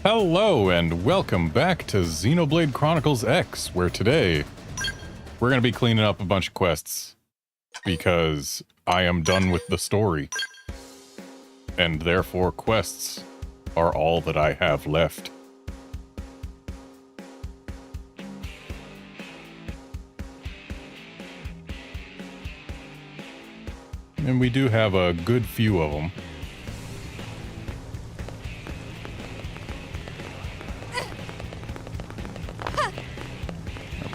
Hello and welcome back to Xenoblade Chronicles X, where today we're going to be cleaning up a bunch of quests because I am done with the story. And therefore quests are all that I have left. And we do have a good few of them.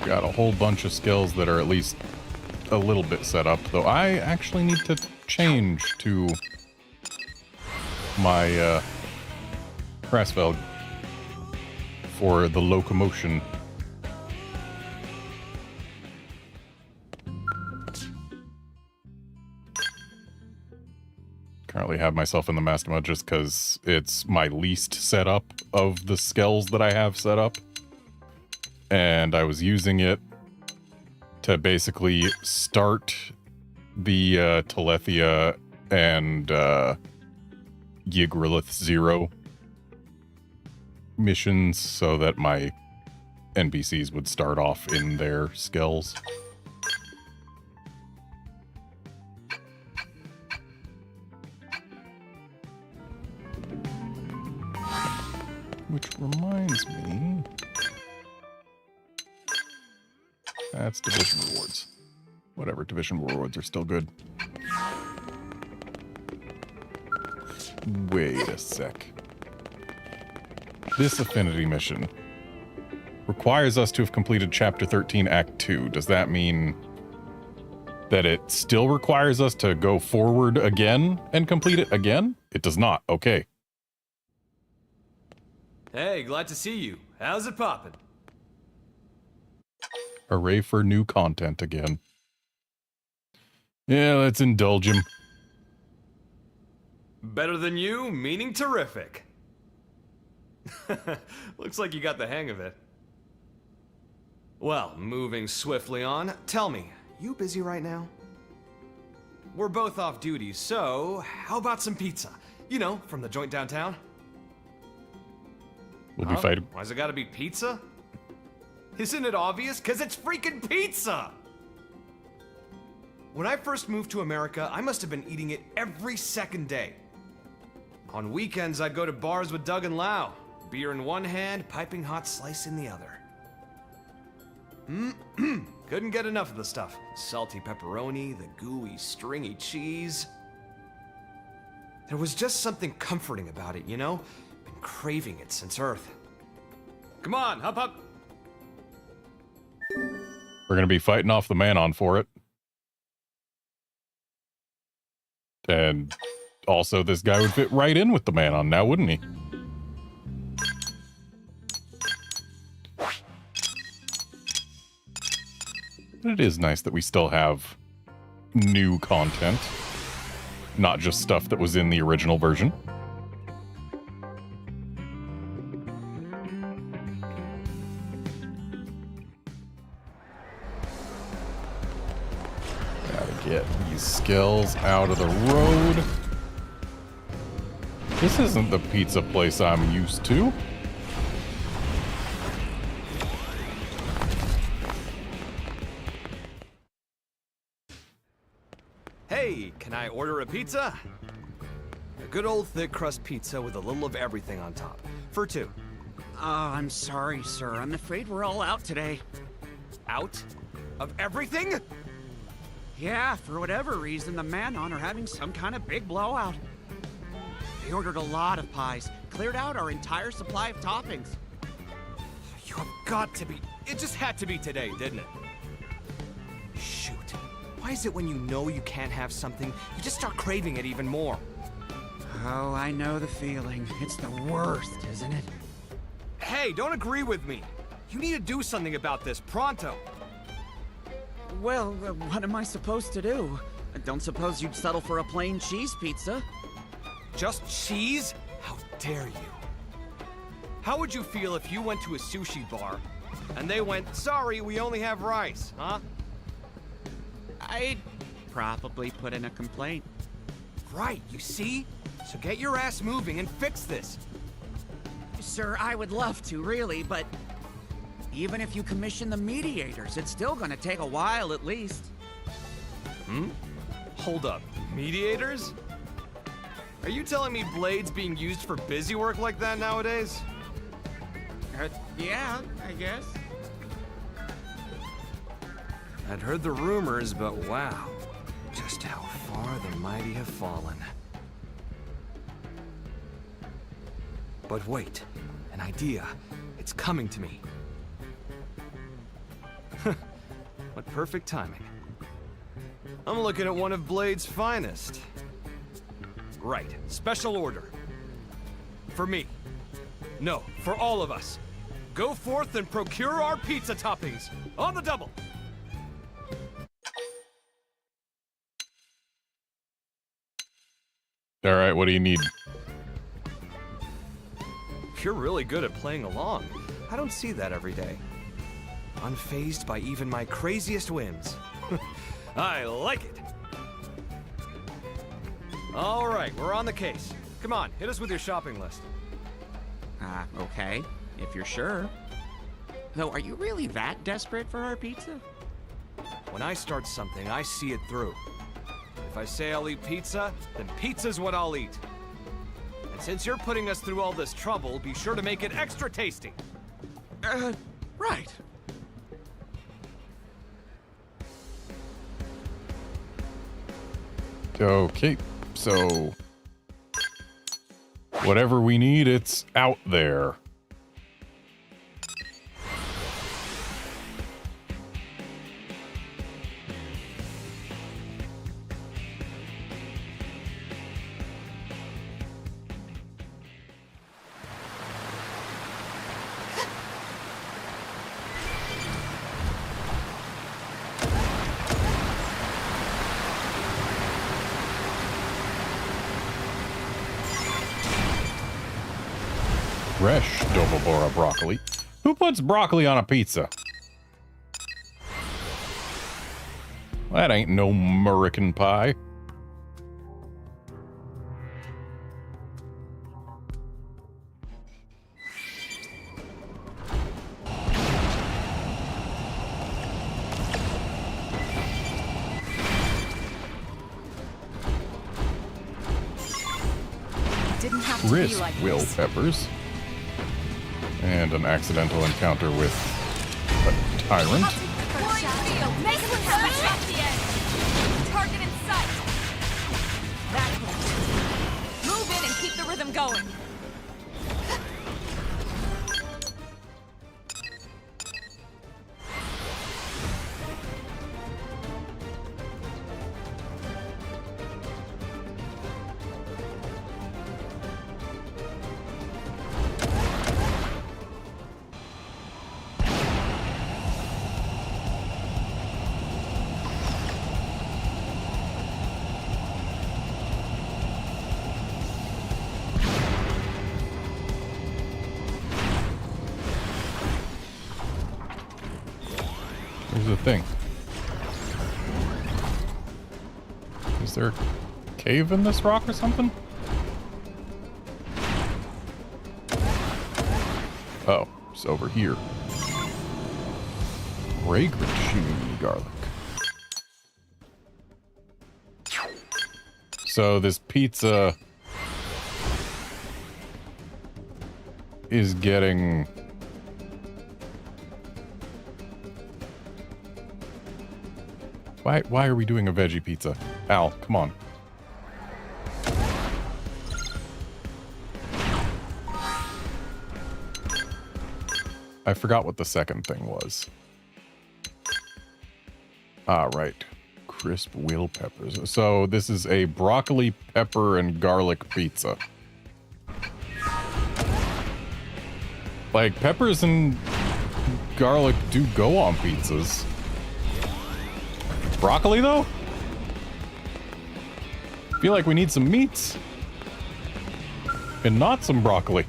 Got a whole bunch of skills that are at least a little bit set up, though I actually need to change to my Krasfeld for the locomotion. Currently have myself in the master mode just because it's my least setup of the skills that I have set up. And I was using it to basically start the Telethia and Yggdrasilith 0 missions so that my NPCs would start off in their skills. Which reminds me... That's division rewards. Whatever, division rewards are still good. Wait a sec. This affinity mission requires us to have completed Chapter 13, Act 2. Does that mean that it still requires us to go forward again and complete it again? It does not. Okay. Hey, glad to see you. How's it poppin'? Hooray for new content again. Yeah, let's indulge him. Better than you, meaning terrific. Looks like you got the hang of it. Well, moving swiftly on, tell me, you busy right now? We're both off duty, so how about some pizza? You know, from the joint downtown? We'll be fighting. Why's it gotta be pizza? Isn't it obvious? 'Cause it's freaking pizza! When I first moved to America, I must have been eating it every second day. On weekends, I'd go to bars with Doug and Lau. Beer in one hand, piping hot slice in the other. Couldn't get enough of the stuff. Salty pepperoni, the gooey, stringy cheese. There was just something comforting about it, you know? Been craving it since Earth. Come on, hop up! We're going to be fighting off the Manon for it. And also, this guy would fit right in with the Manon now, wouldn't he? But it is nice that we still have new content, not just stuff that was in the original version. Get these skills out of the road. This isn't the pizza place I'm used to. Hey, can I order a pizza? A good old thick crust pizza with a little of everything on top. For two. I'm sorry, sir. I'm afraid we're all out today. Out? Of everything? Yeah, for whatever reason, the Manon are having some kind of big blowout. They ordered a lot of pies, cleared out our entire supply of toppings. You have got to be... It just had to be today, didn't it? Shoot. Why is it when you know you can't have something, you just start craving it even more? Oh, I know the feeling. It's the worst, isn't it? Hey, don't agree with me. You need to do something about this, pronto. Well, what am I supposed to do? I don't suppose you'd settle for a plain cheese pizza? Just cheese? How dare you? How would you feel if you went to a sushi bar and they went, sorry, we only have rice, huh? I'd probably put in a complaint. Right, you see? So get your ass moving and fix this. Sir, I would love to, really, but even if you commission the mediators, it's still gonna take a while at least. Hold up. Mediators? Are you telling me Blade's being used for busy work like that nowadays? Yeah, I guess. I'd heard the rumors, but wow. Just how far the mighty have fallen. But wait. An idea. It's coming to me. What perfect timing. I'm looking at one of Blade's finest. Right. Special order. For me. No, for all of us. Go forth and procure our pizza toppings. On the double. All right, what do you need? You're really good at playing along. I don't see that every day. Unfazed by even my craziest whims. I like it. All right, we're on the case. Come on, hit us with your shopping list. Okay, if you're sure. Though, are you really that desperate for our pizza? When I start something, I see it through. If I say I'll eat pizza, then pizza's what I'll eat. And since you're putting us through all this trouble, be sure to make it extra tasty. Right. Okay, so whatever we need, it's out there. Fresh Dobobora broccoli. Who puts broccoli on a pizza? That ain't no American pie. Didn't have to Crisp be like Will this. Peppers. And an accidental encounter with a tyrant. Make it push at the end. Target in sight. That works. Move in and keep the rhythm going. Here's the thing. Is there a cave in this rock or something? Oh, it's over here. Fragrant shooting garlic. So this pizza is getting... Why are we doing a veggie pizza? Al, come on. I forgot what the second thing was. Ah, right. Crisp Will Peppers. So this is a broccoli, pepper, and garlic pizza. Like, peppers and garlic do go on pizzas. Broccoli, though? Feel like we need some meats. And not some broccoli.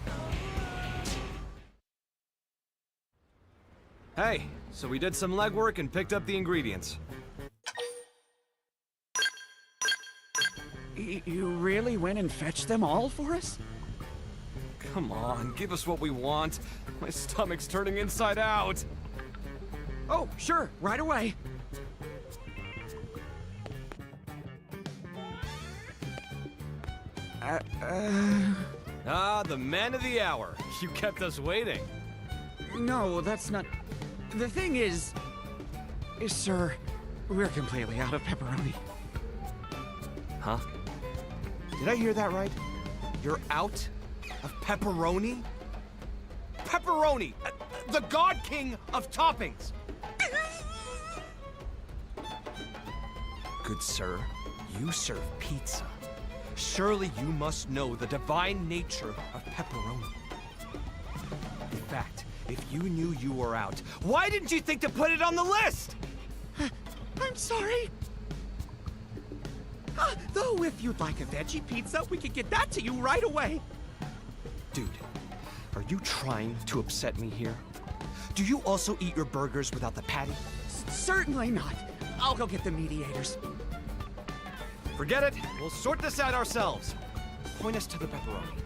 Hey, so we did some legwork and picked up the ingredients. You really went and fetched them all for us? Come on, give us what we want. My stomach's turning inside out. Oh, sure, right away. Ah, the man of the hour. You kept us waiting. No, that's not... The thing is, sir, we're completely out of pepperoni. Huh? Did I hear that right? You're out of pepperoni? Pepperoni! The God King of toppings! Good sir, you serve pizza. Surely you must know the divine nature of pepperoni. In fact, if you knew you were out, why didn't you think to put it on the list? I'm sorry. Though if you'd like a veggie pizza, we could get that to you right away. Dude, are you trying to upset me here? Do you also eat your burgers without the patty? Certainly not. I'll go get the mediators. Forget it. We'll sort this out ourselves. Point us to the pepperoni.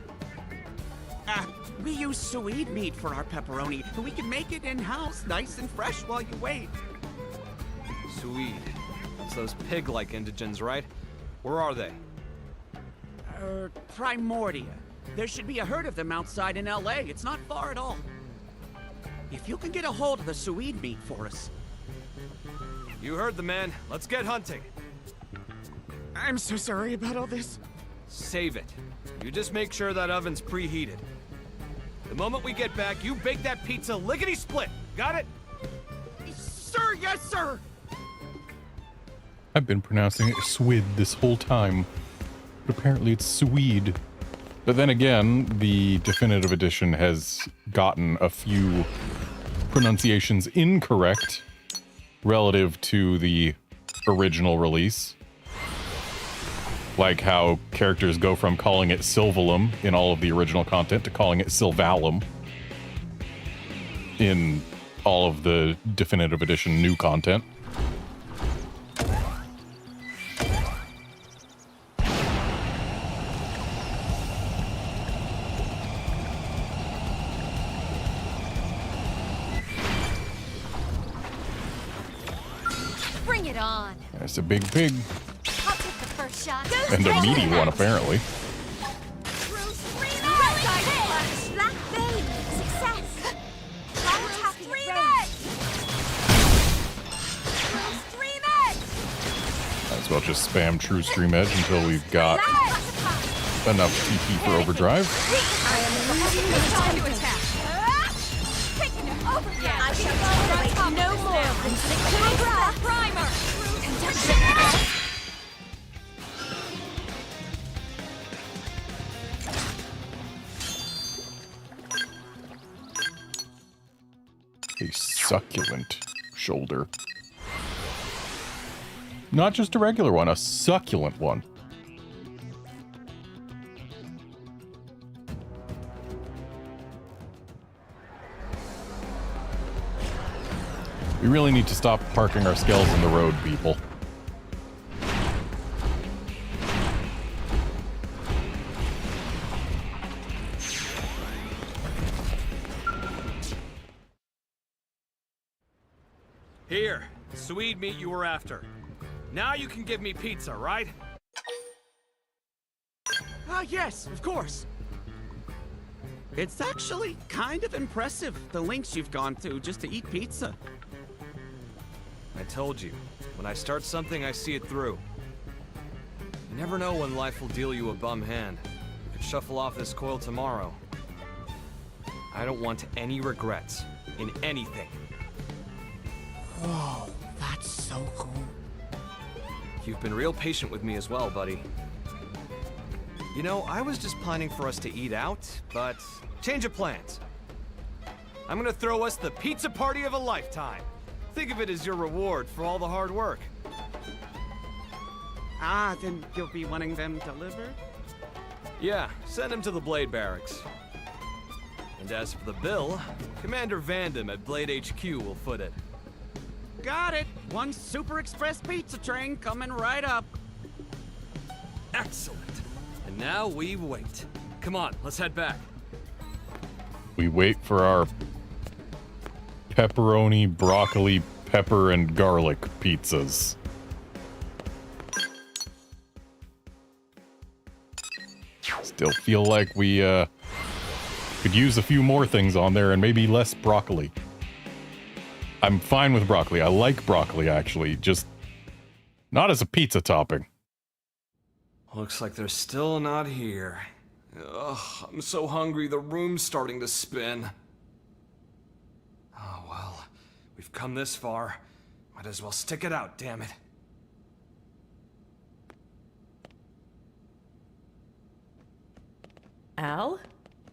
We use Swede meat for our pepperoni. We can make it in-house, nice and fresh while you wait. Swede. It's those pig-like indigents, right? Where are they? Primordia. There should be a herd of them outside in LA. It's not far at all. If you can get a hold of the Swede meat for us. You heard the man. Let's get hunting. I'm so sorry about all this. Save it. You just make sure that oven's preheated. The moment we get back, you bake that pizza lickety-split. Got it? Sir, yes, sir! I've been pronouncing it Swede this whole time, but apparently it's Swede. But then again, the definitive edition has gotten a few pronunciations incorrect relative to the original release. Like how characters go from calling it Sylvalum in all of the original content to calling it Sylvalum in all of the definitive edition new content. Bring it on. That's a big pig. I'll take the first shot. And a meaty one, apparently. Black Bay. Success. Stream Edge. Might as well just spam True Stream Edge until we've got enough TP for overdrive. I am losing the time to attack. Taking it over. Yeah, I shall tolerate no more until it comes back. Primer. Conduction. A succulent shoulder. Not just a regular one, a succulent one. We really need to stop parking our skells in the road, people. Here, Swede meat you were after. Now you can give me pizza, right? Yes, of course. It's actually kind of impressive, the lengths you've gone to just to eat pizza. I told you, when I start something, I see it through. You never know when life will deal you a bum hand. You could shuffle off this coil tomorrow. I don't want any regrets in anything. Whoa, that's so cool. You've been real patient with me as well, buddy. You know, I was just planning for us to eat out, but change of plans. I'm gonna throw us the pizza party of a lifetime. Think of it as your reward for all the hard work. Ah, then you'll be wanting them delivered? Yeah, send him to the Blade Barracks. And as for the bill, Commander Vandam at Blade HQ will foot it. Got it. One Super Express pizza train coming right up. Excellent. And now we wait. Come on, let's head back. we wait for our pepperoni, broccoli, pepper, and garlic pizzas. Still feel like we could use a few more things on there and maybe less broccoli. I'm fine with broccoli. I like broccoli, actually. Just not as a pizza topping. Looks like they're still not here. Ugh, I'm so hungry, the room's starting to spin. Oh, well, we've come this far. Might as well stick it out, damn it. Al?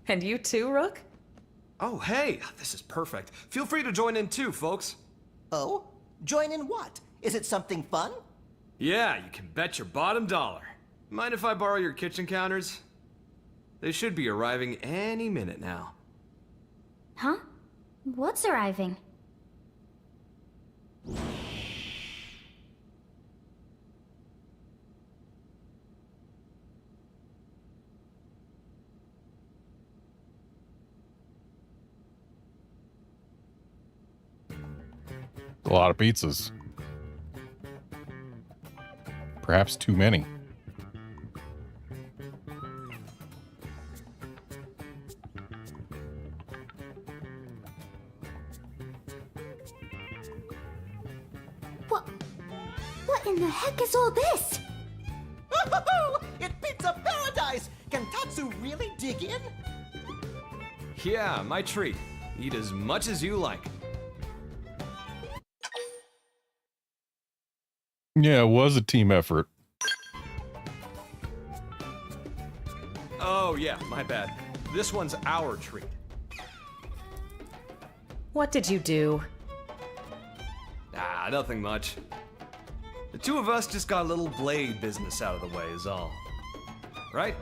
And you too, Rook? Oh, hey, this is perfect. Feel free to join in too, folks. Oh? Join in what? Is it something fun? Yeah, you can bet your bottom dollar. Mind if I borrow your kitchen counters? They should be arriving any minute now. Huh? What's arriving? A lot of pizzas. Perhaps too many. What in the heck is all this? It's pizza paradise! Can Tatsu really dig in? Yeah, my treat. Eat as much as you like. Yeah, it was a team effort. Oh yeah, my bad. This one's our treat. What did you do? Ah, nothing much. The two of us just got a little blade business out of the way is all. Right?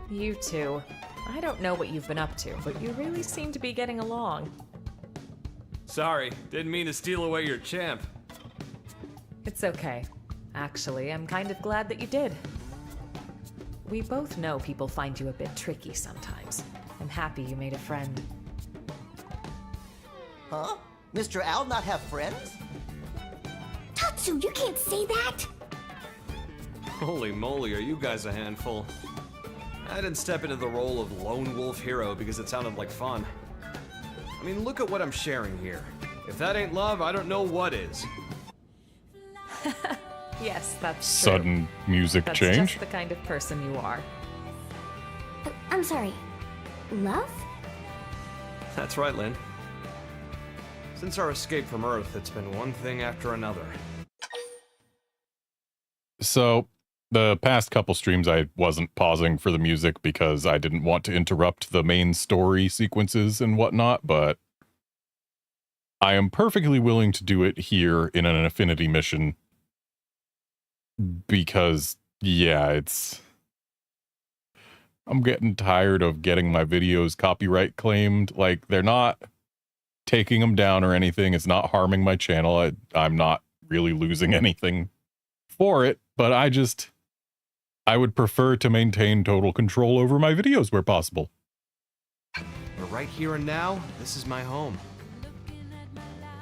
You two. I don't know what you've been up to, but you really seem to be getting along. Sorry, didn't mean to steal away your champ. It's okay. Actually, I'm kind of glad that you did. We both know people find you a bit tricky sometimes. I'm happy you made a friend. Huh? Mr. Al not have friends? Tatsu, you can't say that! Holy moly, are you guys a handful? I didn't step into the role of lone wolf hero because it sounded like fun. I mean, look at what I'm sharing here. If that ain't love, I don't know what is. Yes, that's Sudden true. music That's change. just the kind of person you are. I'm sorry. Love? That's right, Lynn. Since our escape from Earth, it's been one thing after another. So, the past couple streams I wasn't pausing for the music because I didn't want to interrupt the main story sequences and whatnot, but I am perfectly willing to do it here in an affinity mission because, yeah, I'm getting tired of getting my videos copyright claimed. Like, they're not taking them down or anything. It's not harming my channel. I'm not really losing anything for it, but I would prefer to maintain total control over my videos where possible. But right here and now, this is my home.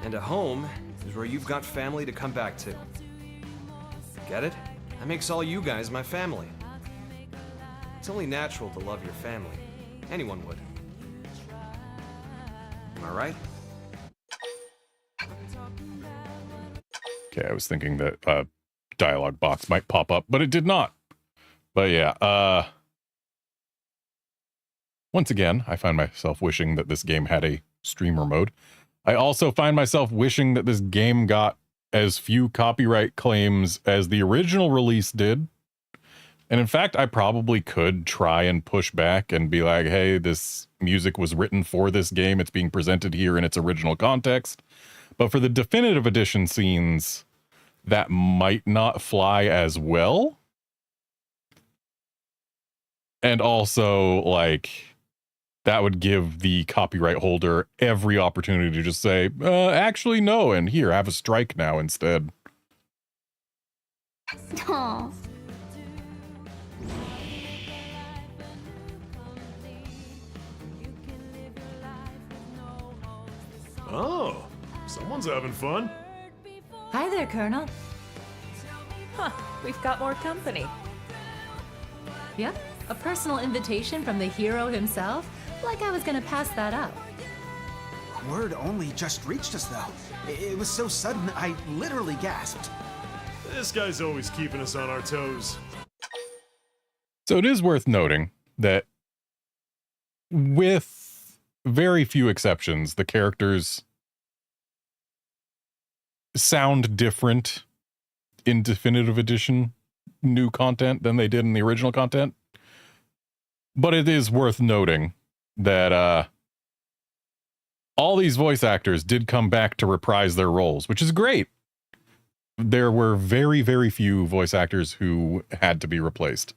And a home is where you've got family to come back to. Get it? That makes all you guys my family. It's only natural to love your family. Anyone would. Am I right? Okay, I was thinking that a dialogue box might pop up, but it did not. But yeah, once again, I find myself wishing that this game had a streamer mode. I also find myself wishing that this game got as few copyright claims as the original release did. And in fact, I probably could try and push back and be like, hey, this music was written for this game. It's being presented here in its original context. But for the definitive edition scenes, that might not fly as well. And also, like, that would give the copyright holder every opportunity to just say, actually, no, and here, have a strike now instead. Aw. Oh, someone's having fun. Hi there, Colonel. Huh, we've got more company. Yep, a personal invitation from the hero himself. Like I was gonna pass that up. Word only just reached us, though. It was so sudden, I literally gasped. This guy's always keeping us on our toes. So it is worth noting that with very few exceptions, the characters sound different in Definitive Edition new content than they did in the original content. But it is worth noting that all these voice actors did come back to reprise their roles, which is great. There were very, very few voice actors who had to be replaced.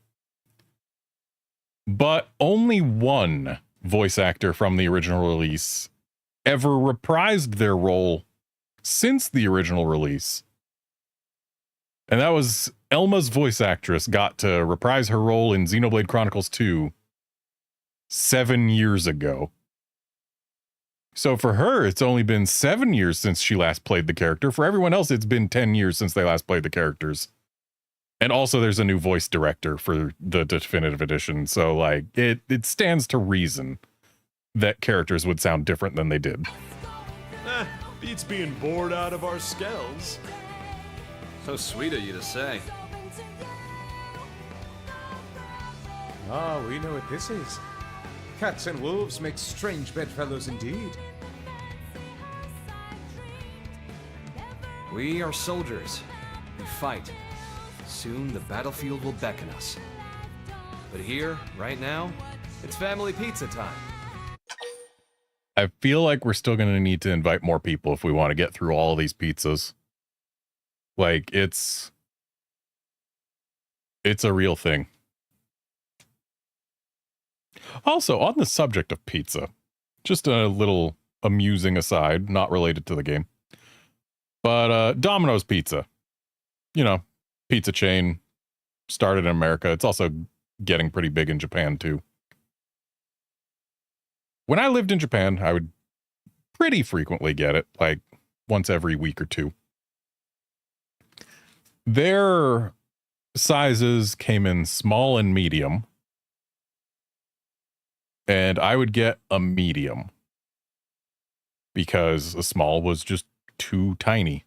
But only one voice actor from the original release ever reprised their role since the original release. And that was Elma's voice actress got to reprise her role in Xenoblade Chronicles 2 7 years ago. So for her, it's only been 7 years since she last played the character. For everyone else, it's been 10 years since they last played the characters. And also there's a new voice director for the Definitive Edition. So like it stands to reason that characters would sound different than they did. Beats being bored out of our skells. So sweet of you to say. Ah, we know what this is. Cats and wolves make strange bedfellows indeed. We are soldiers. We fight. Soon the battlefield will beckon us. But here, right now, it's family pizza time. I feel like we're still going to need to invite more people if we want to get through all of these pizzas. Like, it's a real thing. Also, on the subject of pizza, just a little amusing aside, not related to the game. But Domino's Pizza, you know, pizza chain, started in America. It's also getting pretty big in Japan, too. When I lived in Japan, I would pretty frequently get it, like once every week or two. Their sizes came in small and medium, and I would get a medium because a small was just too tiny.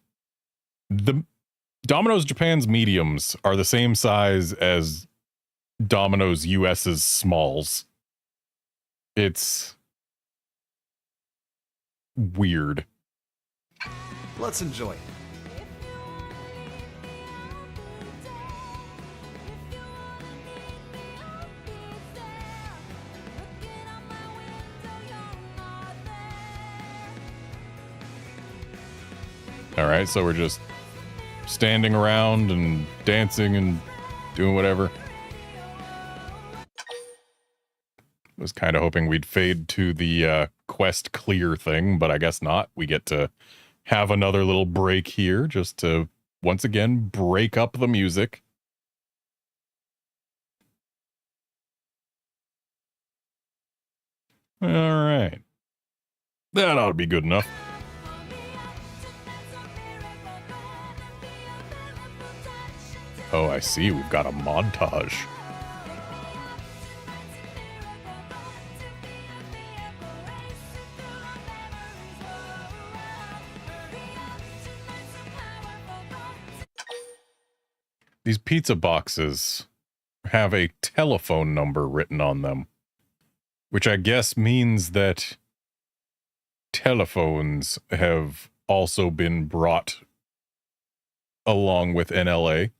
The Domino's Japan's mediums are the same size as Domino's US's smalls. It's weird. Let's enjoy it. All right, so we're just standing around and dancing and doing whatever. Was kind of hoping we'd fade to the quest clear thing, but I guess not. We get to have another little break here just to, once again, break up the music. All right. That ought to be good enough. Oh, I see. We've got a montage. These pizza boxes have a telephone number written on them, which I guess means that telephones have also been brought along with NLA.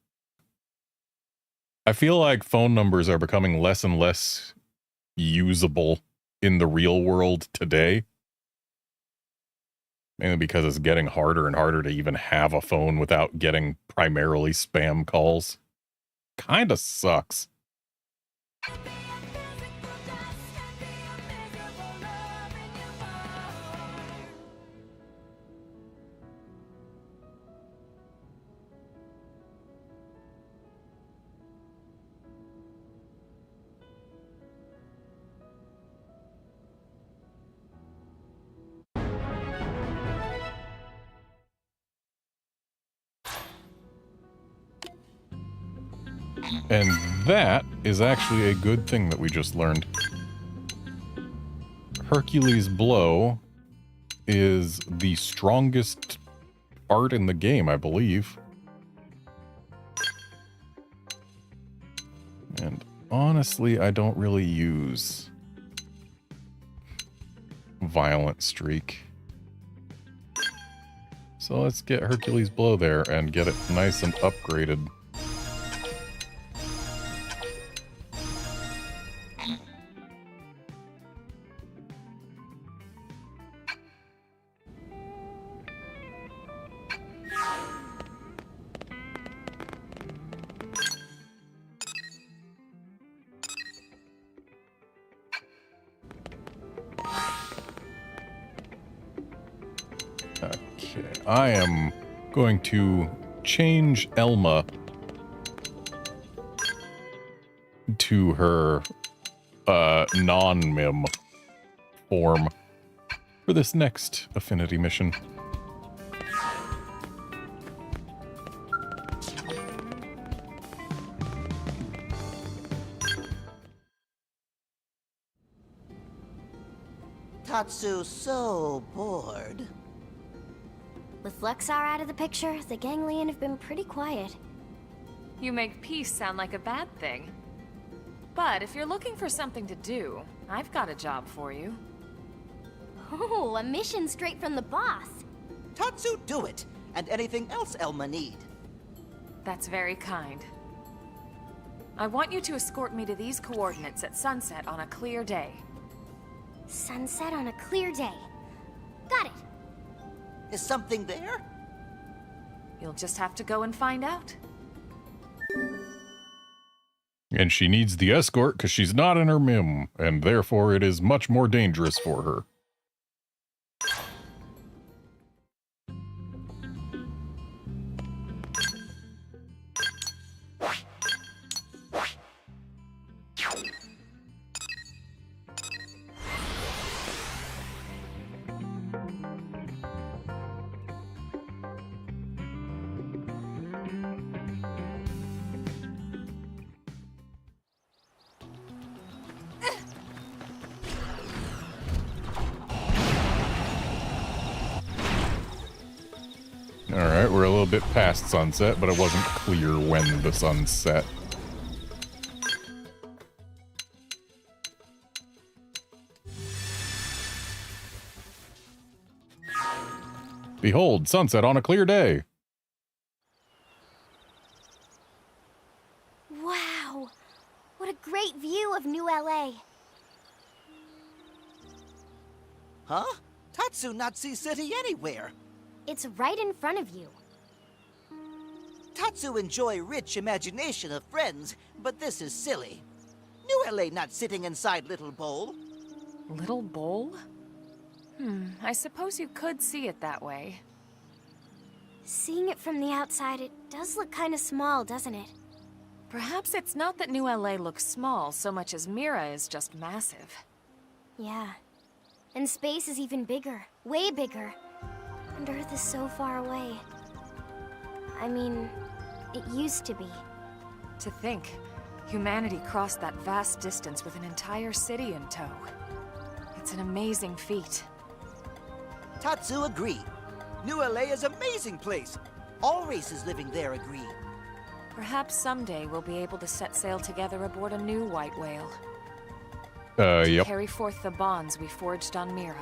I feel like phone numbers are becoming less and less usable in the real world today. Mainly because it's getting harder and harder to even have a phone without getting primarily spam calls. Kinda sucks. And that is actually a good thing that we just learned. Hercules' Blow is the strongest art in the game, I believe. And honestly, I don't really use Violent Streak. So let's get Hercules' Blow there and get it nice and upgraded. I am going to change Elma to her non-Mim form for this next affinity mission. Tatsu's so bored. With Luxar out of the picture, the Ganglion have been pretty quiet. You make peace sound like a bad thing. But if you're looking for something to do, I've got a job for you. Oh, a mission straight from the boss. Tatsu, do it! And anything else Elma need. That's very kind. I want you to escort me to these coordinates at sunset on a clear day. Sunset on a clear day. Got it. Is something there? You'll just have to go and find out. And she needs the escort because she's not in her Mim, and therefore it is much more dangerous for her. Alright, we're a little bit past sunset, but it wasn't clear when the sun set. Behold, sunset on a clear day. Wow. What a great view of New LA. Huh? Tatsu not see city anywhere. It's right in front of you. Tatsu enjoy rich imagination of friends, but this is silly. New LA not sitting inside Little Bowl. Little bowl? I suppose you could see it that way. Seeing it from the outside, it does look kind of small, doesn't it? Perhaps it's not that New LA looks small so much as Mira is just massive. Yeah. And space is even bigger. Way bigger. And Earth is so far away. I mean, it used to be. To think, humanity crossed that vast distance with an entire city in tow. It's an amazing feat. Tatsu agree. New LA is amazing place. All races living there agree. Perhaps someday we'll be able to set sail together aboard a new white whale. Yep. Carry forth the bonds we forged on Mira.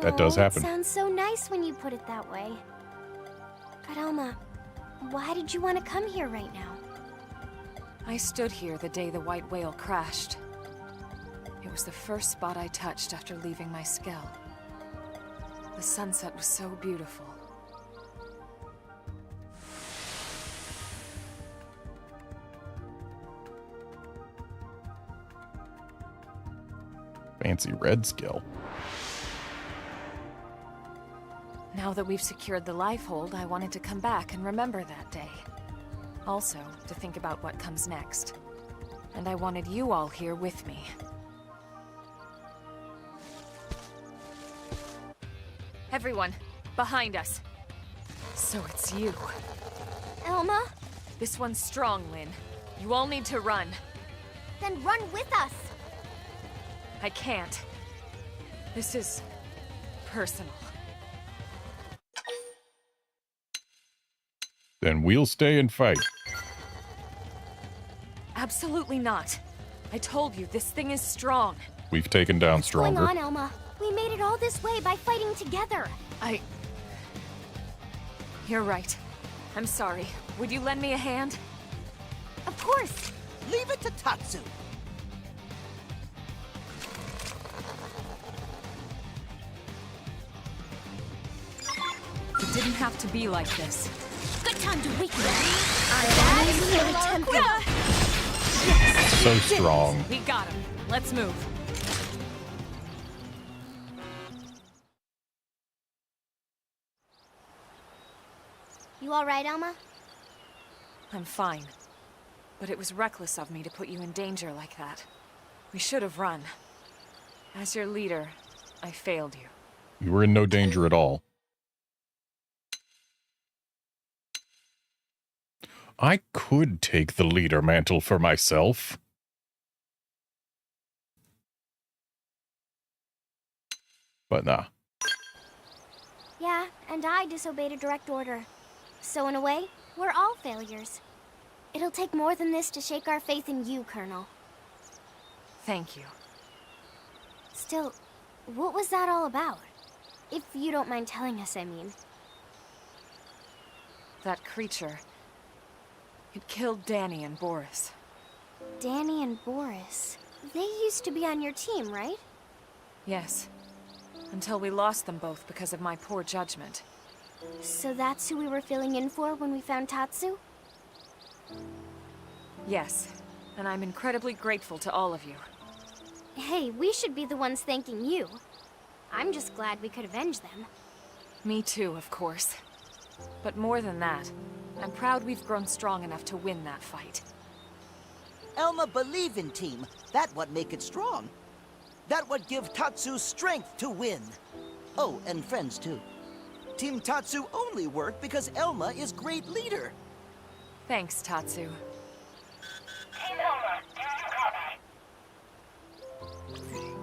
That does happen. It sounds so nice when you put it that way. But Elma, why did you want to come here right now? I stood here the day the white whale crashed. It was the first spot I touched after leaving my skell. The sunset was so beautiful. Fancy red skill. Now that we've secured the lifehold, I wanted to come back and remember that day. Also, to think about what comes next. And I wanted you all here with me. Everyone, behind us. So it's you. Elma? This one's strong, Lynn. You all need to run. Then run with us. I can't. This is personal. Then we'll stay and fight. Absolutely not. I told you, this thing is strong. We've taken down What's going stronger. on, Elma? We made it all this way by fighting together. You're right. I'm sorry. Would you lend me a hand? Of course. Leave it to Tatsu. It didn't have to be like this. Good time to weaken it. So strong. We got him. Let's move. You all right, Elma? I'm fine. But it was reckless of me to put you in danger like that. We should have run. As your leader, I failed you. You were in no danger at all. I could take the leader mantle for myself. But nah. Yeah, and I disobeyed a direct order. So in a way, we're all failures. It'll take more than this to shake our faith in you, Colonel. Thank you. Still, what was that all about? If you don't mind telling us, I mean. That creature. It killed Danny and Boris. Danny and Boris. They used to be on your team, right? Yes. Until we lost them both because of my poor judgment. So that's who we were filling in for when we found Tatsu? Yes. And I'm incredibly grateful to all of you. Hey, we should be the ones thanking you. I'm just glad we could avenge them. Me too, of course. But more than that, I'm proud we've grown strong enough to win that fight. Elma believe in team. That what make it strong. That what give Tatsu strength to win. Oh, and friends too. Team Tatsu only work because Elma is great leader. Thanks, Tatsu. Team Elma, do you copy?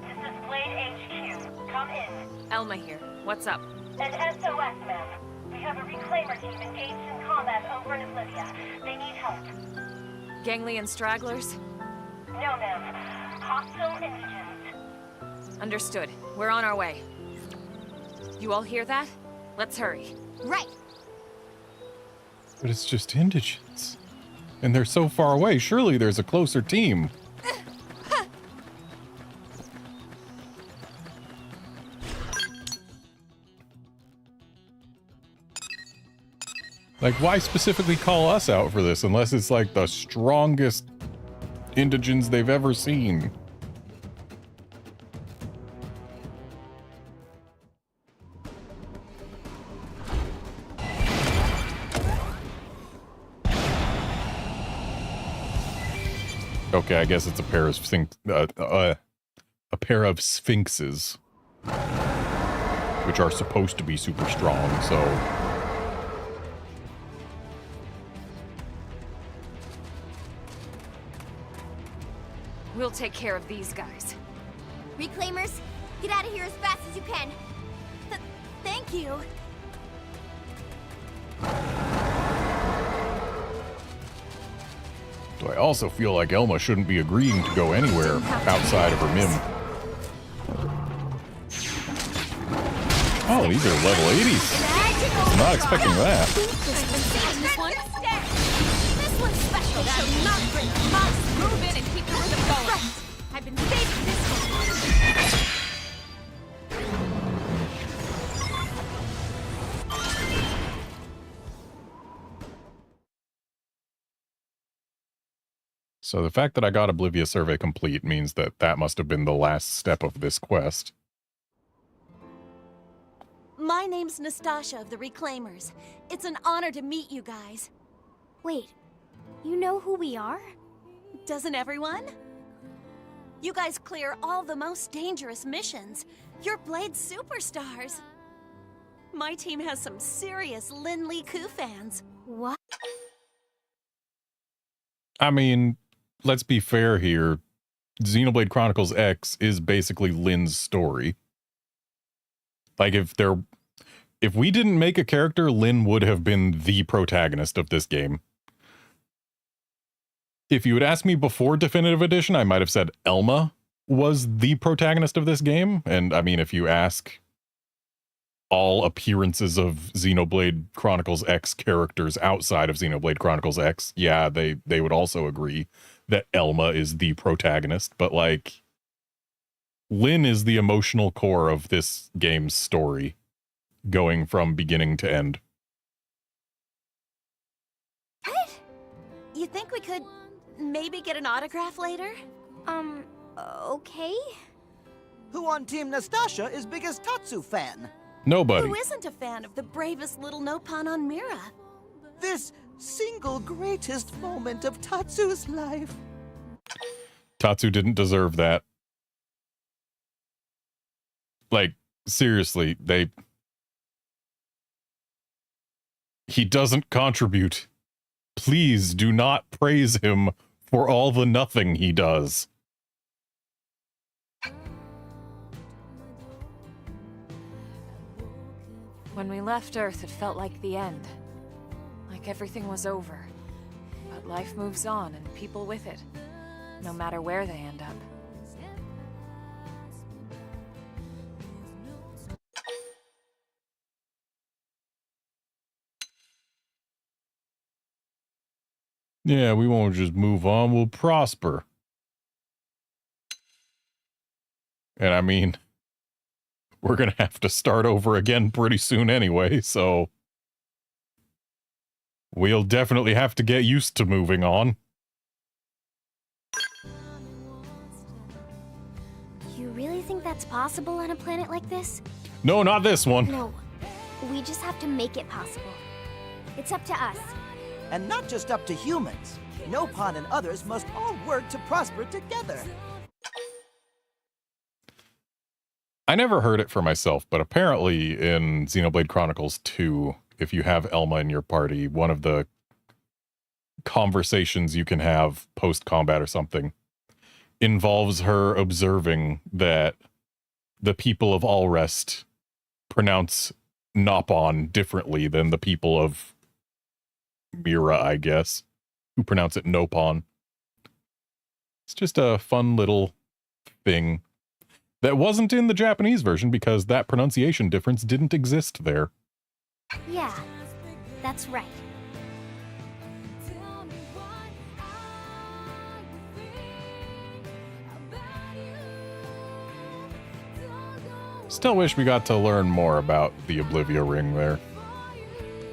This is Blade HQ. Come in. Elma here. What's up? An SOS, ma'am. We have a reclaimer team engaged in combat over in Oblivion. They need help. Gangly and stragglers? No, ma'am. Hostile indigents. Understood. We're on our way. You all hear that? Let's hurry. Right. But it's just indigents. And they're so far away. Surely there's a closer team. Like, why specifically call us out for this unless it's like the strongest indigents they've ever seen? Okay, I guess it's a pair of sphinxes, which are supposed to be super strong. So we'll take care of these guys. Reclaimers, get out of here as fast as you can. Thank you. do I also feel like Elma shouldn't be agreeing to go anywhere outside of her MIM. Oh, these are level 80s. I was not expecting that. This one's special. That not great. Must move in and keep the rhythm going. Right. I've been saving this one. So the fact that I got Oblivia Survey complete means that that must have been the last step of this quest. My name's Nastasha of the Reclaimers. It's an honor to meet you guys. Wait, you know who we are? Doesn't everyone? You guys clear all the most dangerous missions. You're Blade superstars. My team has some serious Lin Li Ku fans. What? I mean, let's be fair here. Xenoblade Chronicles X is basically Lynn's story. Like, if we didn't make a character, Lynn would have been the protagonist of this game. If you had asked me before Definitive Edition, I might have said Elma was the protagonist of this game. And I mean, if you ask all appearances of Xenoblade Chronicles X characters outside of Xenoblade Chronicles X, yeah, they would also agree that Elma is the protagonist. But like, Lynn is the emotional core of this game's story, going from beginning to end. What? You think we could maybe get an autograph later? Okay. Who on Team Nastasha is biggest Tatsu fan? Nobody. Who isn't a fan of the bravest little Nopon on Mira? This single greatest moment of Tatsu's life. Tatsu didn't deserve that. Like, seriously, he doesn't contribute. Please do not praise him for all the nothing he does. When we left Earth, it felt like the end. Like everything was over. But life moves on, and people with it. No matter where they end up. Yeah, we won't just move on, we'll prosper. And I mean, we're gonna have to start over again pretty soon anyway, so we'll definitely have to get used to moving on. You really think that's possible on a planet like this? No, not this one. No. We just have to make it possible. It's up to us. And not just up to humans. Nopon and others must all work to prosper together. I never heard it for myself, but apparently in Xenoblade Chronicles 2, if you have Elma in your party, one of the conversations you can have post-combat or something involves her observing that the people of Allrest pronounce Nopon differently than the people of Mira, I guess, who pronounce it Nopon. It's just a fun little thing that wasn't in the Japanese version because that pronunciation difference didn't exist there. Yeah, that's right. Still wish we got to learn more about the Oblivia Ring there.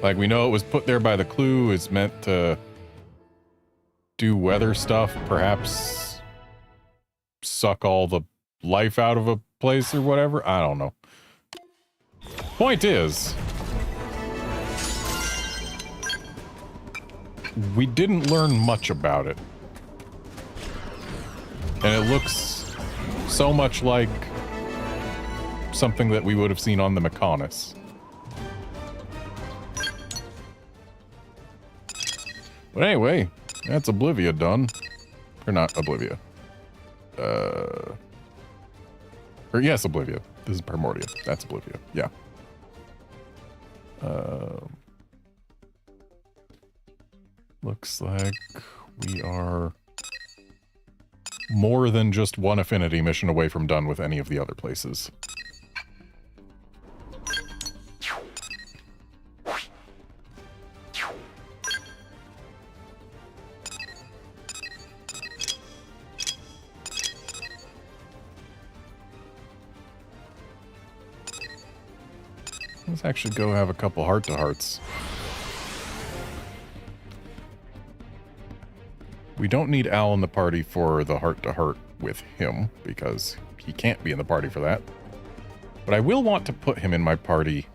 Like, we know it was put there by the clue, it's meant to do weather stuff, perhaps suck all the life out of a place or whatever. I don't know. Point is, we didn't learn much about it. And it looks so much like something that we would have seen on the Mechonis. But anyway, that's Oblivia done. Or not Oblivia. Or yes, Oblivia. This is Primordia. That's Oblivia. Yeah. Looks like we are more than just one affinity mission away from done with any of the other places. Let's actually go have a couple heart-to-hearts. We don't need Al in the party for the heart-to-heart with him, because he can't be in the party for that. But I will want to put him in my party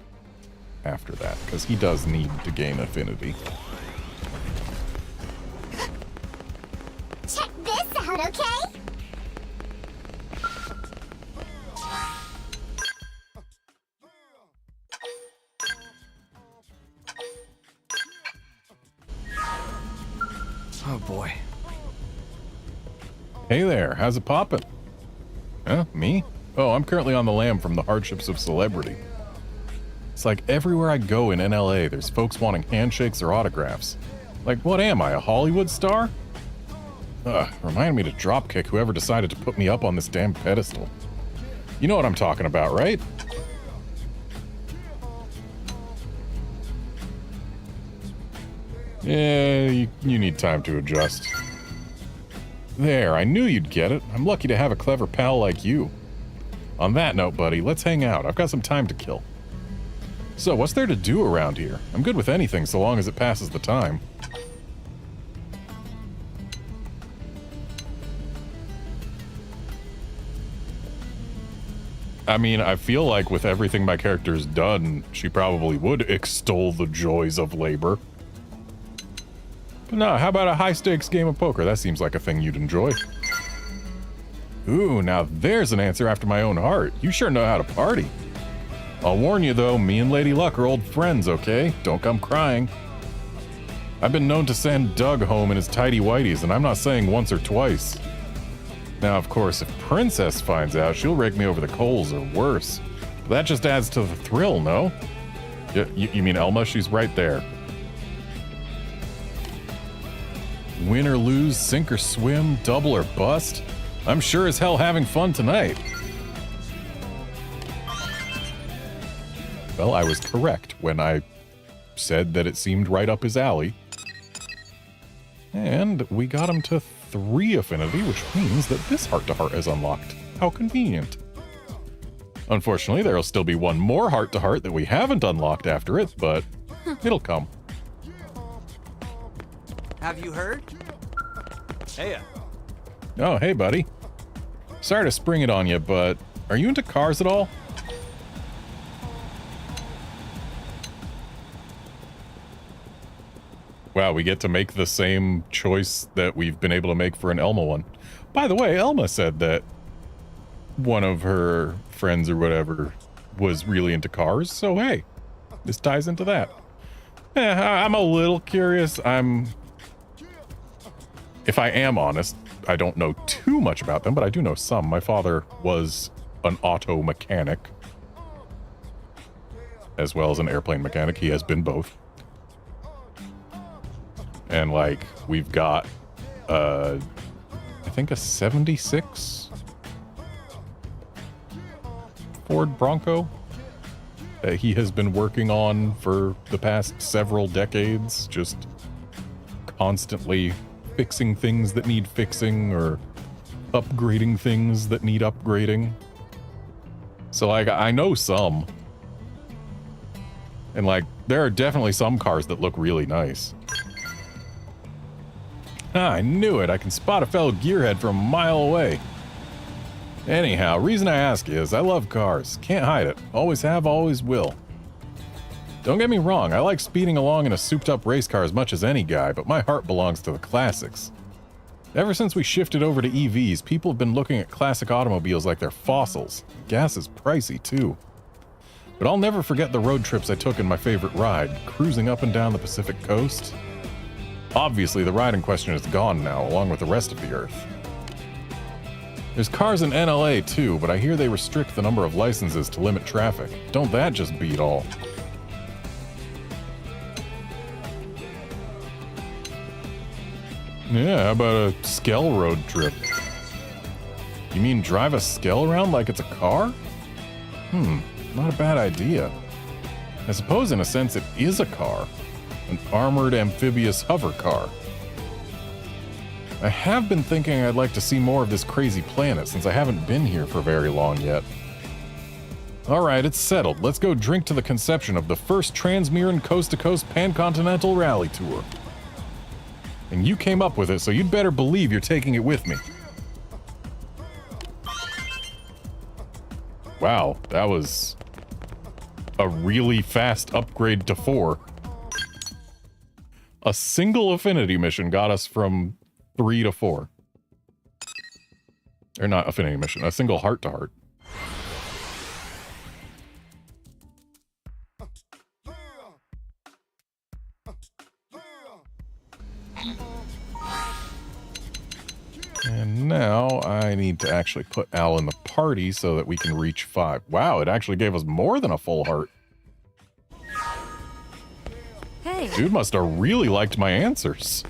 after that, because he does need to gain affinity. Check this out, okay? Oh boy, Hey there, how's it poppin'? Huh, me? Oh, I'm currently on the lam from the hardships of celebrity. It's like everywhere I go in NLA, there's folks wanting handshakes or autographs. Like, what am I, a Hollywood star? Remind me to dropkick whoever decided to put me up on this damn pedestal. You know what I'm talking about, right? Yeah, you need time to adjust. There, I knew you'd get it. I'm lucky to have a clever pal like you. On that note, buddy, let's hang out. I've got some time to kill. So, what's there to do around here? I'm good with anything so long as it passes the time. I mean, I feel like with everything my character's done, she probably would extol the joys of labor. But no, how about a high-stakes game of poker? That seems like a thing you'd enjoy. Ooh, now there's an answer after my own heart. You sure know how to party. I'll warn you though, me and Lady Luck are old friends, okay? Don't come crying. I've been known to send Doug home in his tidy whities, and I'm not saying once or twice. Now, of course, if Princess finds out, she'll rake me over the coals or worse. But that just adds to the thrill, no? You mean Elma? She's right there. Win or lose, sink or swim, double or bust. I'm sure as hell having fun tonight. Well, I was correct when I said that it seemed right up his alley. And we got him to 3 affinity, which means that this heart-to-heart is unlocked. How convenient. Unfortunately, there'll still be one more heart-to-heart that we haven't unlocked after it, but it'll come. Have you heard? Hey. Oh, hey, buddy. Sorry to spring it on you, but are you into cars at all? Wow, we get to make the same choice that we've been able to make for an Elma one. By the way, Elma said that one of her friends or whatever was really into cars, so hey, this ties into that. I'm a little curious. If I am honest, I don't know too much about them, but I do know some. My father was an auto mechanic, as well as an airplane mechanic. He has been both. And like, we've got, I think a 76 Ford Bronco that he has been working on for the past several decades, just constantly fixing things that need fixing or upgrading things that need upgrading. So like, I know some. And like, there are definitely some cars that look really nice. Ah, I knew it. I can spot a fellow gearhead from a mile away. Anyhow, reason I ask is I love cars. Can't hide it. Always have, always will. Don't get me wrong, I like speeding along in a souped-up race car as much as any guy, but my heart belongs to the classics. Ever since we shifted over to EVs, people have been looking at classic automobiles like they're fossils. Gas is pricey, too. But I'll never forget the road trips I took in my favorite ride, cruising up and down the Pacific coast. Obviously, the ride in question is gone now, along with the rest of the Earth. There's cars in NLA, too, but I hear they restrict the number of licenses to limit traffic. Don't that just beat all? Yeah, how about a Skell road trip? You mean drive a Skell around like it's a car? Not a bad idea. I suppose in a sense it is a car. An armored amphibious hover car. I have been thinking I'd like to see more of this crazy planet since I haven't been here for very long yet. Alright, it's settled. Let's go drink to the conception of the first Transmiran coast-to-coast pan-continental rally tour. And you came up with it, so you'd better believe you're taking it with me. Wow, that was a really fast upgrade to 4. A single affinity mission got us from 3 to 4. Or not affinity mission, a single heart-to-heart. And now I need to actually put Al in the party so that we can reach 5. Wow, it actually gave us more than a full heart. Hey. Dude must have really liked my answers.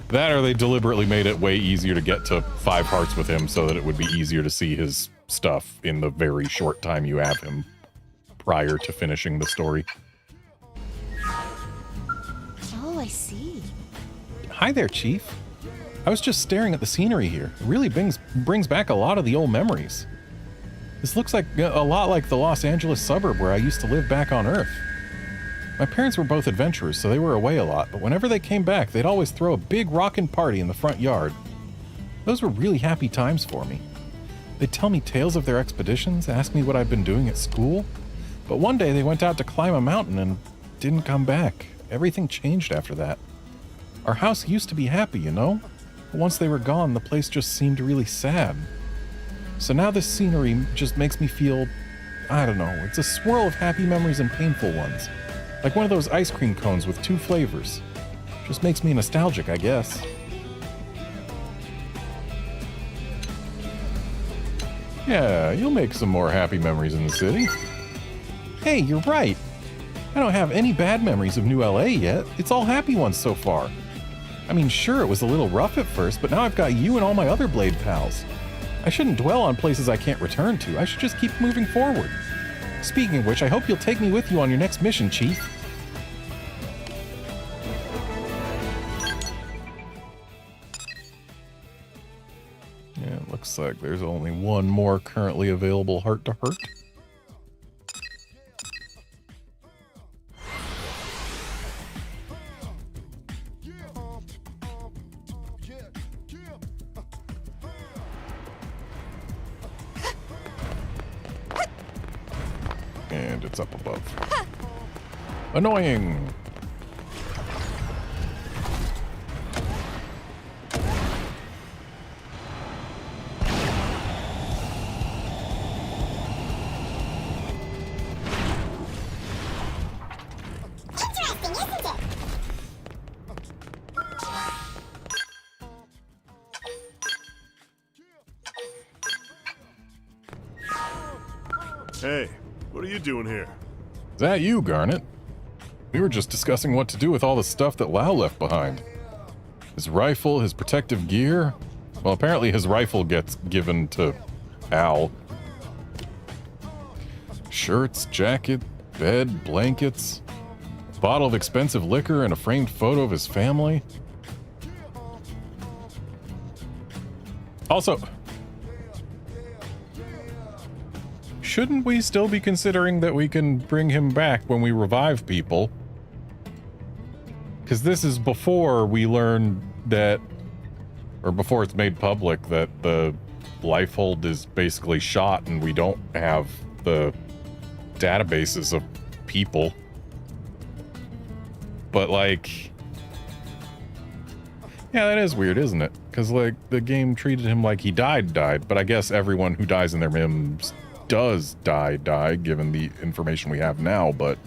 That or they deliberately made it way easier to get to 5 hearts with him so that it would be easier to see his stuff in the very short time you have him prior to finishing the story. Oh, I see. Hi there, Chief. I was just staring at the scenery here. It really brings back a lot of the old memories. This looks like a lot like the Los Angeles suburb where I used to live back on Earth. My parents were both adventurers, so they were away a lot, but whenever they came back, they'd always throw a big rockin' party in the front yard. Those were really happy times for me. They'd tell me tales of their expeditions, ask me what I'd been doing at school, but one day they went out to climb a mountain and didn't come back. Everything changed after that. Our house used to be happy, you know? But once they were gone, the place just seemed really sad. So now this scenery just makes me feel, I don't know, it's a swirl of happy memories and painful ones. Like one of those ice cream cones with 2 flavors. Just makes me nostalgic, I guess. Yeah, you'll make some more happy memories in the city. Hey, you're right. I don't have any bad memories of New LA yet. It's all happy ones so far. I mean, sure, it was a little rough at first, but now I've got you and all my other Blade pals. I shouldn't dwell on places I can't return to. I should just keep moving forward. Speaking of which, I hope you'll take me with you on your next mission, Chief. Yeah, it looks like there's only one more currently available heart-to-heart. And it's up above. Annoying! Interesting, isn't it? Hey, what are you doing here? Is that you, Garnet? We were just discussing what to do with all the stuff that Lau left behind. His rifle, his protective gear. Well, apparently his rifle gets given to Al. Shirts, jacket, bed, blankets, a bottle of expensive liquor, and a framed photo of his family. Also, shouldn't we still be considering that we can bring him back when we revive people? Because this is before we learn that, or before it's made public that the life hold is basically shot and we don't have the databases of people. But like, yeah, that is weird, isn't it? Because like the game treated him like he died, but I guess everyone who dies in their MIMs does die, given the information we have now, but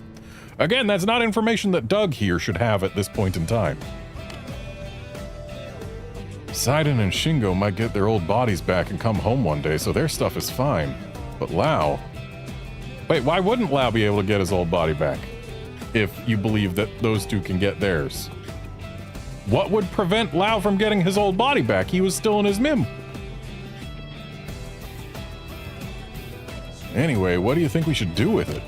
again, that's not information that Doug here should have at this point in time. Poseidon and Shingo might get their old bodies back and come home one day, so their stuff is fine. But Lau... Wait, why wouldn't Lau be able to get his old body back? If you believe that those two can get theirs. What would prevent Lau from getting his old body back? He was still in his MIM. Anyway, what do you think we should do with it?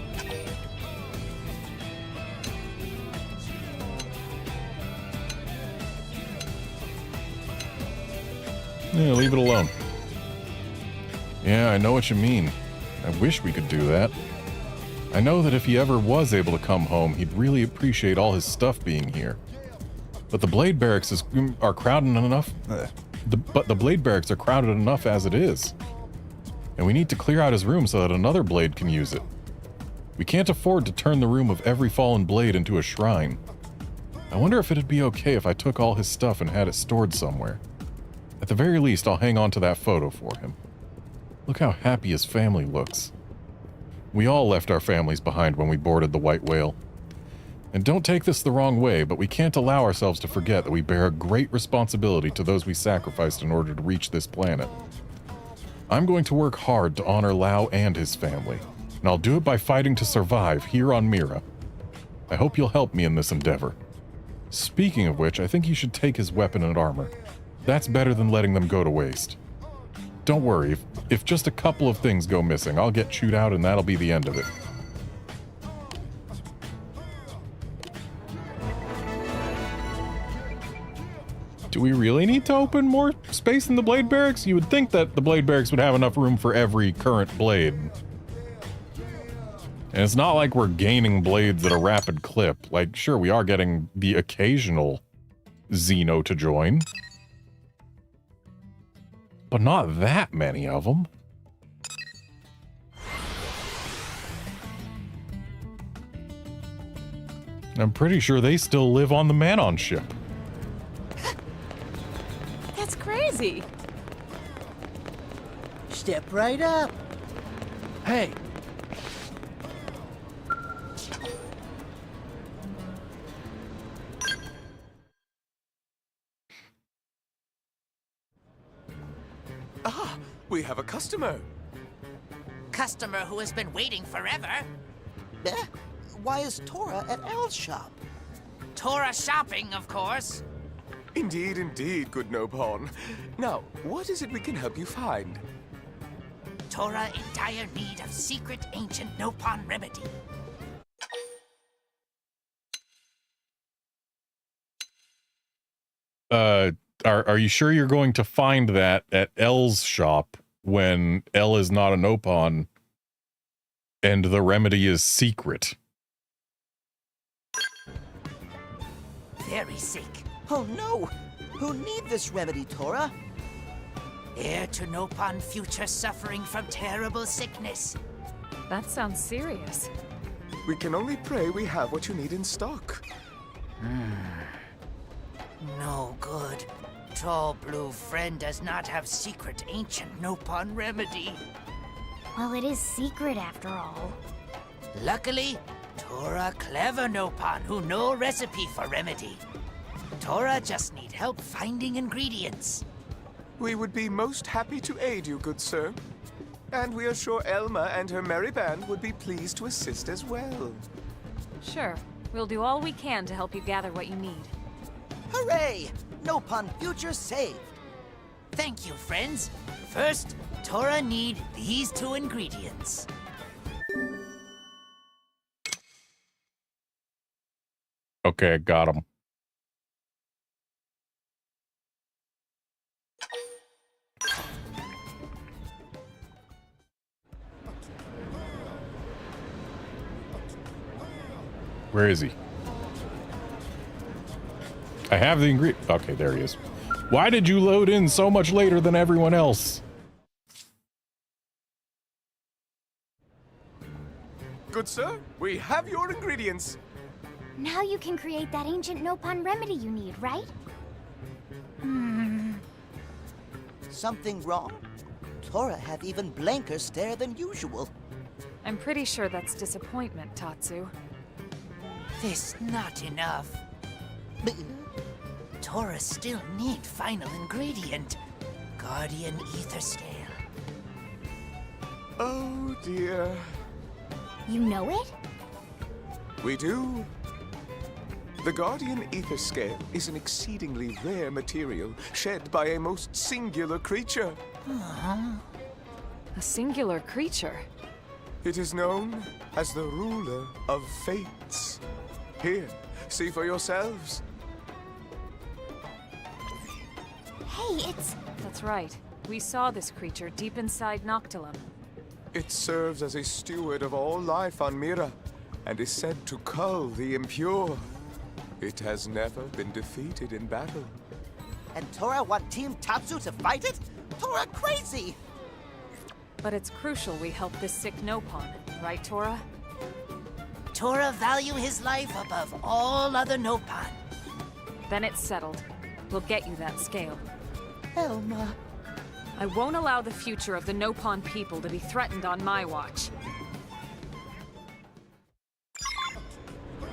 Yeah, leave it alone. Yeah, I know what you mean. I wish we could do that. I know that if he ever was able to come home, he'd really appreciate all his stuff being here. But the Blade Barracks are crowded enough. But the Blade Barracks are crowded enough as it is. And we need to clear out his room so that another blade can use it. We can't afford to turn the room of every fallen blade into a shrine. I wonder if it'd be okay if I took all his stuff and had it stored somewhere. At the very least, I'll hang on to that photo for him. Look how happy his family looks. We all left our families behind when we boarded the White Whale. And don't take this the wrong way, but we can't allow ourselves to forget that we bear a great responsibility to those we sacrificed in order to reach this planet. I'm going to work hard to honor Lau and his family, and I'll do it by fighting to survive here on Mira. I hope you'll help me in this endeavor. Speaking of which, I think you should take his weapon and armor. That's better than letting them go to waste. Don't worry, if just a couple of things go missing, I'll get chewed out and that'll be the end of it. Do we really need to open more space in the Blade Barracks? You would think that the Blade Barracks would have enough room for every current blade. And it's not like we're gaining blades at a rapid clip. Like, sure, we are getting the occasional Xeno to join. But not that many of them. I'm pretty sure they still live on the Manon ship. That's crazy. Step right up. Hey, Ah, we have a customer. Customer who has been waiting forever. Eh? Why is Tora at Al's shop? Tora shopping, of course. Indeed, indeed, good Nopon. Now, what is it we can help you find? Tora in dire need of secret ancient Nopon remedy. Are you sure you're going to find that at L's shop when L is not a Nopon and the remedy is secret? Very sick. Oh no! Who need this remedy, Tora? Heir to Nopon future suffering from terrible sickness. That sounds serious. We can only pray we have what you need in stock. No good. Tall blue friend does not have secret ancient Nopon remedy. Well, it is secret after all. Luckily, Tora clever Nopon who know recipe for remedy. Tora just need help finding ingredients. We would be most happy to aid you, good sir. And we are sure Elma and her merry band would be pleased to assist as well. Sure. We'll do all we can to help you gather what you need. Hooray! Nopon future saved. Thank you, friends. First, Tora need these 2 ingredients. Okay, got him. Where is he? I have the ingredient. Okay, there he is. Why did you load in so much later than everyone else? Good sir, we have your ingredients. Now you can create that ancient Nopon remedy you need, right? Something wrong? Tora have even blanker stare than usual. I'm pretty sure that's disappointment, Tatsu. This not enough. Tora still need final ingredient. Guardian Ether Scale. Oh dear. You know it? We do. The Guardian Ether Scale is an exceedingly rare material shed by a most singular creature. A singular creature? It is known as the Ruler of Fates. Here, see for yourselves. Hey, it's... That's right. We saw this creature deep inside Noctilum. It serves as a steward of all life on Mira, and is said to cull the impure. It has never been defeated in battle. And Tora want Team Tatsu to fight it? Tora crazy! But it's crucial we help this sick Nopon, right, Tora? Tora value his life above all other Nopon. Then it's settled. We'll get you that scale. Elma... I won't allow the future of the Nopon people to be threatened on my watch.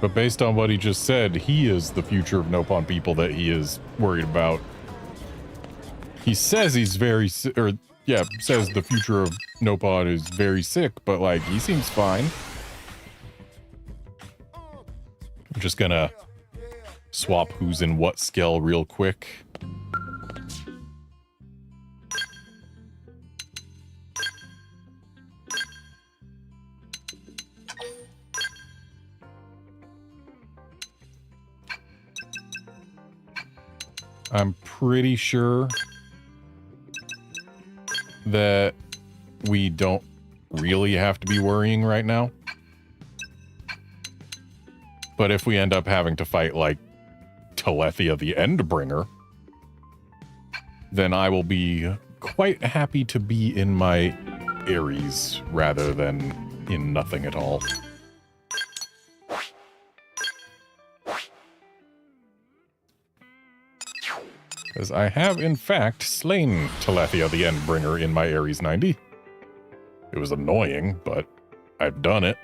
But based on what he just said, he is the future of Nopon people that he is worried about. He says he's very sick, or yeah, says the future of Nopon is very sick, but like, he seems fine. I'm just gonna swap who's in what skill real quick. I'm pretty sure that we don't really have to be worrying right now. But if we end up having to fight, like, Telethia the Endbringer, then I will be quite happy to be in my Ares rather than in nothing at all. Because I have, in fact, slain Telethia the Endbringer in my Ares 90. It was annoying, but I've done it.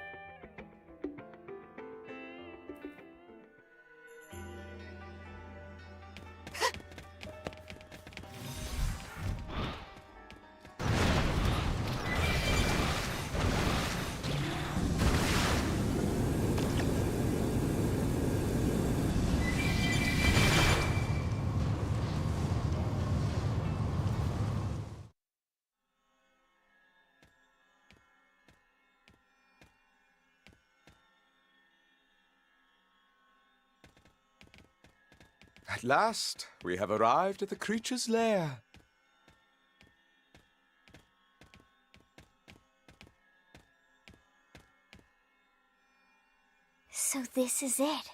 At last, we have arrived at the creature's lair. So this is it.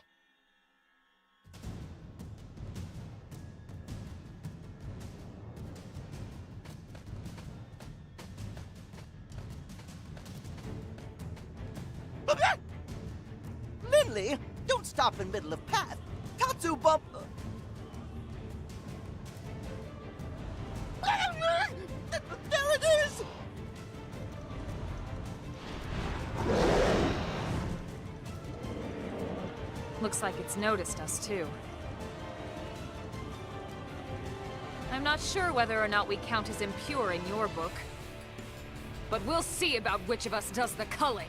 Lindley, don't stop in middle of path. Tatsu bump. There it is! Looks like it's noticed us, too. I'm not sure whether or not we count as impure in your book. But we'll see about which of us does the culling.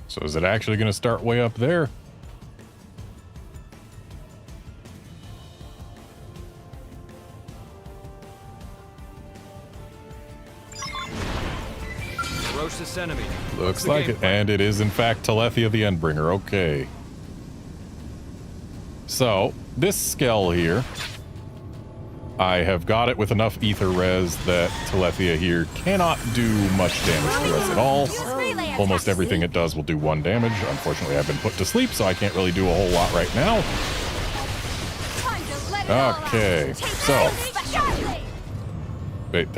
So is it actually going to start way up there? Ferocious enemy. Looks like it. And it is, in fact, Telethia the Endbringer. Okay. So, this Skell here, I have got it with enough ether res that Telethia here cannot do much damage to us at all. Almost everything it does will do 1 damage. Unfortunately, I've been put to sleep, so I can't really do a whole lot right now. Okay, so... Wait,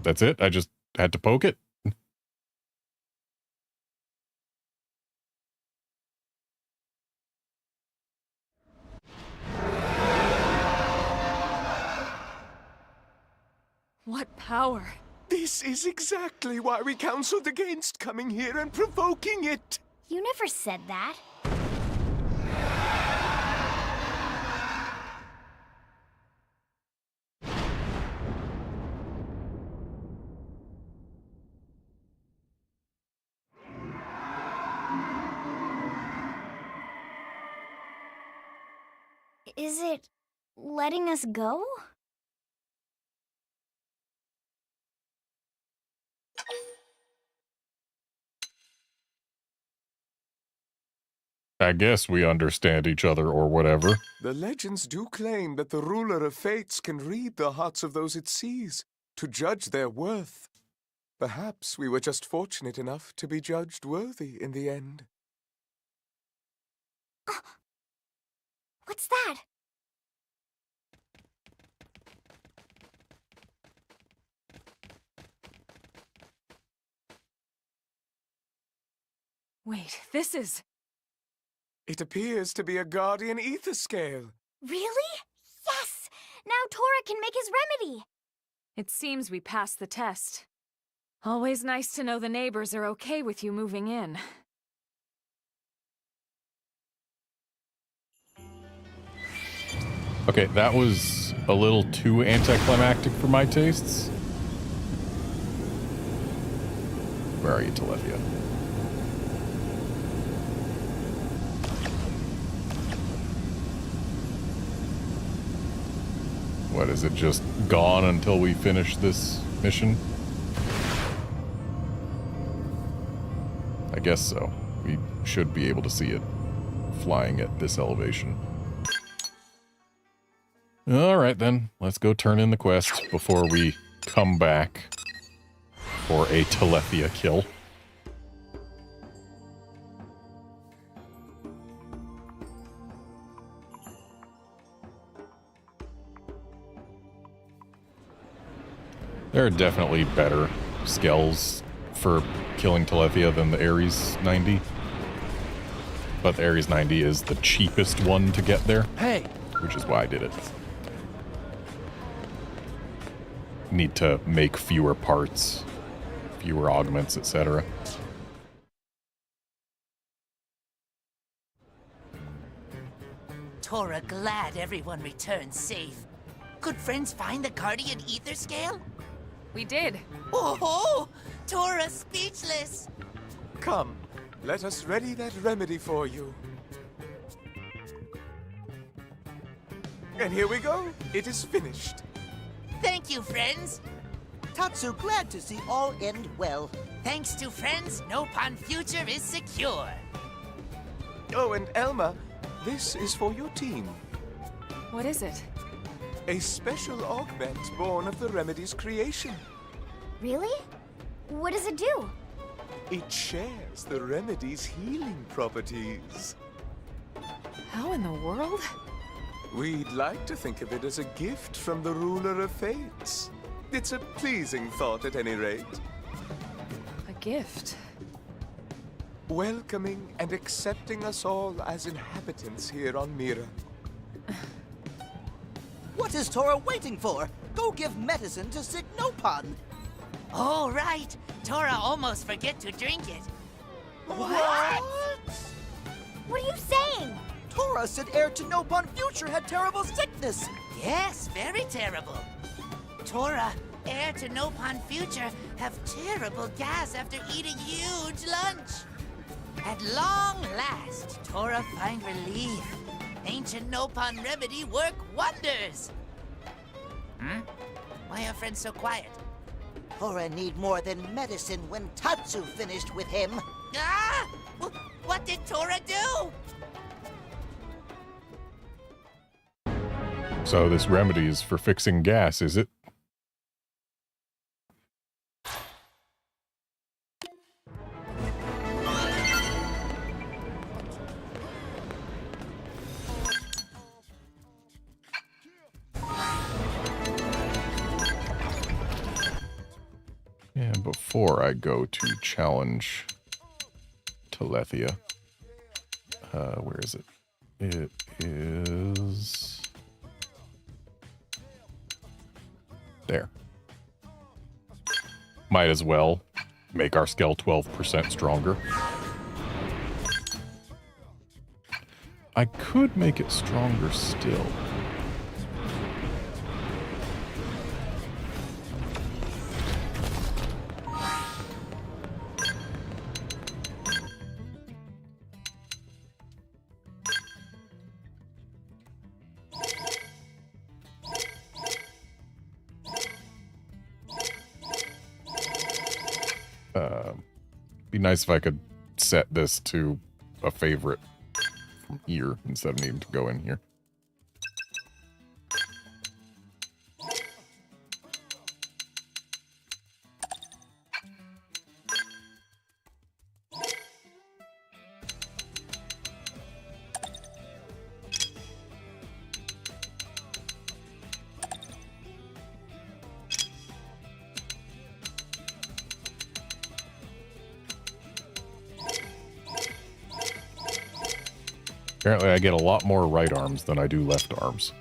that's it? I just had to poke it? What power? This is exactly why we counseled against coming here and provoking it. You never said that. Is it letting us go? I guess we understand each other or whatever. The legends do claim that the ruler of fates can read the hearts of those it sees to judge their worth. Perhaps we were just fortunate enough to be judged worthy in the end. What's that? Wait, this is... It appears to be a guardian ether scale. Really? Yes! Now Tora can make his remedy! It seems we passed the test. Always nice to know the neighbors are okay with you moving in. Okay, that was a little too anticlimactic for my tastes. Where are you, Telethia? What, is it just gone until we finish this mission? I guess so. We should be able to see it flying at this elevation. Alright then, let's go turn in the quest before we come back for a Telethia kill. There are definitely better skills for killing Telethia than the Ares 90. But the Ares 90 is the cheapest one to get there. Hey! Which is why I did it. Need to make fewer parts, fewer augments, etc. Tora, glad everyone returned safe. Could friends find the Guardian Ether Scale? We did. Oh, Tora speechless. Come, let us ready that remedy for you. And here we go. It is finished. Thank you, friends. Tatsu, glad to see all end well. Thanks to friends, Nopon future is secure. Oh, and Elma, this is for your team. What is it? A special augment born of the remedy's creation. Really? What does it do? It shares the remedy's healing properties. How in the world? We'd like to think of it as a gift from the ruler of fates. It's a pleasing thought at any rate. A gift? Welcoming and accepting us all as inhabitants here on Mira. What is Tora waiting for? Go give medicine to sick Nopon. Oh, right. Tora almost forget to drink it. What? What are you saying? Tora said heir to Nopon future had terrible sickness. Yes, very terrible. Tora, heir to Nopon future, have terrible gas after eating huge lunch. At long last, Tora find relief. Ancient Nopon remedy work wonders. Why are friends so quiet? Tora need more than medicine when Tatsu finished with him. Ah! What did Tora do? So this remedy is for fixing gas, is it? And before I go to challenge Telethia, where is it? It is there. Might as well make our scale 12% stronger. I could make it stronger still. Be nice if I could set this to a favorite from here instead of needing to go in here. Apparently I get a lot more right arms than I do left arms.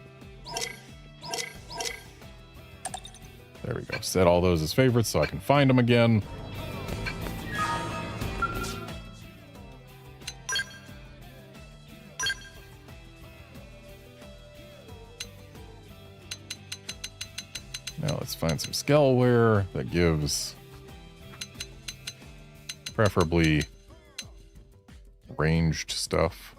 There we go. Set all those as favorites so I can find them again. Now let's find some Skellware that gives preferably ranged stuff.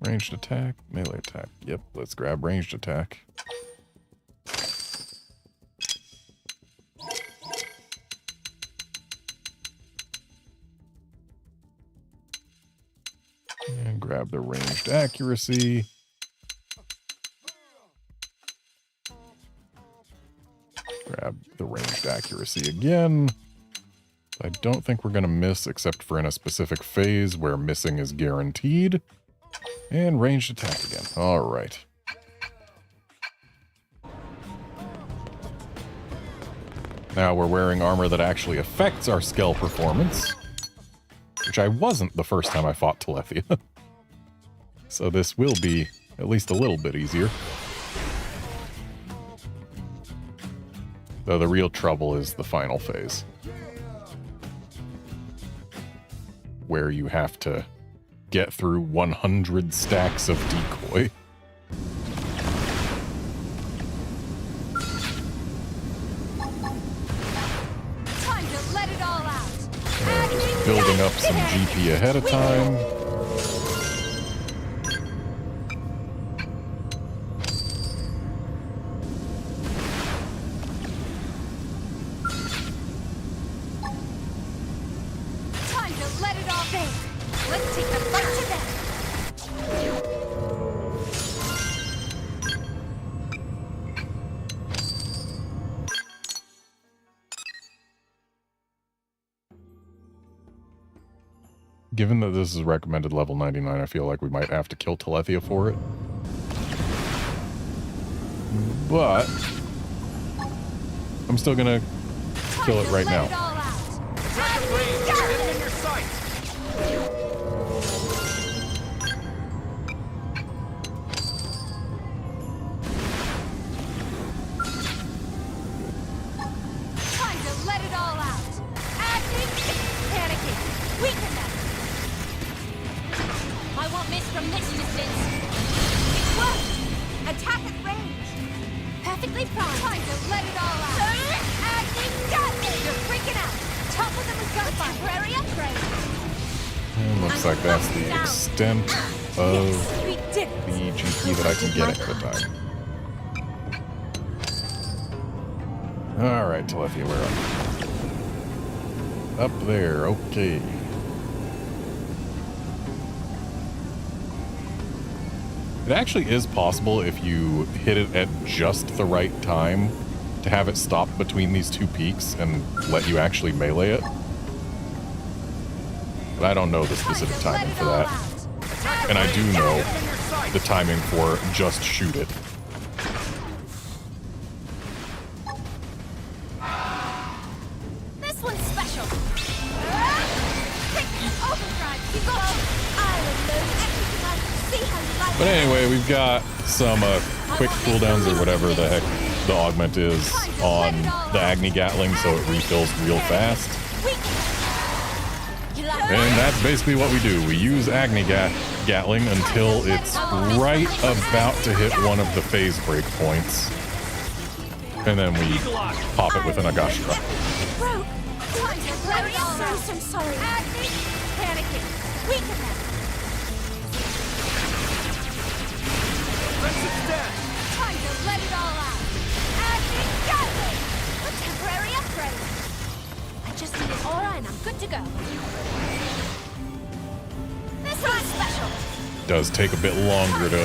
Ranged attack, melee attack. Yep, let's grab ranged attack. And grab the ranged accuracy. Grab the ranged accuracy again. I don't think we're going to miss except for in a specific phase where missing is guaranteed. And ranged attack again. All right. Now we're wearing armor that actually affects our Skell performance, which I wasn't the first time I fought Telethia. So this will be at least a little bit easier. Though the real trouble is the final phase, where you have to get through 100 stacks of decoy. Time to let it all out. Just building up some GP ahead of time. Time to let it all out. Let's take the fight to them. Given that this is recommended level 99, I feel like we might have to kill Telethia for it. But I'm still gonna kill it right now. Looks like that's the extent of the GP that I can get at the time. Alright, Telethia, where are you? Up there, okay. It actually is possible if you hit it at just the right time to have it stop between these two peaks and let you actually melee it. But I don't know the specific timing for that. And I do know the timing for just shoot it. This one's special. But anyway, we've got some quick cooldowns or whatever the heck the augment is on the Agni Gatling, so it refills real fast. And that's basically what we do. We use Agni Gatling until it's right about to hit one of the phase break points. And then we pop it with an Agashira. Bro, I'm so sorry. Agni, panicking. Weaken them. Time to let it all out. Agni, Gatling. A temporary upgrade. I just need an aura and I'm good to go. This one's special. Does take a bit longer to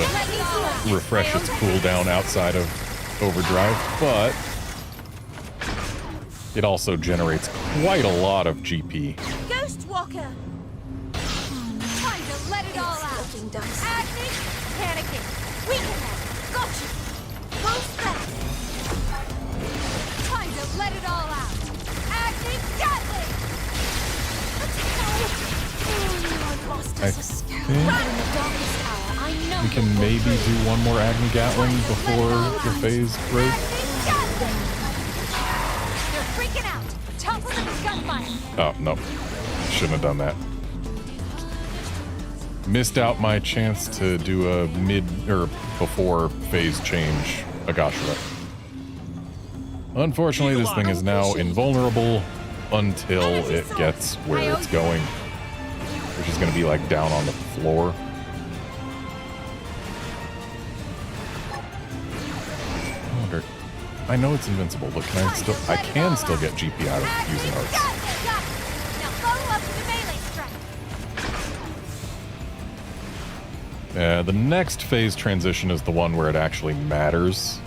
refresh its cooldown outside of Overdrive, but it also generates quite a lot of GP. Ghost Walker. Time to let it all out. Agni, panicking. Weaken them. Got you. Boost them. Time to let it all out. I think we can maybe do one more Agni Gatling before the phase break. They're freaking out. Topple them with gunfire. Oh, no. Shouldn't have done that. Missed out my chance to do a mid or before phase change Agashira. Unfortunately, this thing is now invulnerable until it gets where it's going, which is going to be like down on the floor. I wonder. I know it's invincible, but can I can still get GP out of using arts. Now follow up with the melee strike. The next phase transition is the one where it actually matters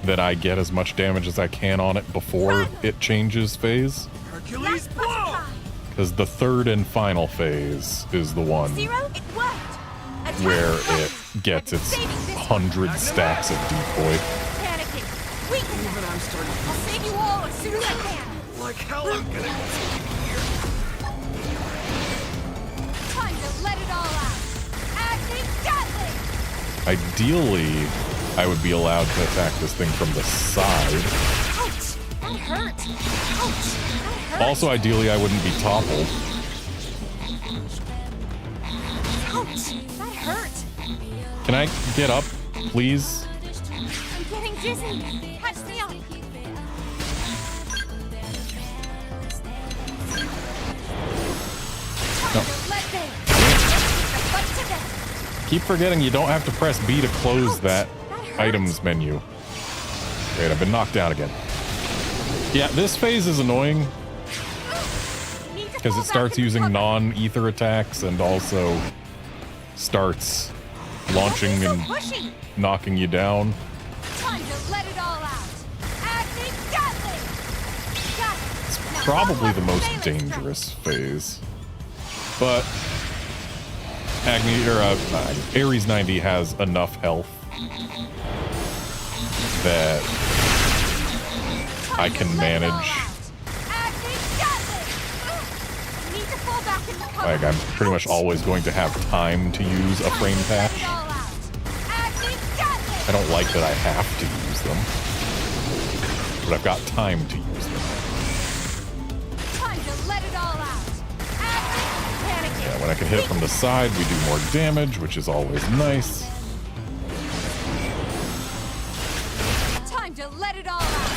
that I get as much damage as I can on it before it changes phase. Hercules, blow! Because the third and final phase is the one Zero, it worked. where it gets its 100 stacks of decoy. Panicking. Weaken them. I'm starting I'll save you all as soon as I can. like hell. I'm gonna get here. Time to let it all out. Agni Gatling. Ideally, I would be allowed to attack this thing from the side. Ouch. That hurt. Ouch. That hurt. Also, ideally, I wouldn't be toppled. Ouch. That hurt. Can I get up, please? I'm getting dizzy. Catch me up. No. Let go. Fight to death. Keep forgetting you don't have to press B to close that items menu. Great, I've been knocked down again. Yeah, this phase is annoying because it starts using non-ether attacks and also starts launching and knocking you down. Time to let it all out. Agni Gatling. Got it. It's Now probably follow the up most with melee dangerous phase. But Agni or Ares 90 has enough health that I can manage. Like, I'm pretty much always going to have time to use a frame patch. I don't like that I have to use them, but I've got time to use them. Time to let it all out. Yeah, when I can hit it from the side, we do more damage, which is always nice. Time to let it all out.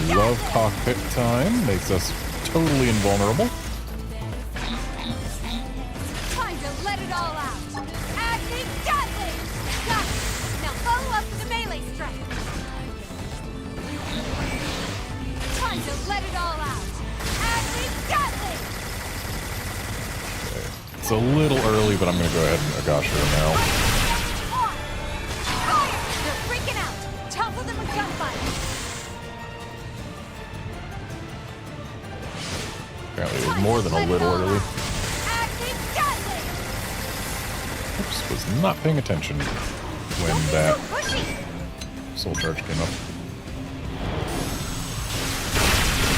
We love cockpit time, makes us totally invulnerable. Time to let it all out. Agni Gatling. Got it. Now follow up with the melee strike. Time to let it all out. Agni Gatling. It's a little early, but I'm going to go ahead and Agashira now. Fire! They're freaking out. Topple them with gunfire. Apparently it was more than a little early. Agni Gatling. Oops, was not paying attention when that soul charge came up.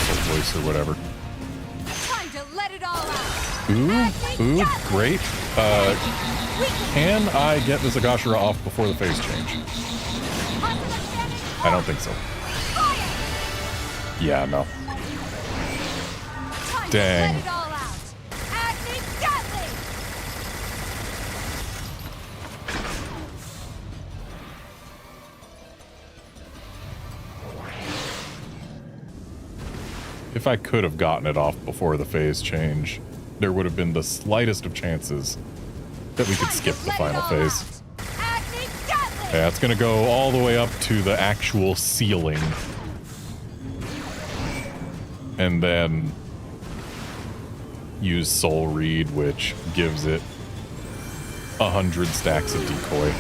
Soul voice or whatever. Time to let it all out. Ooh, great. Can I get this Agashira off before the phase change? I don't think so. Yeah, no. Dang. Let it all out. Agni Gatling. If I could have gotten it off before the phase change, there would have been the slightest of chances that we could skip the final phase. Yeah, it's gonna go all the way up to the actual ceiling. And then use Soul Reed, which gives it 100 stacks of decoy.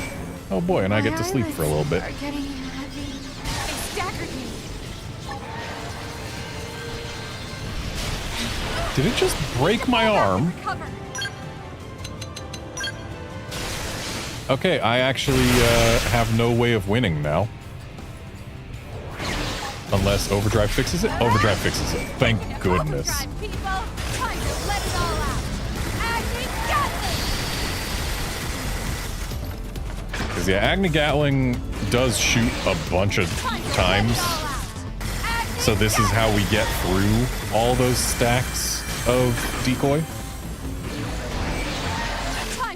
Oh boy, and I get to sleep for a little bit. Getting heavy. It staggered me. Did it just break my arm? Cover. Okay, I actually have no way of winning now. Unless Overdrive fixes it? Overdrive fixes it. Thank goodness. Overdrive, people! Time to let it all out! Agni Gatling! Because yeah, Agni Gatling does shoot a bunch of times. So this is how we get through all those stacks of decoy.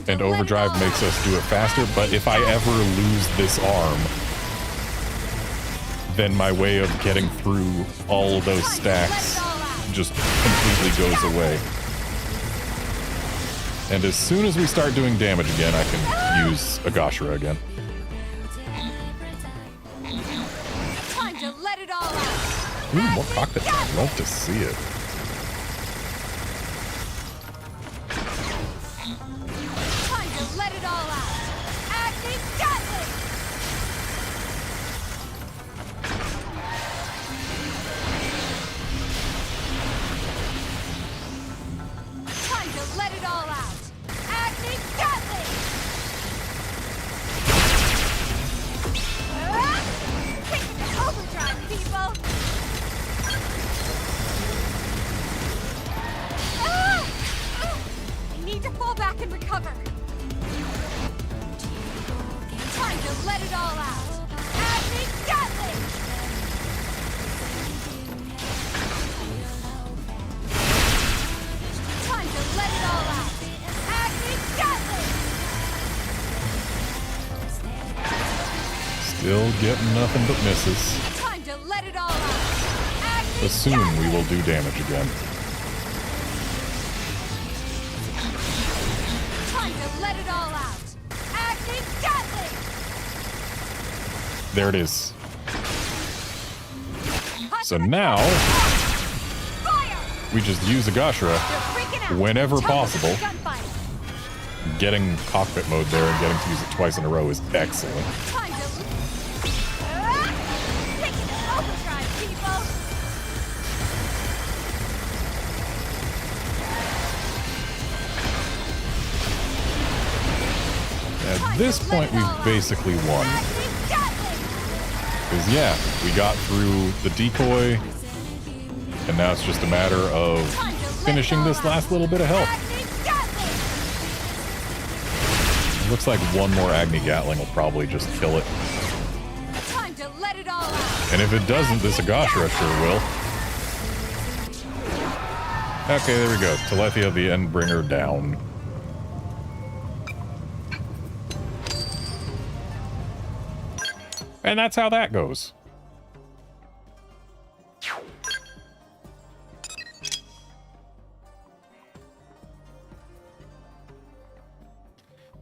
And Overdrive makes us do it faster, but if I ever lose this arm, then my way of getting through all of those stacks just completely goes away. And as soon as we start doing damage again, I can use Agashira again. Time to let it all out! Ooh, more cockpit. I'd love to see it. Time to let it all out! Agni Gatling! Time to let it all out! Agni Gatling! Take it to overdrive, people! I need to fall back and recover. Time to let it all out. Agni Gatling! Time to let it all out. Agni Gatling! Still getting nothing but misses. Time to let it all out. Agni But soon we will do damage again. Time to let it all out. Agni Gatling! There it is. So now we just use Agashira whenever possible. Getting cockpit mode there and getting to use it twice in a row is excellent. Time to take it to overdrive, people! At this point, we've basically won. Because, yeah, we got through the decoy, and now it's just a matter of finishing this last little bit of health. It looks like one more Agni Gatling will probably just kill it. Time to let it all out. And if it doesn't, this Agashira sure will. Okay, there we go. Telethia the Endbringer down. And that's how that goes.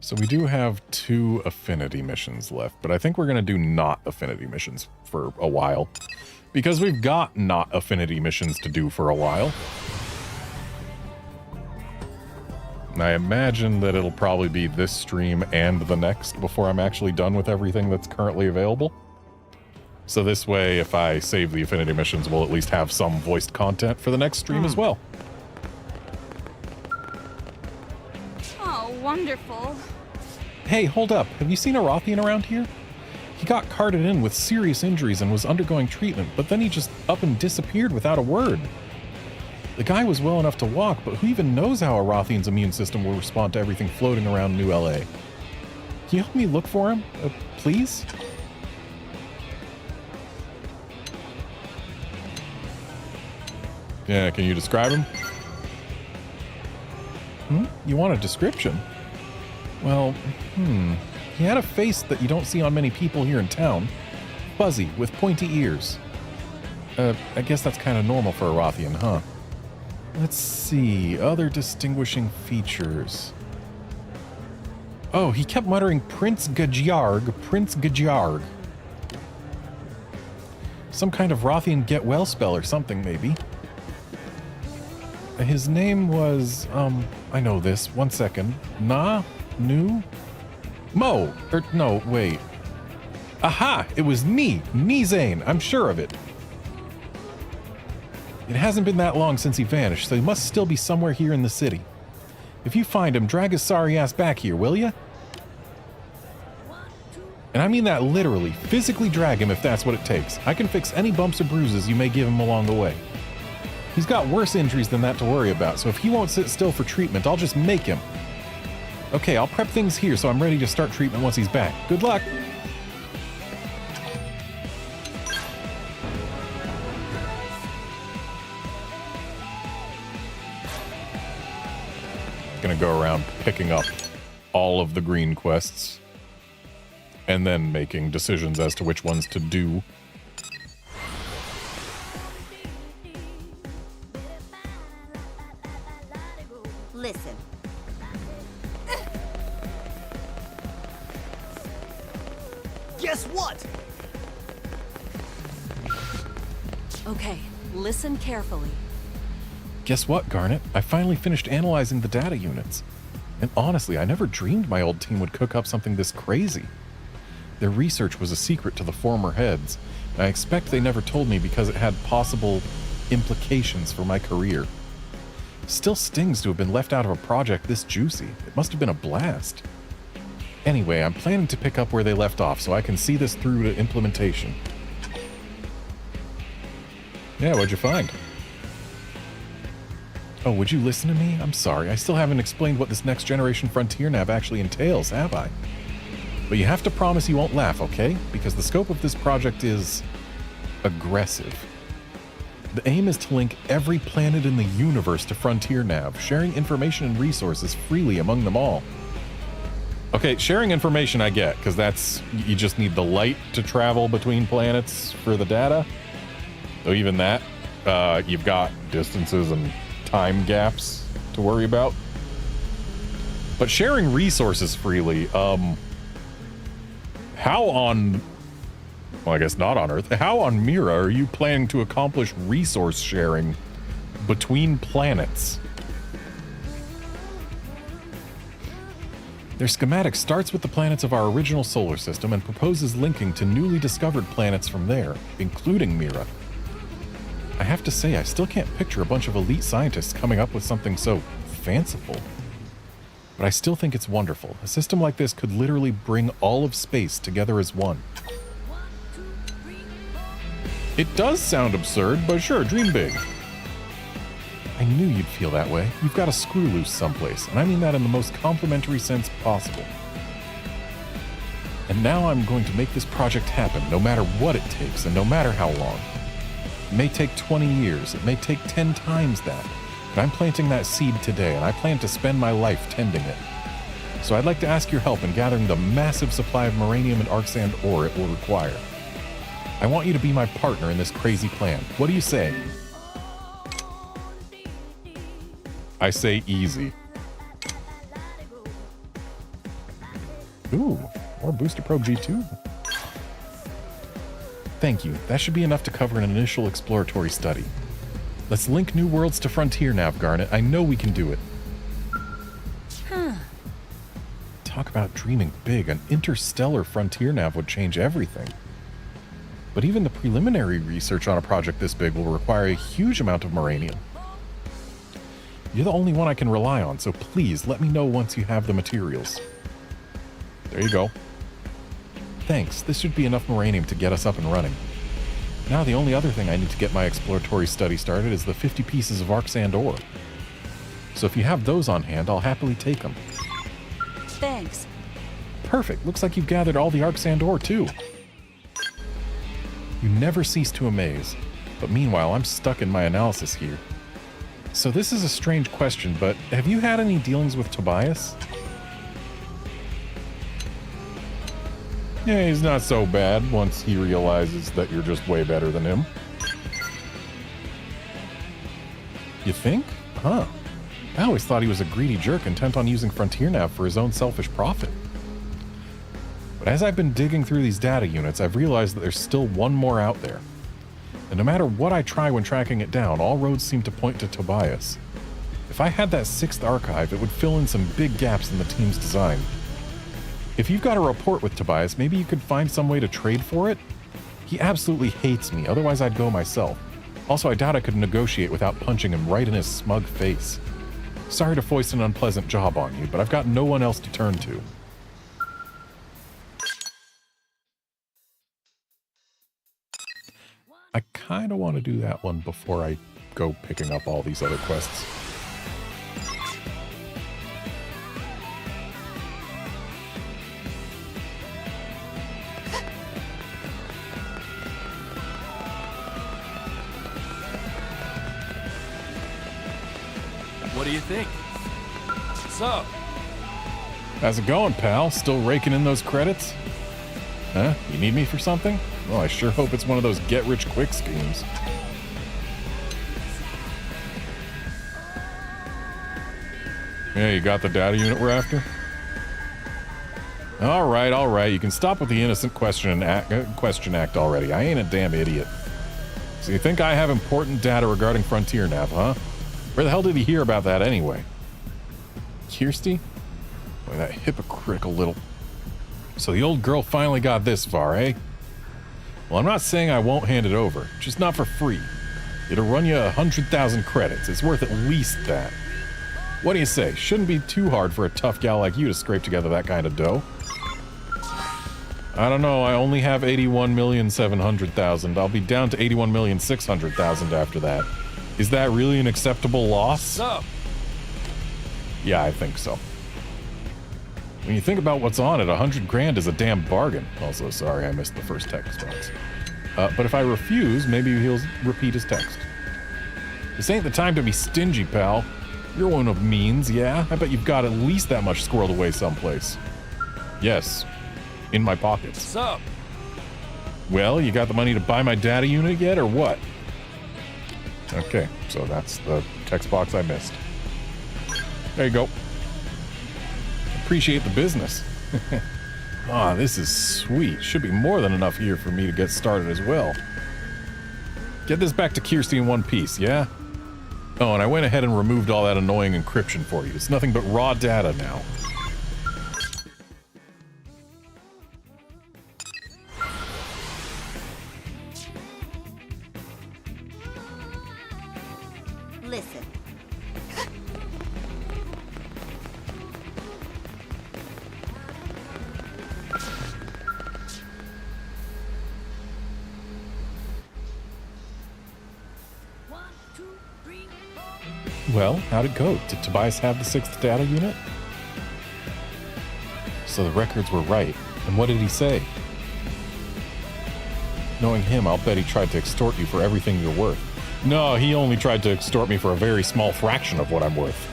So we do have 2 affinity missions left, but I think we're going to do not affinity missions for a while. Because we've got not affinity missions to do for a while. And I imagine that it'll probably be this stream and the next before I'm actually done with everything that's currently available. So this way, if I save the affinity missions, we'll at least have some voiced content for the next stream as well. Oh, wonderful. Hey, hold up. Have you seen a Rothian around here? He got carted in with serious injuries and was undergoing treatment, but then he just up and disappeared without a word. The guy was well enough to walk, but who even knows how a Rothian's immune system will respond to everything floating around New LA? Can you help me look for him, please? Yeah, can you describe him? You want a description? Well, he had a face that you don't see on many people here in town. Fuzzy, with pointy ears. I guess that's kind of normal for a Rothian, huh? Let's see, other distinguishing features. Oh, he kept muttering Prince Gajarg, Prince Gajarg. Some kind of Rothian get well spell or something, maybe. His name was, I know this, 1 second. Mo? No, wait. Aha, it was Zane, I'm sure of it. It hasn't been that long since he vanished, so he must still be somewhere here in the city. If you find him, drag his sorry ass back here, will ya? And I mean that literally. Physically drag him if that's what it takes. I can fix any bumps or bruises you may give him along the way. He's got worse injuries than that to worry about, so if he won't sit still for treatment, I'll just make him. Okay, I'll prep things here so I'm ready to start treatment once he's back. Good luck! Gonna go around picking up all of the green quests and then making decisions as to which ones to do. Listen. Guess what? Okay, listen carefully. Guess what, Garnet? I finally finished analyzing the data units. And honestly, I never dreamed my old team would cook up something this crazy. Their research was a secret to the former heads, and I expect they never told me because it had possible implications for my career. Still stings to have been left out of a project this juicy. It must have been a blast. Anyway, I'm planning to pick up where they left off so I can see this through to implementation. Yeah, what'd you find? Oh, would you listen to me? I'm sorry, I still haven't explained what this next generation Frontier Nav actually entails, have I? But you have to promise you won't laugh, okay? Because the scope of this project is aggressive. The aim is to link every planet in the universe to Frontier Nav, sharing information and resources freely among them all. Okay, sharing information I get, because that's, you just need the light to travel between planets for the data. So even that, you've got distances and time gaps to worry about. But sharing resources freely, how on, well, I guess not on Earth, how on Mira are you planning to accomplish resource sharing between planets? Their schematic starts with the planets of our original solar system and proposes linking to newly discovered planets from there, including Mira. I have to say, I still can't picture a bunch of elite scientists coming up with something so fanciful. But I still think it's wonderful. A system like this could literally bring all of space together as one. It does sound absurd, but sure, dream big. I knew you'd feel that way. You've got a screw loose someplace, and I mean that in the most complimentary sense possible. And now I'm going to make this project happen, no matter what it takes, and no matter how long. It may take 20 years, it may take 10 times that, but I'm planting that seed today, and I plan to spend my life tending it. So I'd like to ask your help in gathering the massive supply of Moranium and Arcsand ore it will require. I want you to be my partner in this crazy plan. What do you say? I say easy. Ooh, more Booster Probe G2. Thank you. That should be enough to cover an initial exploratory study. Let's link new worlds to Frontier Nav, Garnet. I know we can do it. Talk about dreaming big. An interstellar Frontier Nav would change everything. But even the preliminary research on a project this big will require a huge amount of Moranium. You're the only one I can rely on, so please let me know once you have the materials. There you go. Thanks, this should be enough Moranium to get us up and running. Now the only other thing I need to get my exploratory study started is the 50 pieces of Arcsand ore. So if you have those on hand, I'll happily take them. Thanks. Perfect, looks like you've gathered all the Arcsand ore too. You never cease to amaze, but meanwhile I'm stuck in my analysis here. So this is a strange question, but have you had any dealings with Tobias? Yeah, he's not so bad once he realizes that you're just way better than him. You think? Huh. I always thought he was a greedy jerk intent on using Frontier Nav for his own selfish profit. But as I've been digging through these data units, I've realized that there's still one more out there. And no matter what I try when tracking it down, all roads seem to point to Tobias. If I had that 6th archive, it would fill in some big gaps in the team's design. If you've got a report with Tobias, maybe you could find some way to trade for it? He absolutely hates me, otherwise I'd go myself. Also, I doubt I could negotiate without punching him right in his smug face. Sorry to foist an unpleasant job on you, but I've got no one else to turn to. kind of want to do that one before I go picking up all these other quests. What do you think? What's up? How's it going, pal? Still raking in those credits? Huh? You need me for something? Well, I sure hope it's one of those get-rich-quick schemes. Yeah, you got the data unit we're after? All right. You can stop with the innocent question act already. I ain't a damn idiot. So you think I have important data regarding Frontier Nav, huh? Where the hell did he hear about that anyway? Kirsty? Boy, that hypocritical little... So the old girl finally got this far, eh? Well, I'm not saying I won't hand it over, just not for free. It'll run you 100,000 credits. It's worth at least that. What do you say? Shouldn't be too hard for a tough gal like you to scrape together that kind of dough. I don't know, I only have 81,700,000. I'll be down to 81,600,000 after that. Is that really an acceptable loss? What's up? Yeah, I think so. When you think about what's on it, 100 grand is a damn bargain. Also, sorry, I missed the first text box. But if I refuse, maybe he'll repeat his text. This ain't the time to be stingy, pal. You're one of means, yeah? I bet you've got at least that much squirreled away someplace. Yes. In my pockets. What's up? Well, you got the money to buy my data unit yet, or what? Okay, so that's the text box I missed. There you go. Appreciate the business. Ah, this is sweet. Should be more than enough here for me to get started as well. Get this back to Kirsty in one piece, yeah? Oh, and I went ahead and removed all that annoying encryption for you. It's nothing but raw data now. Listen. Well, how'd it go? Did Tobias have the 6th data unit? So the records were right. And what did he say? Knowing him, I'll bet he tried to extort you for everything you're worth. No, he only tried to extort me for a very small fraction of what I'm worth.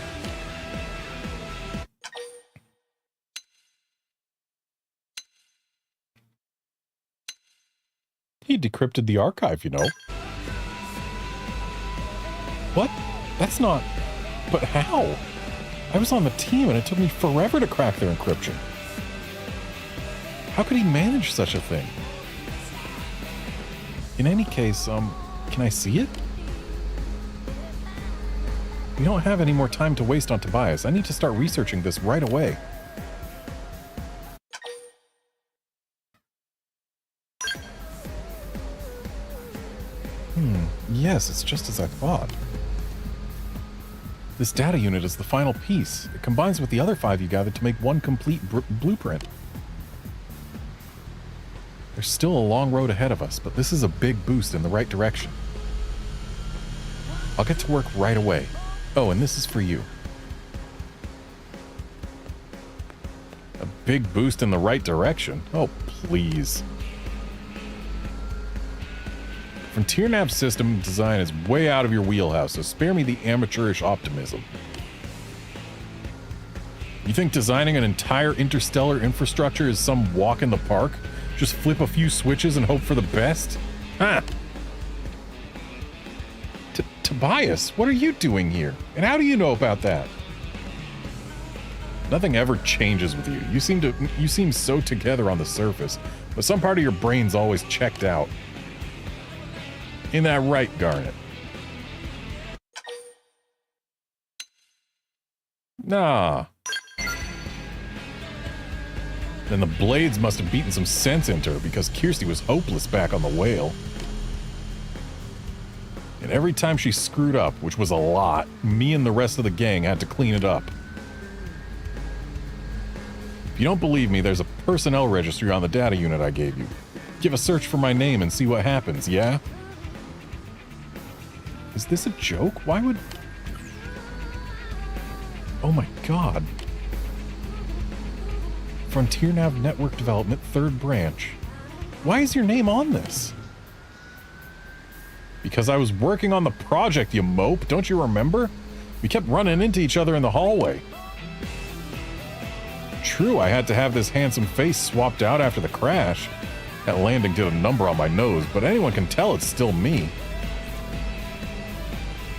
He decrypted the archive, you know. What? That's not... But how? I was on the team and it took me forever to crack their encryption. How could he manage such a thing? In any case, can I see it? We don't have any more time to waste on Tobias. I need to start researching this right away. Yes, it's just as I thought. This data unit is the final piece. It combines with the other 5 you gathered to make one complete blueprint. There's still a long road ahead of us, but this is a big boost in the right direction. I'll get to work right away. Oh, and this is for you. A big boost in the right direction? Oh, please. Frontier Nav's system design is way out of your wheelhouse, so spare me the amateurish optimism. You think designing an entire interstellar infrastructure is some walk in the park? Just flip a few switches and hope for the best? Huh? Tobias, what are you doing here? And how do you know about that? Nothing ever changes with you. You seem so together on the surface, but some part of your brain's always checked out. Ain't that right, Garnet? Nah. Then the blades must have beaten some sense into her because Kirsty was hopeless back on the whale. And every time she screwed up, which was a lot, me and the rest of the gang had to clean it up. If you don't believe me, there's a personnel registry on the data unit I gave you. Give a search for my name and see what happens, yeah? Is this a joke? Why would... Oh my god. Frontier Nav Network Development, 3rd Branch. Why is your name on this? Because I was working on the project, you mope. Don't you remember? We kept running into each other in the hallway. True, I had to have this handsome face swapped out after the crash. That landing did a number on my nose, but anyone can tell it's still me.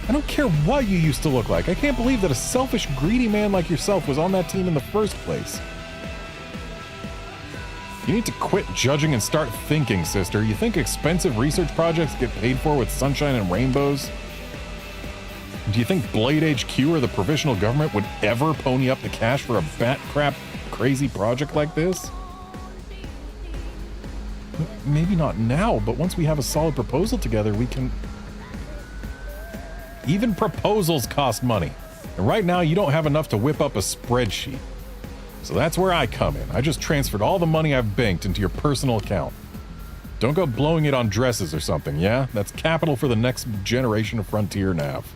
I don't care what you used to look like. I can't believe that a selfish, greedy man like yourself was on that team in the first place. You need to quit judging and start thinking, sister. You think expensive research projects get paid for with sunshine and rainbows? Do you think Blade HQ or the provisional government would ever pony up the cash for a bat crap crazy project like this? Maybe not now, but once we have a solid proposal together, we can... Even proposals cost money. And right now, you don't have enough to whip up a spreadsheet. So that's where I come in. I just transferred all the money I've banked into your personal account. Don't go blowing it on dresses or something, yeah? That's capital for the next generation of Frontier Nav.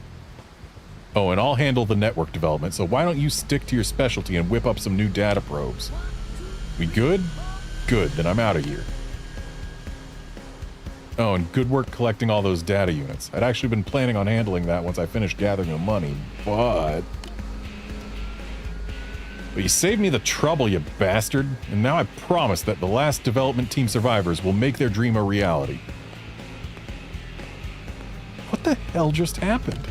Oh, and I'll handle the network development, so why don't you stick to your specialty and whip up some new data probes? We good? Good, then I'm out of here. Oh, and good work collecting all those data units. I'd actually been planning on handling that once I finished gathering the money, but you saved me the trouble, you bastard, and now I promise that the last development team survivors will make their dream a reality. What the hell just happened?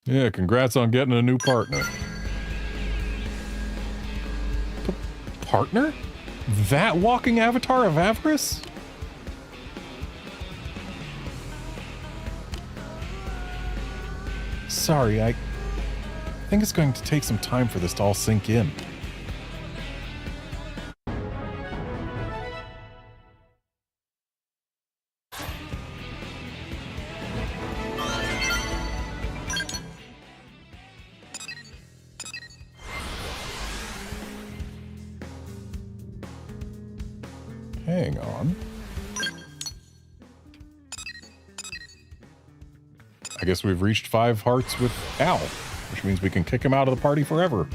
Yeah, congrats on getting a new partner. Partner? That walking avatar of avarice? Sorry, I think it's going to take some time for this to all sink in. Hang on. I guess we've reached 5 hearts with Al, which means we can kick him out of the party forever.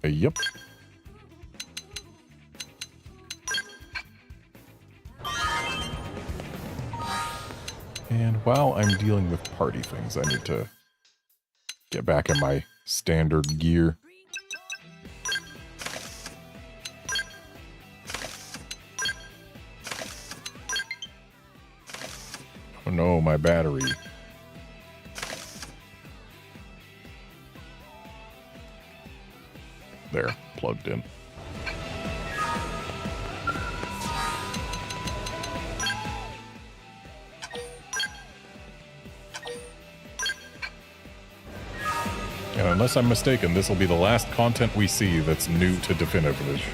Yep. And while I'm dealing with party things, I need to get back in my standard gear. Oh no, my battery. There, plugged in. And unless I'm mistaken, this will be the last content we see that's new to Definitive Edition.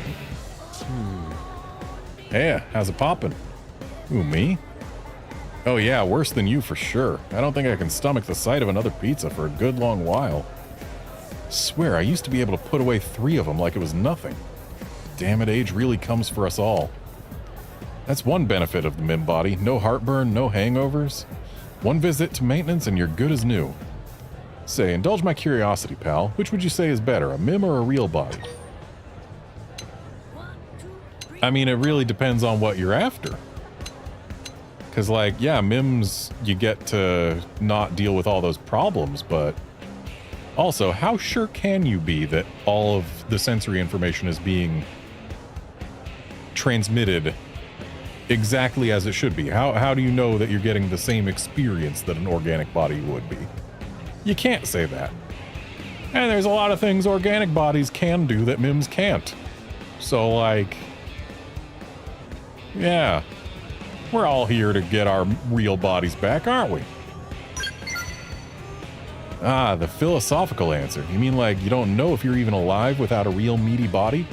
Yeah, how's it poppin'? Who, me? Oh yeah, worse than you for sure. I don't think I can stomach the sight of another pizza for a good long while. Swear, I used to be able to put away 3 of them like it was nothing. Damn it, age really comes for us all. That's one benefit of the Mim body. No heartburn, no hangovers. One visit to maintenance and you're good as new. Say, indulge my curiosity, pal. Which would you say is better, a Mim or a real body? I mean, it really depends on what you're after. Because, like, yeah, Mims, you get to not deal with all those problems, but also, how sure can you be that all of the sensory information is being transmitted exactly as it should be? How do you know that you're getting the same experience that an organic body would be? You can't say that. And there's a lot of things organic bodies can do that Mims can't. So, like, yeah, we're all here to get our real bodies back, aren't we? Ah, the philosophical answer. You mean like you don't know if you're even alive without a real meaty body?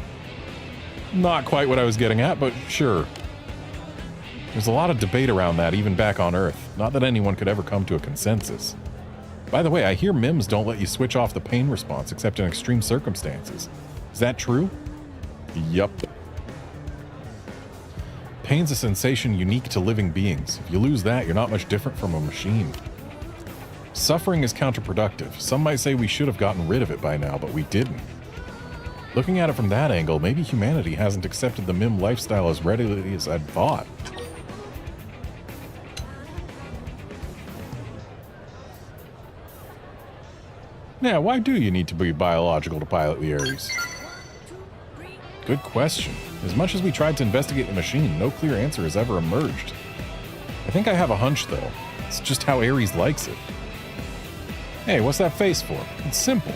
Not quite what I was getting at, but sure. There's a lot of debate around that even back on Earth. Not that anyone could ever come to a consensus. By the way, I hear MIMs don't let you switch off the pain response except in extreme circumstances. Is that true? Yup. Pain's a sensation unique to living beings. If you lose that, you're not much different from a machine. Suffering is counterproductive. Some might say we should have gotten rid of it by now, but we didn't. Looking at it from that angle, maybe humanity hasn't accepted the MIM lifestyle as readily as I'd thought. Now, why do you need to be biological to pilot the Ares? Good question. As much as we tried to investigate the machine, no clear answer has ever emerged. I think I have a hunch, though. It's just how Ares likes it. Hey, what's that face for? It's simple.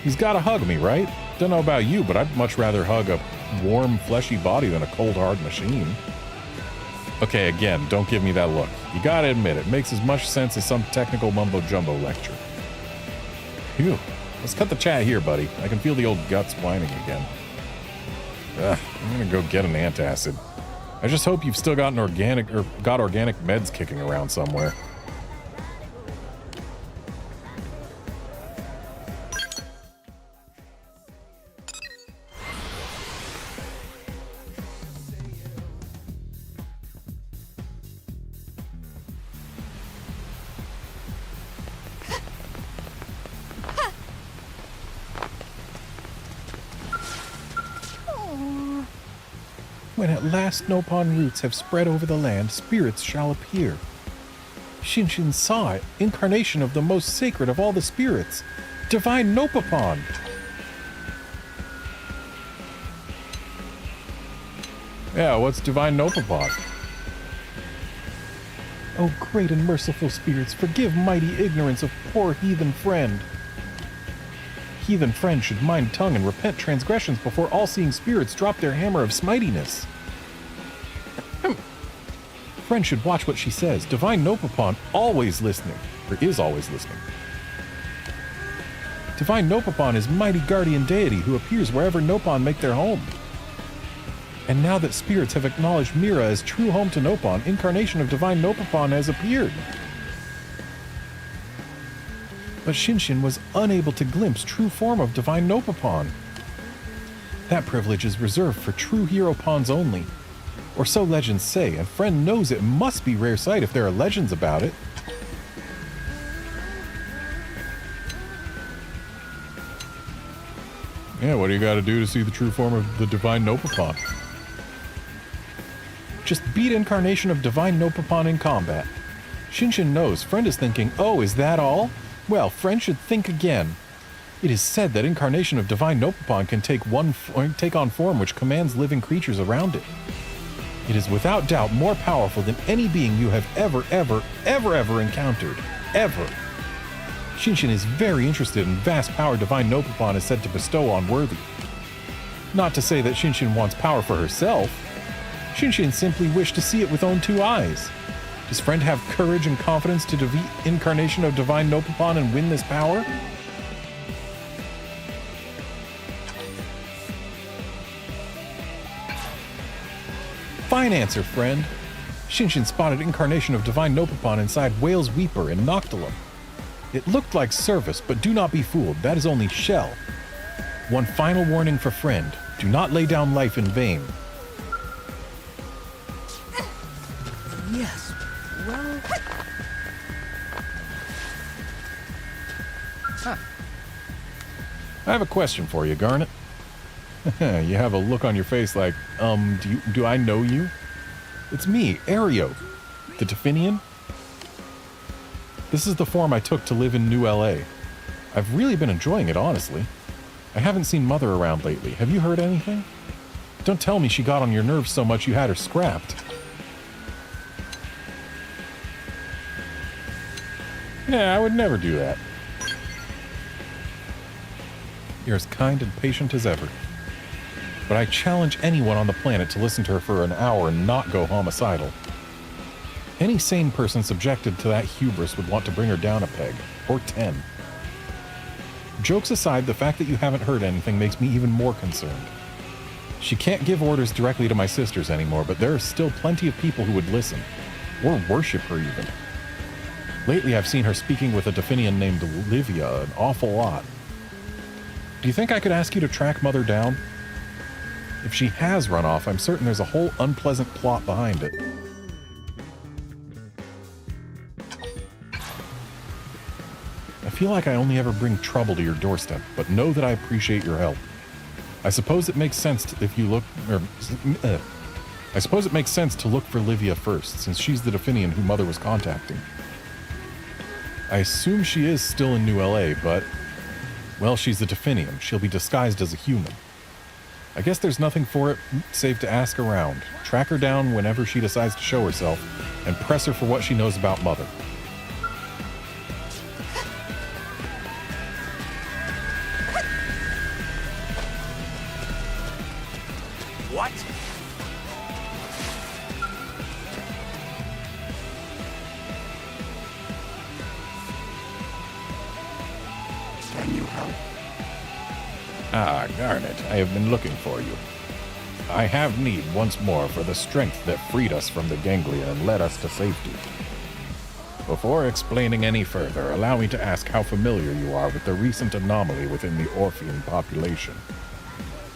He's gotta hug me, right? Don't know about you, but I'd much rather hug a warm, fleshy body than a cold, hard machine. Okay, again, don't give me that look. You gotta admit, it makes as much sense as some technical mumbo-jumbo lecture. Phew. Let's cut the chat here, buddy. I can feel the old guts whining again. Ugh, I'm gonna go get an antacid. I just hope you've still got organic meds kicking around somewhere. When at last Nopon roots have spread over the land, spirits shall appear. Shinshin saw it, incarnation of the most sacred of all the spirits, divine Nopapon. Yeah, what's divine Nopapon? Oh, great and merciful spirits, forgive mighty ignorance of poor heathen friend. Heathen friend should mind tongue and repent transgressions before all-seeing spirits drop their hammer of smitiness. Friend should watch what she says. Divine Nopapon always listening, or is always listening. Divine Nopapon is mighty guardian deity who appears wherever Nopon make their home. And now that spirits have acknowledged Mira as true home to Nopon, incarnation of Divine Nopapon has appeared. But Shinshin was unable to glimpse true form of Divine Nopapon. That privilege is reserved for true hero pawns only. Or so legends say, and Friend knows it must be rare sight if there are legends about it. Yeah, what do you gotta do to see the true form of the Divine Nopapon? Just beat incarnation of Divine Nopapon in combat. Shinshin knows. Friend is thinking, oh, is that all? Well, Friend should think again. It is said that incarnation of Divine Nopapon can take on form which commands living creatures around it. It is without doubt more powerful than any being you have ever encountered. Ever. Shinshin is very interested in vast power Divine Nopapon is said to bestow on Worthy. Not to say that Shinshin wants power for herself. Shinshin simply wished to see it with own two eyes. Does Friend have courage and confidence to defeat incarnation of Divine Nopapon and win this power? Fine answer, Friend. Shinshin spotted incarnation of Divine Nopapon inside Whale's Weeper in Noctilum. It looked like service, but do not be fooled. That is only shell. One final warning for Friend. Do not lay down life in vain. Yes, well... I have a question for you, Garnet. You have a look on your face like, do I know you? It's me, Aereo, the Definian. This is the form I took to live in New LA. I've really been enjoying it, honestly. I haven't seen Mother around lately. Have you heard anything? Don't tell me she got on your nerves so much you had her scrapped. Yeah, I would never do that. You're as kind and patient as ever. But I challenge anyone on the planet to listen to her for an hour and not go homicidal. Any sane person subjected to that hubris would want to bring her down a peg, or 10. Jokes aside, the fact that you haven't heard anything makes me even more concerned. She can't give orders directly to my sisters anymore, but there are still plenty of people who would listen, or worship her even. Lately, I've seen her speaking with a Definian named Olivia an awful lot. Do you think I could ask you to track Mother down? If she has run off, I'm certain there's a whole unpleasant plot behind it. I feel like I only ever bring trouble to your doorstep, but know that I appreciate your help. I suppose it makes sense I suppose it makes sense to look for Livia first, since she's the Definian who Mother was contacting. I assume she is still in New LA, but, well, she's a Definian. She'll be disguised as a human. I guess there's nothing for it save to ask around, track her down whenever she decides to show herself, and press her for what she knows about Mother. What? Can you help? Ah, Garnet, I have been looking for you. I have need once more for the strength that freed us from the ganglia and led us to safety. Before explaining any further, allow me to ask how familiar you are with the recent anomaly within the Orphean population.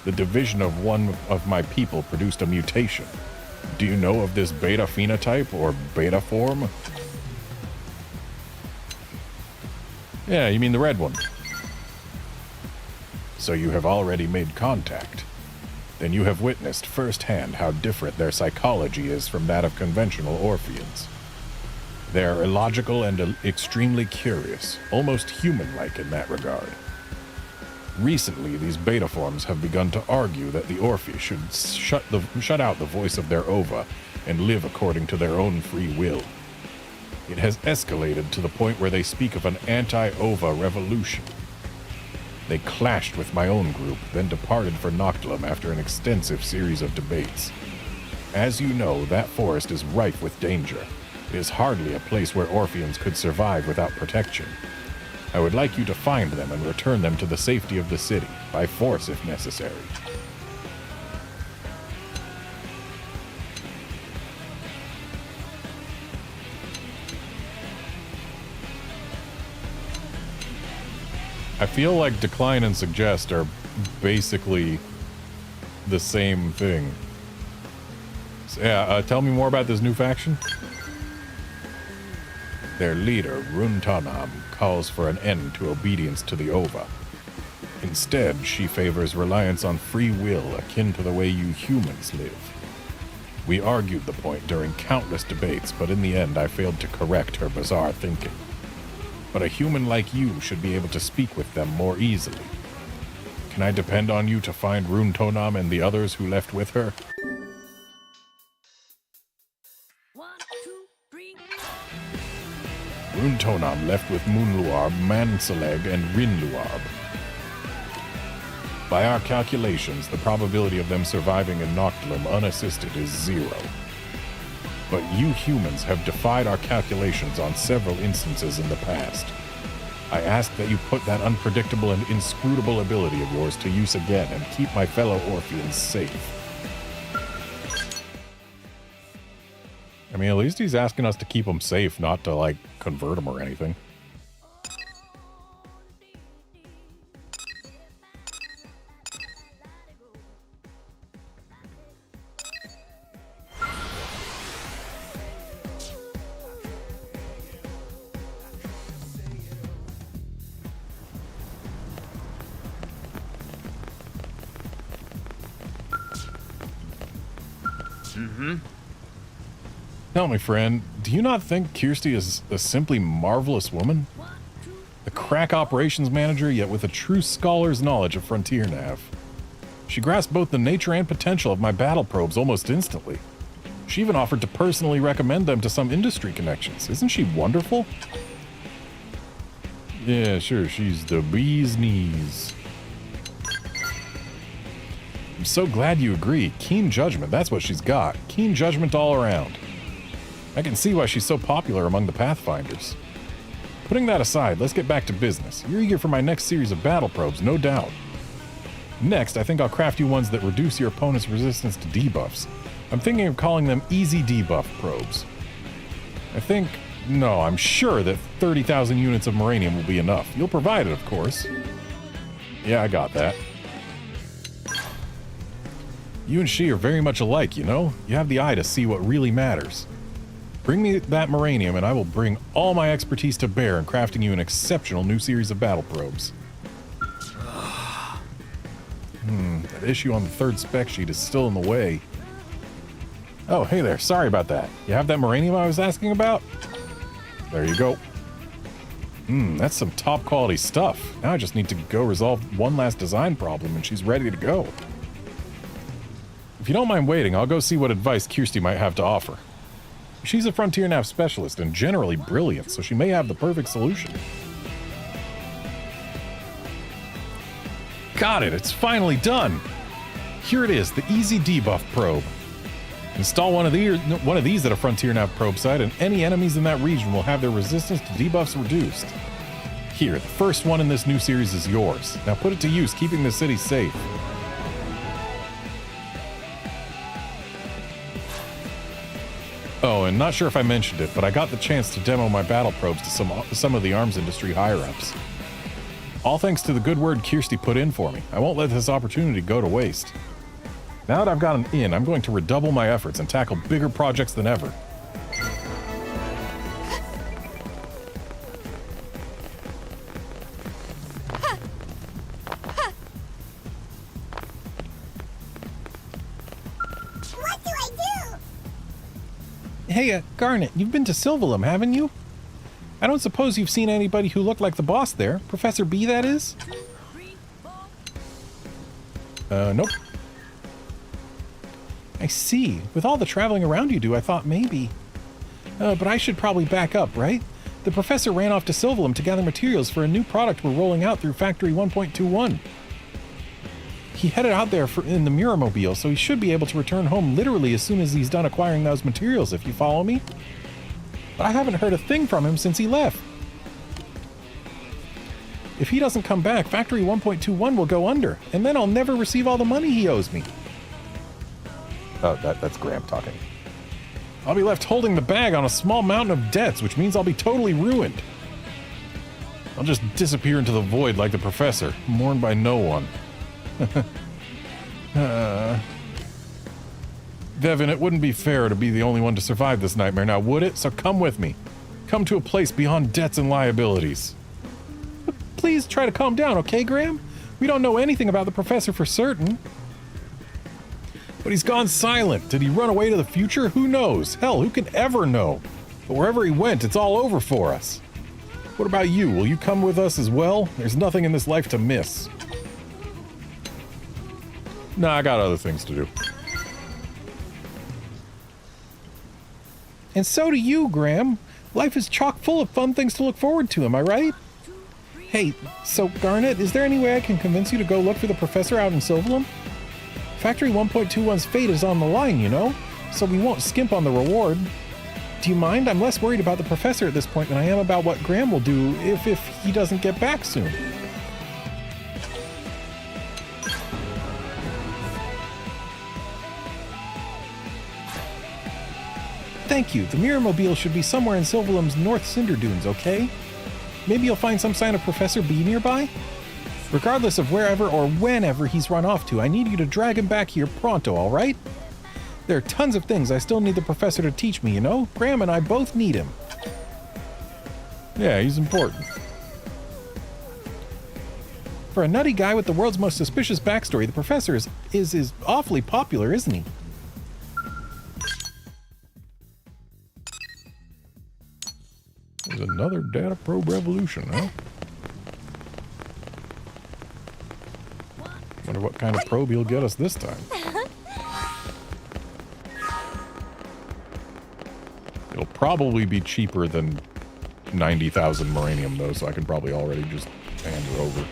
The division of one of my people produced a mutation. Do you know of this beta phenotype or beta form? Yeah, you mean the red one. So you have already made contact. Then you have witnessed firsthand how different their psychology is from that of conventional Orpheans. They are illogical and extremely curious, almost human-like in that regard. Recently, these beta forms have begun to argue that the Orphe should shut out the voice of their ova and live according to their own free will. It has escalated to the point where they speak of an anti-ova revolution. They clashed with my own group, then departed for Noctilum after an extensive series of debates. As you know, that forest is rife with danger. It is hardly a place where Orpheans could survive without protection. I would like you to find them and return them to the safety of the city, by force if necessary. I feel like decline and suggest are basically the same thing. So, yeah, tell me more about this new faction. Their leader, Runtanam, calls for an end to obedience to the Ova. Instead, she favors reliance on free will akin to the way you humans live. We argued the point during countless debates, but in the end I failed to correct her bizarre thinking. But a human like you should be able to speak with them more easily. Can I depend on you to find Runtanam and the others who left with her? Runtanam left with Moonluarb, Mansaleg, and Rinluarb. By our calculations, the probability of them surviving in Noctilum unassisted is 0. But you humans have defied our calculations on several instances in the past. I ask that you put that unpredictable and inscrutable ability of yours to use again and keep my fellow Orpheans safe. I mean, at least he's asking us to keep them safe, not to, like, convert them or anything. Tell me, friend, do you not think Kirsty is a simply marvelous woman? A crack operations manager, yet with a true scholar's knowledge of Frontier Nav. She grasped both the nature and potential of my battle probes almost instantly. She even offered to personally recommend them to some industry connections. Isn't she wonderful? Yeah, sure, she's the bee's knees. I'm so glad you agree. Keen judgment, that's what she's got. Keen judgment all around. I can see why she's so popular among the Pathfinders. Putting that aside, let's get back to business. You're eager for my next series of battle probes, no doubt. Next, I think I'll craft you ones that reduce your opponent's resistance to debuffs. I'm thinking of calling them easy debuff probes. I think No, I'm sure that 30,000 units of Moranium will be enough. You'll provide it, of course. Yeah, I got that. You and she are very much alike, you know? You have the eye to see what really matters. Bring me that Moranium and I will bring all my expertise to bear in crafting you an exceptional new series of battle probes. That issue on the third spec sheet is still in the way. Oh, hey there. Sorry about that. You have that Moranium I was asking about? There you go. That's some top quality stuff. Now I just need to go resolve one last design problem and she's ready to go. If you don't mind waiting, I'll go see what advice Kirsty might have to offer. She's a Frontier Nav specialist and generally brilliant, so she may have the perfect solution. Got it, it's finally done! Here it is, the Easy Debuff Probe. Install one of these at a Frontier Nav probe site, and any enemies in that region will have their resistance to debuffs reduced. Here, the first one in this new series is yours. Now put it to use, keeping the city safe. Oh, and not sure if I mentioned it, but I got the chance to demo my battle probes to some of the arms industry higher-ups. All thanks to the good word Kirsty put in for me. I won't let this opportunity go to waste. Now that I've got an in, I'm going to redouble my efforts and tackle bigger projects than ever. What do I do? Hey, Garnet, you've been to Silvalum, haven't you? I don't suppose you've seen anybody who looked like the boss there. Professor B, that is? Nope. I see. With all the traveling around you do, I thought maybe. But I should probably back up, right? The professor ran off to Silvalum to gather materials for a new product we're rolling out through Factory 1.21. He headed out there in the Muramobile, so he should be able to return home literally as soon as he's done acquiring those materials, if you follow me. But I haven't heard a thing from him since he left. If he doesn't come back, Factory 1.21 will go under, and then I'll never receive all the money he owes me. Oh, that's Graham talking. I'll be left holding the bag on a small mountain of debts, which means I'll be totally ruined. I'll just disappear into the void like the professor, mourned by no one. Devin, it wouldn't be fair to be the only one to survive this nightmare now, would it? So come with me. Come to a place beyond debts and liabilities. Please try to calm down, okay, Graham? We don't know anything about the professor for certain. But he's gone silent. Did he run away to the future? Who knows? Hell, who can ever know? But wherever he went, it's all over for us. What about you? Will you come with us as well? There's nothing in this life to miss. Nah, I got other things to do. And so do you, Graham. Life is chock full of fun things to look forward to, am I right? Hey, so Garnet, is there any way I can convince you to go look for the professor out in Silvalum? Factory 1.21's fate is on the line, you know, so we won't skimp on the reward. Do you mind? I'm less worried about the professor at this point than I am about what Graham will do if he doesn't get back soon. Thank you. The Muramobile should be somewhere in Silvalum's North Cinder Dunes, okay? Maybe you'll find some sign of Professor B nearby? Regardless of wherever or whenever he's run off to, I need you to drag him back here pronto, alright? There are tons of things I still need the professor to teach me, you know? Graham and I both need him. Yeah, he's important. For a nutty guy with the world's most suspicious backstory, the professor is awfully popular, isn't he? There's another data probe revolution, huh? Wonder what kind of probe he'll get us this time. It'll probably be cheaper than 90,000 Moranium, though, so I can probably already just hand it over.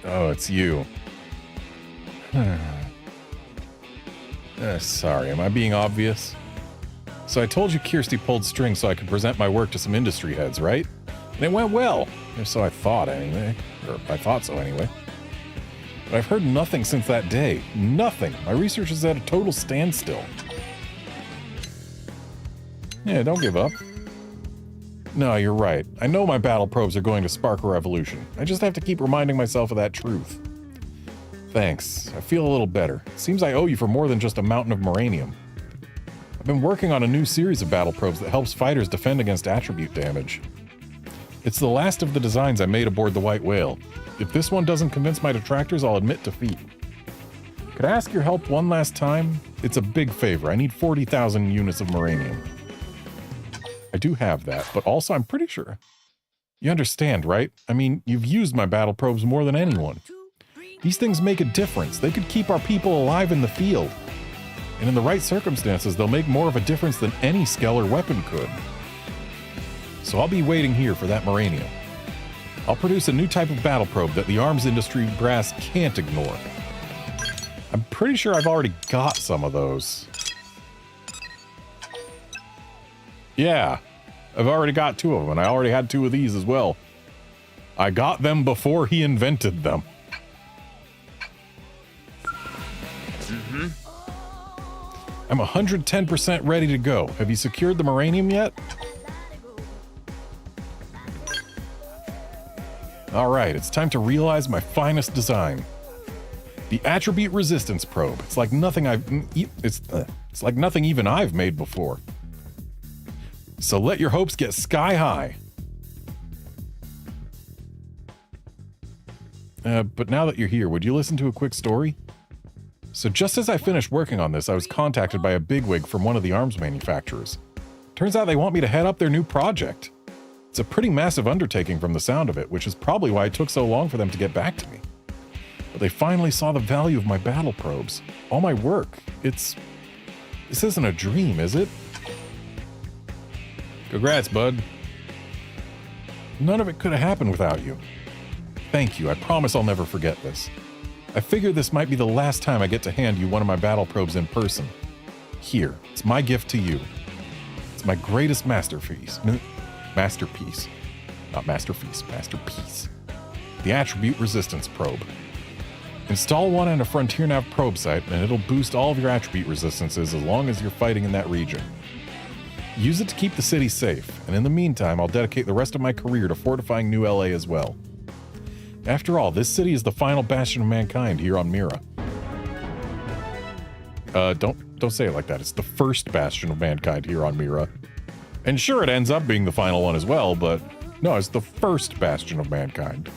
Oh, it's you. Sorry, am I being obvious? So I told you Kirsty pulled strings so I could present my work to some industry heads, right? And it went well. Or so I thought anyway. Or I thought so anyway. But I've heard nothing since that day. Nothing. My research is at a total standstill. Yeah, don't give up. No, you're right. I know my battle probes are going to spark a revolution. I just have to keep reminding myself of that truth. Thanks. I feel a little better. Seems I owe you for more than just a mountain of Moranium. I've been working on a new series of battle probes that helps fighters defend against attribute damage. It's the last of the designs I made aboard the White Whale. If this one doesn't convince my detractors, I'll admit defeat. Could I ask your help one last time? It's a big favor. I need 40,000 units of Moranium. I do have that, but also I'm pretty sure. You understand, right? I mean, you've used my battle probes more than anyone. These things make a difference. They could keep our people alive in the field. And in the right circumstances, they'll make more of a difference than any scalar weapon could. So I'll be waiting here for that Moranium. I'll produce a new type of battle probe that the arms industry brass can't ignore. I'm pretty sure I've already got some of those. Yeah, I've already got 2 of them, and I already had 2 of these as well. I got them before he invented them. I'm 110% ready to go. Have you secured the Moranium yet? Alright, it's time to realize my finest design. The Attribute Resistance Probe. It's like nothing it's like nothing even I've made before. So let your hopes get sky high. But now that you're here, would you listen to a quick story? So just as I finished working on this, I was contacted by a bigwig from one of the arms manufacturers. Turns out they want me to head up their new project. It's a pretty massive undertaking from the sound of it, which is probably why it took so long for them to get back to me. But they finally saw the value of my battle probes. All my work. This isn't a dream, is it? Congrats, bud. None of it could have happened without you. Thank you. I promise I'll never forget this. I figured this might be the last time I get to hand you one of my battle probes in person. Here, it's my gift to you. It's my greatest masterpiece. Masterpiece. Not masterpiece, masterpiece. The Attribute Resistance Probe. Install one in a Frontier Nav probe site, and it'll boost all of your attribute resistances as long as you're fighting in that region. Use it to keep the city safe, and in the meantime, I'll dedicate the rest of my career to fortifying New LA as well. After all, this city is the final bastion of mankind here on Mira. Don't say it like that. It's the first bastion of mankind here on Mira. And sure, it ends up being the final one as well, but no, it's the first bastion of mankind.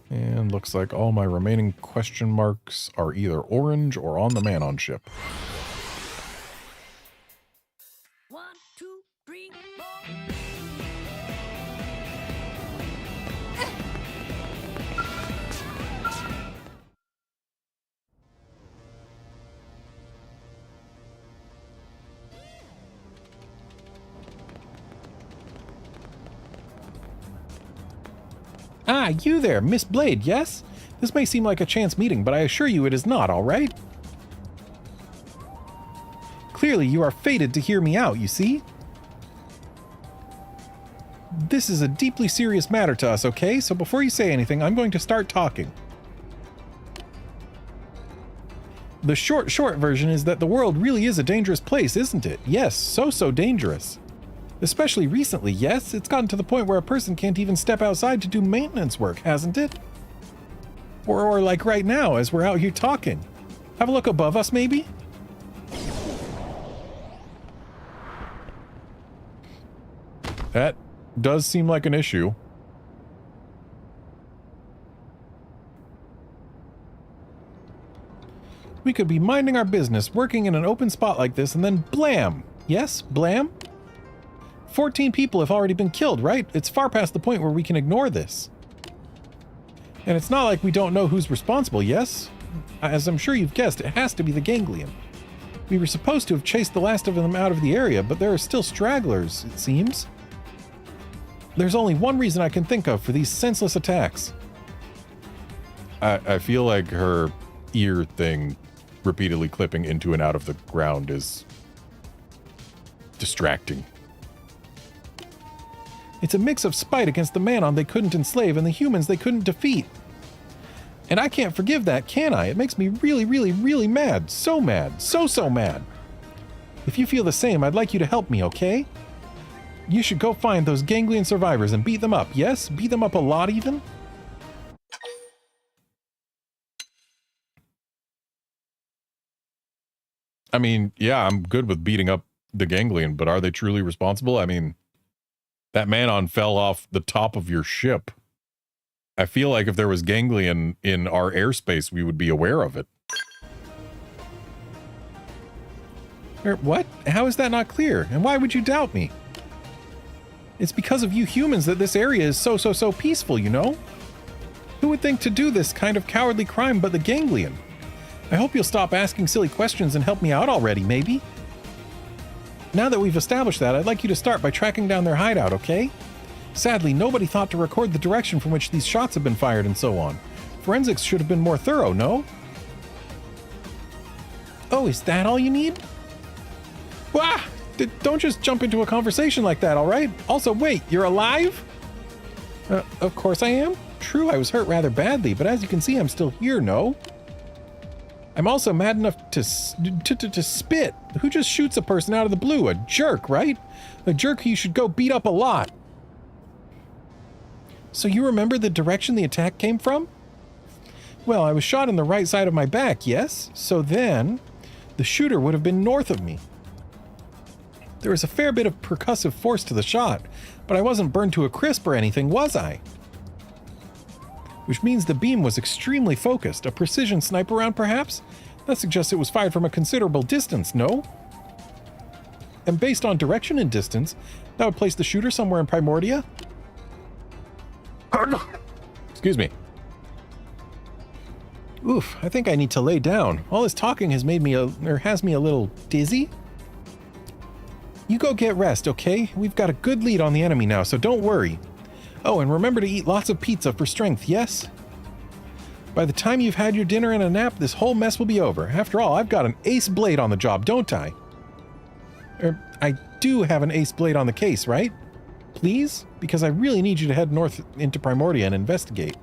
And looks like all my remaining question marks are either orange or on the Manon ship. 1, 2, 3, 4. Ah, you there, Miss Blade, yes? This may seem like a chance meeting, but I assure you it is not, all right? Clearly, you are fated to hear me out, you see? This is a deeply serious matter to us, okay? So before you say anything, I'm going to start talking. The short version is that the world really is a dangerous place, isn't it? Yes, so dangerous. Especially recently, yes? It's gotten to the point where a person can't even step outside to do maintenance work, hasn't it? Or like right now, as we're out here talking. Have a look above us, maybe? That does seem like an issue. We could be minding our business, working in an open spot like this, and then blam! Yes, blam? 14 people have already been killed, right? It's far past the point where we can ignore this. And it's not like we don't know who's responsible, yes? As I'm sure you've guessed, it has to be the Ganglion. We were supposed to have chased the last of them out of the area, but there are still stragglers, it seems. There's only one reason I can think of for these senseless attacks. I feel like her ear thing repeatedly clipping into and out of the ground is distracting. It's a mix of spite against the Manon they couldn't enslave and the humans they couldn't defeat. And I can't forgive that, can I? It makes me really, really, really mad. So mad. So mad. If you feel the same, I'd like you to help me, okay? You should go find those ganglion survivors and beat them up, yes? Beat them up a lot, even? I mean, yeah, I'm good with beating up the ganglion, but are they truly responsible? I mean, that Manon fell off the top of your ship. I feel like if there was ganglion in our airspace, we would be aware of it. What? How is that not clear? And why would you doubt me? It's because of you humans that this area is so peaceful, you know? Who would think to do this kind of cowardly crime but the ganglion? I hope you'll stop asking silly questions and help me out already, maybe? Now that we've established that, I'd like you to start by tracking down their hideout, okay? Sadly, nobody thought to record the direction from which these shots have been fired and so on. Forensics should have been more thorough, no? Oh, is that all you need? Wah! Don't just jump into a conversation like that, all right? Also, wait, you're alive? Of course I am. True, I was hurt rather badly, but as you can see, I'm still here, no? I'm also mad enough to spit. Who just shoots a person out of the blue? A jerk, right? A jerk who you should go beat up a lot. So you remember the direction the attack came from? Well, I was shot in the right side of my back, yes? So then, the shooter would have been north of me. There was a fair bit of percussive force to the shot, but I wasn't burned to a crisp or anything, was I? Which means the beam was extremely focused. A precision sniper round, perhaps? That suggests it was fired from a considerable distance, no? And based on direction and distance, that would place the shooter somewhere in Primordia? Excuse me. Oof, I think I need to lay down. All this talking has made me has me a little dizzy. You go get rest, okay? We've got a good lead on the enemy now, so don't worry. Oh, and remember to eat lots of pizza for strength, yes? By the time you've had your dinner and a nap, this whole mess will be over. After all, I've got an ace blade on the job, don't I? I do have an ace blade on the case, right? Please? Because I really need you to head north into Primordia and investigate.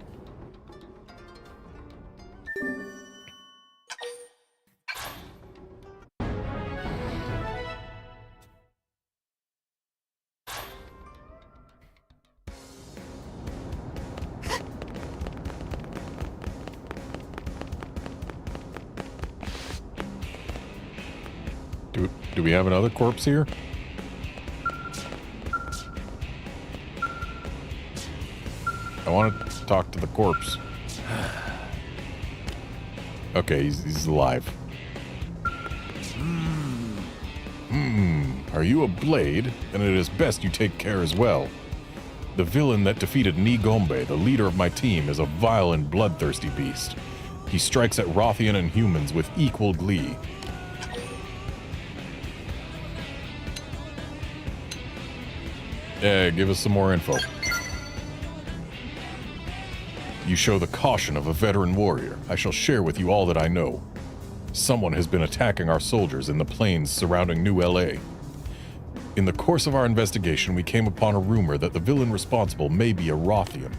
Do we have another corpse here? I want to talk to the corpse. Okay, he's alive. Are you a blade? Then it is best you take care as well. The villain that defeated Nigombe, the leader of my team, is a vile and bloodthirsty beast. He strikes at Rothian and humans with equal glee. Give us some more info. You show the caution of a veteran warrior. I shall share with you all that I know. Someone has been attacking our soldiers in the plains surrounding New LA. In the course of our investigation, we came upon a rumor that the villain responsible may be a Rothian.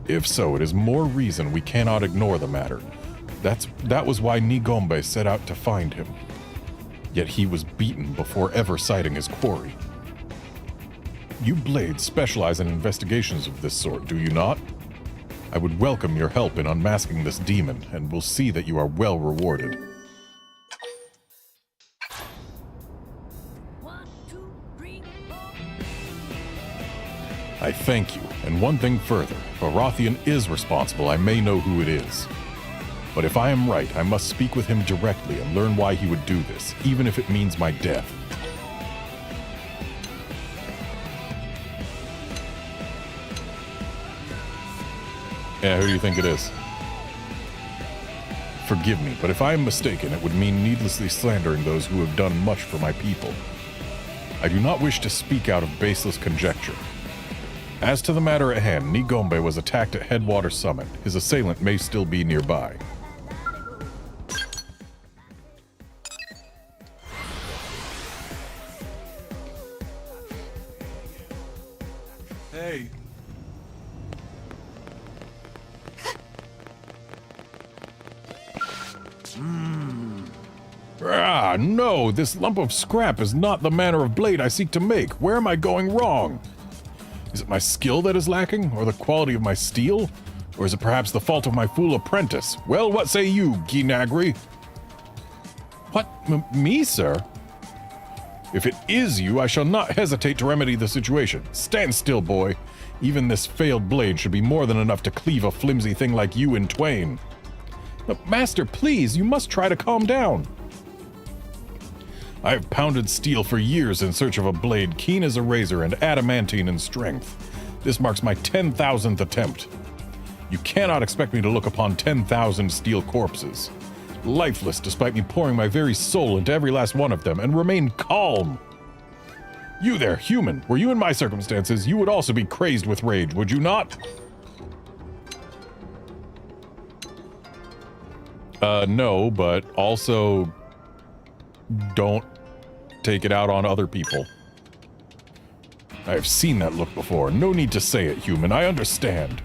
If so, it is more reason we cannot ignore the matter. That was why Nigombe set out to find him. Yet he was beaten before ever sighting his quarry. You blades specialize in investigations of this sort, do you not? I would welcome your help in unmasking this demon, and will see that you are well rewarded. I thank you, and one thing further. If a Rothian is responsible, I may know who it is. But if I am right, I must speak with him directly and learn why he would do this, even if it means my death. Yeah, who do you think it is? Forgive me, but if I am mistaken, it would mean needlessly slandering those who have done much for my people. I do not wish to speak out of baseless conjecture. As to the matter at hand, Nigombe was attacked at Headwater Summit. His assailant may still be nearby. Hey. Ah, no! This lump of scrap is not the manner of blade I seek to make. Where am I going wrong? Is it my skill that is lacking, or the quality of my steel? Or is it perhaps the fault of my fool apprentice? Well, what say you, Ginagri? What? Me, sir? If it is you, I shall not hesitate to remedy the situation. Stand still, boy. Even this failed blade should be more than enough to cleave a flimsy thing like you in twain. But, Master, please, you must try to calm down. I have pounded steel for years in search of a blade keen as a razor and adamantine in strength. This marks my 10,000th attempt. You cannot expect me to look upon 10,000 steel corpses, lifeless despite me pouring my very soul into every last one of them, and remain calm. You there, human, were you in my circumstances, you would also be crazed with rage, would you not? No, but also don't take it out on other people. I have seen that look before. No need to say it, human. I understand.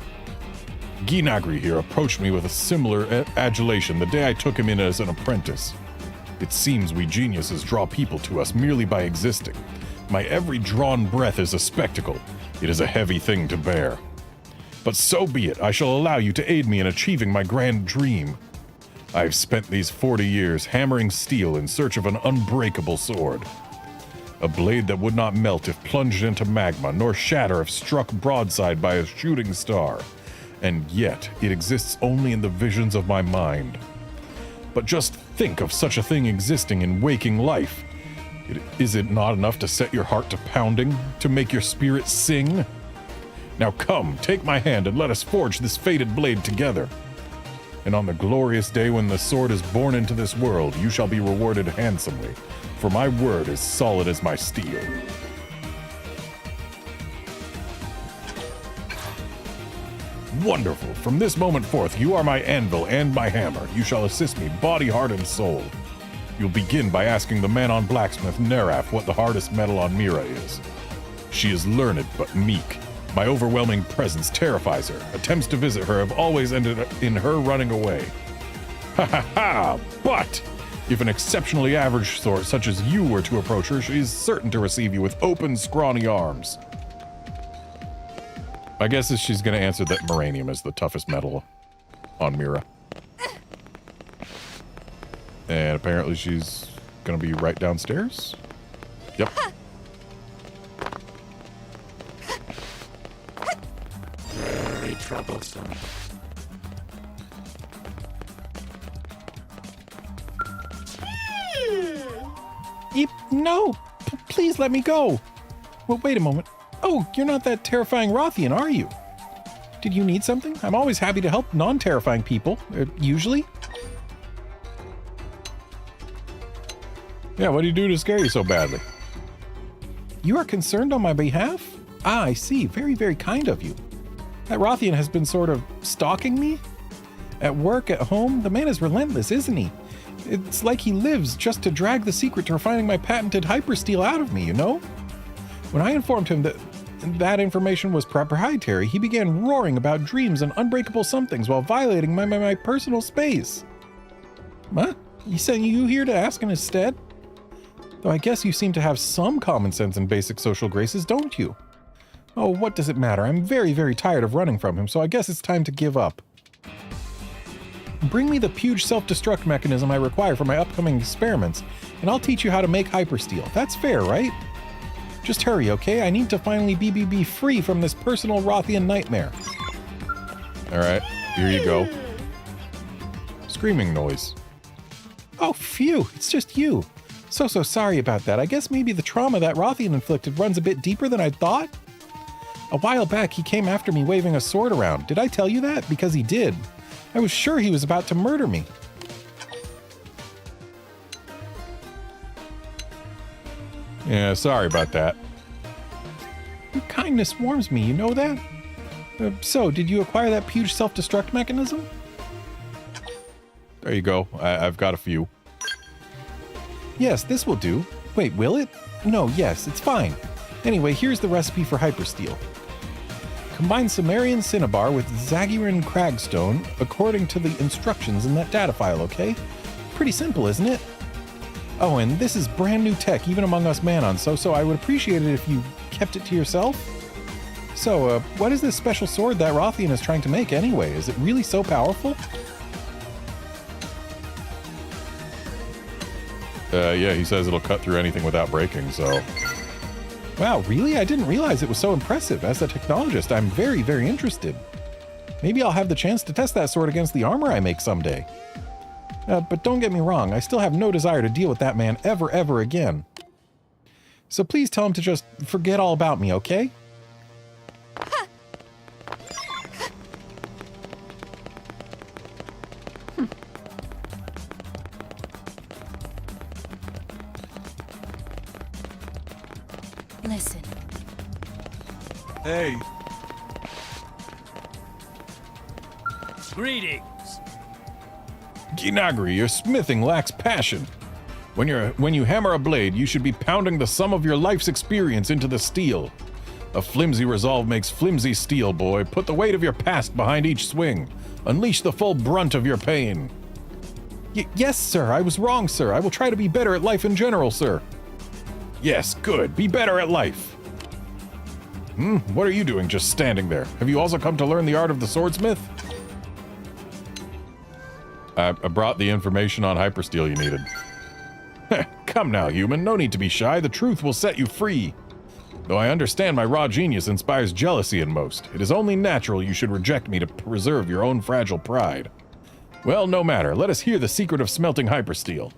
Ginagri here approached me with a similar adulation the day I took him in as an apprentice. It seems we geniuses draw people to us merely by existing. My every drawn breath is a spectacle. It is a heavy thing to bear. But so be it. I shall allow you to aid me in achieving my grand dream. I have spent these 40 years hammering steel in search of an unbreakable sword. A blade that would not melt if plunged into magma, nor shatter if struck broadside by a shooting star. And yet, it exists only in the visions of my mind. But just think of such a thing existing in waking life. Is it not enough to set your heart to pounding, to make your spirit sing? Now come, take my hand and let us forge this fated blade together. And on the glorious day when the sword is born into this world, you shall be rewarded handsomely, for my word is solid as my steel. Wonderful! From this moment forth, you are my anvil and my hammer. You shall assist me, body, heart, and soul. You'll begin by asking the man on blacksmith, Neraf, what the hardest metal on Mira is. She is learned but meek. My overwhelming presence terrifies her. Attempts to visit her have always ended in her running away. Ha ha ha! But if an exceptionally average sort such as you were to approach her, she is certain to receive you with open, scrawny arms. I guess she's going to answer that Moranium is the toughest metal on Mira. And apparently she's going to be right downstairs. Yep. Very troublesome. No! Please let me go! Well, wait a moment. Oh, you're not that terrifying Rothian, are you? Did you need something? I'm always happy to help non-terrifying people, usually. Yeah, what do you do to scare you so badly? You are concerned on my behalf? Ah, I see. Very, very kind of you. That Rothian has been sort of stalking me? At work, at home, the man is relentless, isn't he? It's like he lives just to drag the secret to refining my patented hypersteel out of me, you know? When I informed him that that information was proprietary, he began roaring about dreams and unbreakable somethings while violating my personal space. What? He sent you here to ask in his stead? Though I guess you seem to have some common sense and basic social graces, don't you? Oh, what does it matter? I'm very, very tired of running from him, so I guess it's time to give up. Bring me the huge self-destruct mechanism I require for my upcoming experiments, and I'll teach you how to make hypersteel. That's fair, right? Just hurry, okay? I need to finally be free from this personal Rothian nightmare. Alright, here you go. Screaming noise. Oh, phew, it's just you. So sorry about that. I guess maybe the trauma that Rothian inflicted runs a bit deeper than I'd thought? A while back, he came after me waving a sword around. Did I tell you that? Because he did. I was sure he was about to murder me. Yeah, sorry about that. Your kindness warms me, you know that? So, did you acquire that huge self-destruct mechanism? There you go. I've got a few. Yes, this will do. Wait, will it? No, yes, it's fine. Anyway, here's the recipe for hypersteel. Combine Sumerian Cinnabar with Zagiran Cragstone according to the instructions in that data file, okay? Pretty simple, isn't it? Oh, and this is brand new tech, even among us Manons, so I would appreciate it if you kept it to yourself. So, what is this special sword that Rothian is trying to make anyway? Is it really so powerful? Yeah, he says it'll cut through anything without breaking, so... Wow, really? I didn't realize it was so impressive. As a technologist, I'm very, very interested. Maybe I'll have the chance to test that sword against the armor I make someday. But don't get me wrong, I still have no desire to deal with that man ever again. So please tell him to just forget all about me, okay? Listen. Hey. Greetings. Ginagri, your smithing lacks passion. When you hammer a blade, you should be pounding the sum of your life's experience into the steel. A flimsy resolve makes flimsy steel, boy. Put the weight of your past behind each swing. Unleash the full brunt of your pain. Yes, sir. I was wrong, sir. I will try to be better at life in general, sir. Yes, good. Be better at life. What are you doing just standing there? Have you also come to learn the art of the swordsmith? I brought the information on hypersteel you needed. Come now, human. No need to be shy. The truth will set you free. Though I understand my raw genius inspires jealousy in most, it is only natural you should reject me to preserve your own fragile pride. Well, no matter. Let us hear the secret of smelting hypersteel.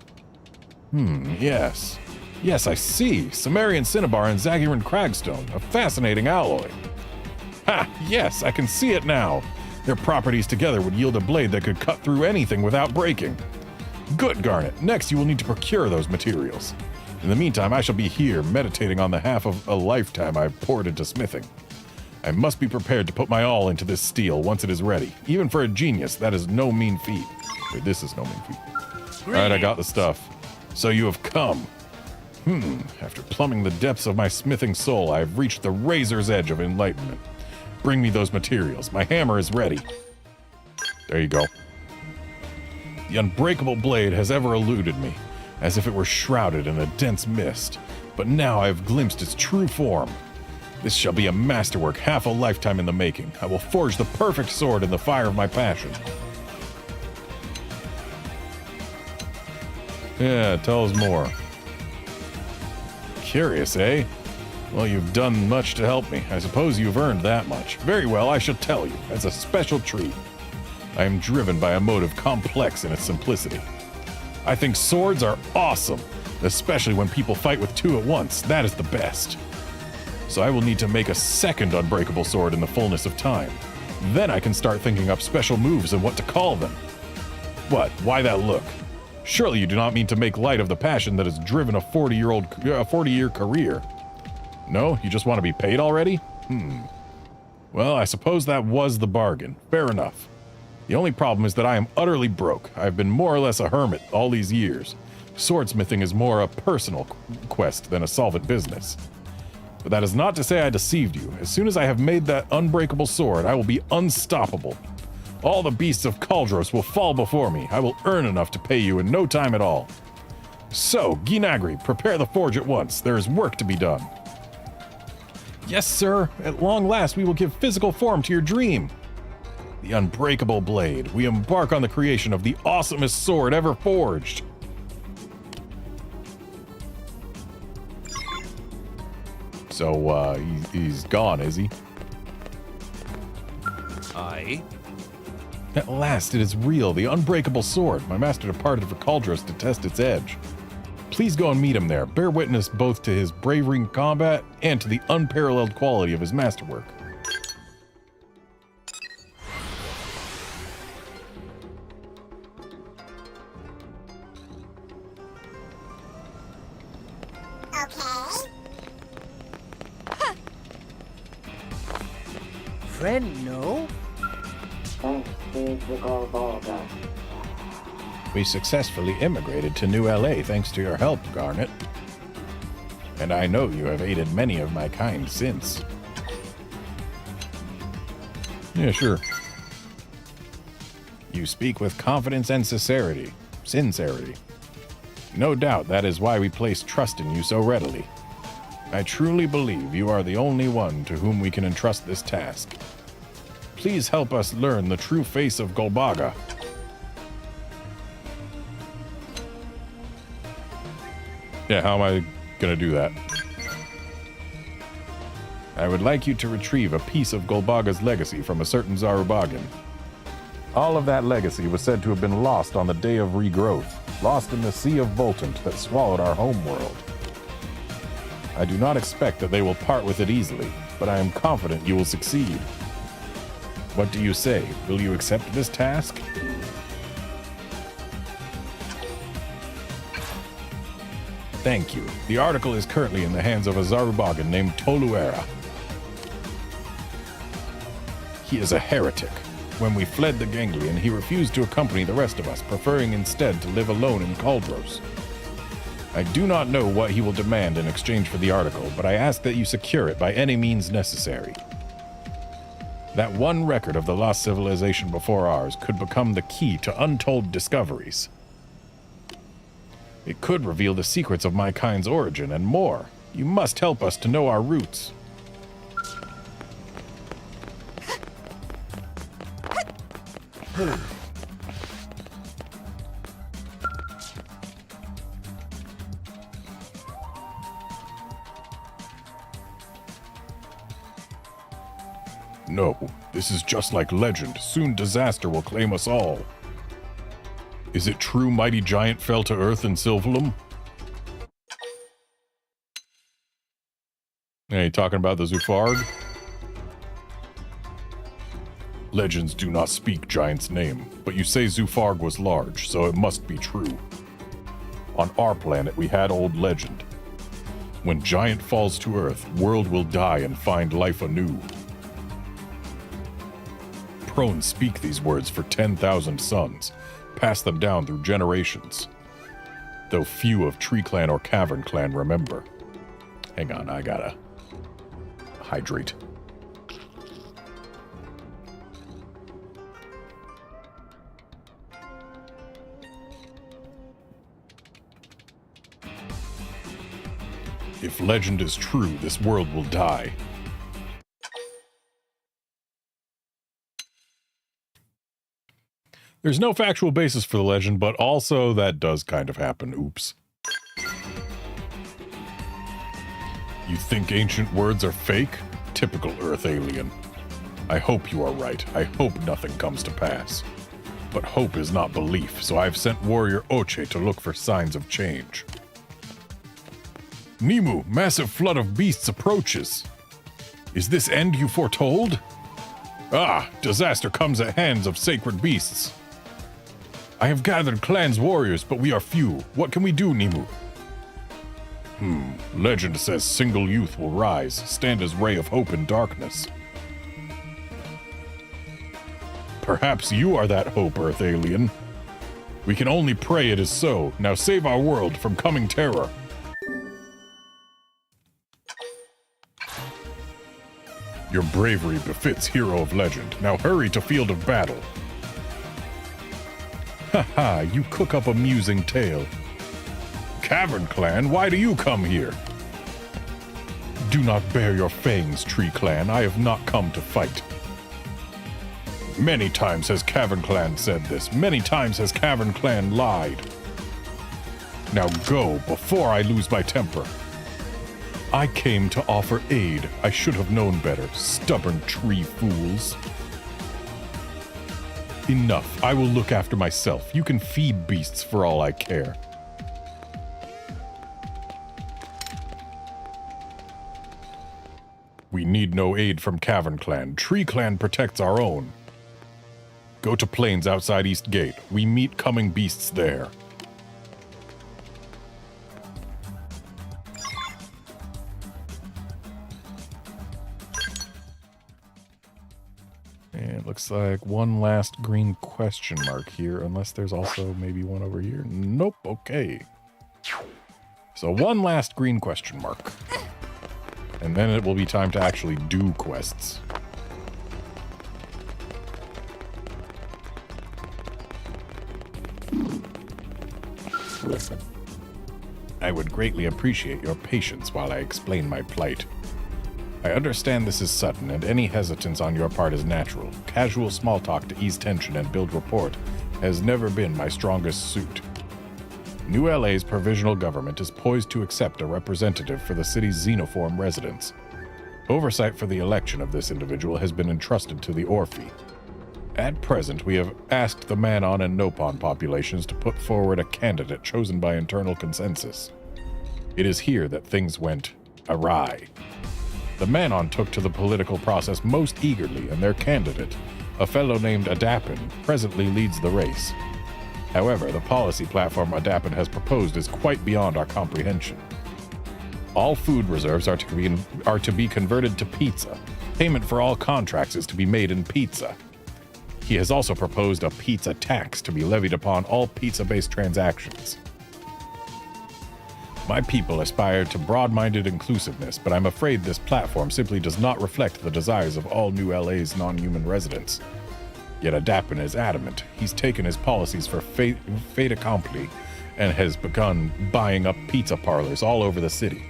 Yes. Yes, I see. Sumerian Cinnabar and Zagiran Cragstone. A fascinating alloy. Ha! Yes, I can see it now. Their properties together would yield a blade that could cut through anything without breaking. Good, Garnet. Next, you will need to procure those materials. In the meantime, I shall be here, meditating on the half of a lifetime I've poured into smithing. I must be prepared to put my all into this steel once it is ready. Even for a genius, that is no mean feat. Wait, this is no mean feat. Alright, I got the stuff. So you have come. After plumbing the depths of my smithing soul, I have reached the razor's edge of enlightenment. Bring me those materials. My hammer is ready. There you go. The unbreakable blade has ever eluded me, as if it were shrouded in a dense mist. But now I have glimpsed its true form. This shall be a masterwork, half a lifetime in the making. I will forge the perfect sword in the fire of my passion. Yeah, tell us more. Curious, eh? Well, you've done much to help me. I suppose you've earned that much. Very well, I shall tell you, as a special treat. I am driven by a motive complex in its simplicity. I think swords are awesome, especially when people fight with two at once. That is the best. So I will need to make a second unbreakable sword in the fullness of time. Then I can start thinking up special moves and what to call them. What? Why that look? Surely you do not mean to make light of the passion that has driven a 40-year career. No? You just want to be paid already? Well, I suppose that was the bargain. Fair enough. The only problem is that I am utterly broke. I've been more or less a hermit all these years. Swordsmithing is more a personal quest than a solvent business. But that is not to say I deceived you. As soon as I have made that unbreakable sword, I will be unstoppable. All the beasts of Kaldros will fall before me. I will earn enough to pay you in no time at all. So, Ginagri, prepare the forge at once. There is work to be done. Yes, sir. At long last, we will give physical form to your dream. The unbreakable blade. We embark on the creation of the awesomest sword ever forged. So, he's gone, is he? Aye. At last, it is real, the unbreakable sword. My master departed for Kaldros to test its edge. Please go and meet him there. Bear witness both to his bravery in combat and to the unparalleled quality of his masterwork. friend, no? We successfully immigrated to New LA thanks to your help, Garnet. And I know you have aided many of my kind since. Yeah, sure. You speak with confidence and sincerity. No doubt that is why we place trust in you so readily. I truly believe you are the only one to whom we can entrust this task. Please help us learn the true face of Golbaga. Yeah, how am I gonna do that? I would like you to retrieve a piece of Golbaga's legacy from a certain Zarubagan. All of that legacy was said to have been lost on the Day of Regrowth, lost in the Sea of Voltant that swallowed our homeworld. I do not expect that they will part with it easily, but I am confident you will succeed. What do you say? Will you accept this task? Thank you. The article is currently in the hands of a Zarubagan named Toluera. He is a heretic. When we fled the Ganglion, he refused to accompany the rest of us, preferring instead to live alone in Caldros. I do not know what he will demand in exchange for the article, but I ask that you secure it by any means necessary. That one record of the lost civilization before ours could become the key to untold discoveries. It could reveal the secrets of my kind's origin and more. You must help us to know our roots. No, this is just like legend. Soon disaster will claim us all. Is it true Mighty Giant fell to Earth in Sylvalum? Hey, talking about the Zufarg? Legends do not speak Giant's name, but you say Zufarg was large, so it must be true. On our planet, we had old legend. When Giant falls to Earth, world will die and find life anew. Prones speak these words for 10,000 suns, pass them down through generations. Though few of Tree Clan or Cavern Clan remember. Hang on, I gotta hydrate. If legend is true, this world will die. There's no factual basis for the legend, but also that does kind of happen. Oops. You think ancient words are fake? Typical Earth alien. I hope you are right. I hope nothing comes to pass. But hope is not belief, so I've sent warrior Oche to look for signs of change. Nimu, massive flood of beasts approaches. Is this end you foretold? Ah, disaster comes at hands of sacred beasts. I have gathered clan's warriors, but we are few. What can we do, Nimu? Legend says single youth will rise, stand as ray of hope in darkness. Perhaps you are that hope, Earth alien. We can only pray it is so. Now save our world from coming terror. Your bravery befits hero of legend. Now hurry to field of battle. Haha, you cook up amusing tale. Cavern Clan, why do you come here? Do not bare your fangs, Tree Clan. I have not come to fight. Many times has Cavern Clan said this. Many times has Cavern Clan lied. Now go, before I lose my temper. I came to offer aid. I should have known better, stubborn tree fools. Enough. I will look after myself. You can feed beasts for all I care. We need no aid from Cavern Clan. Tree Clan protects our own. Go to plains outside East Gate. We meet coming beasts there. And it looks like one last green question mark here, unless there's also maybe one over here. Nope, okay. So one last green question mark. And then it will be time to actually do quests. I would greatly appreciate your patience while I explain my plight. I understand this is sudden, and any hesitance on your part is natural. Casual small talk to ease tension and build rapport has never been my strongest suit. New LA's provisional government is poised to accept a representative for the city's xenoform residents. Oversight for the election of this individual has been entrusted to the Orphe. At present, we have asked the Manon and Nopon populations to put forward a candidate chosen by internal consensus. It is here that things went awry. The Manon took to the political process most eagerly, and their candidate, a fellow named Adapin, presently leads the race. However, the policy platform Adapin has proposed is quite beyond our comprehension. All food reserves are to be converted to pizza. Payment for all contracts is to be made in pizza. He has also proposed a pizza tax to be levied upon all pizza-based transactions. My people aspire to broad-minded inclusiveness, but I'm afraid this platform simply does not reflect the desires of all New LA's non-human residents. Yet Adapin is adamant. He's taken his policies for fait accompli and has begun buying up pizza parlors all over the city.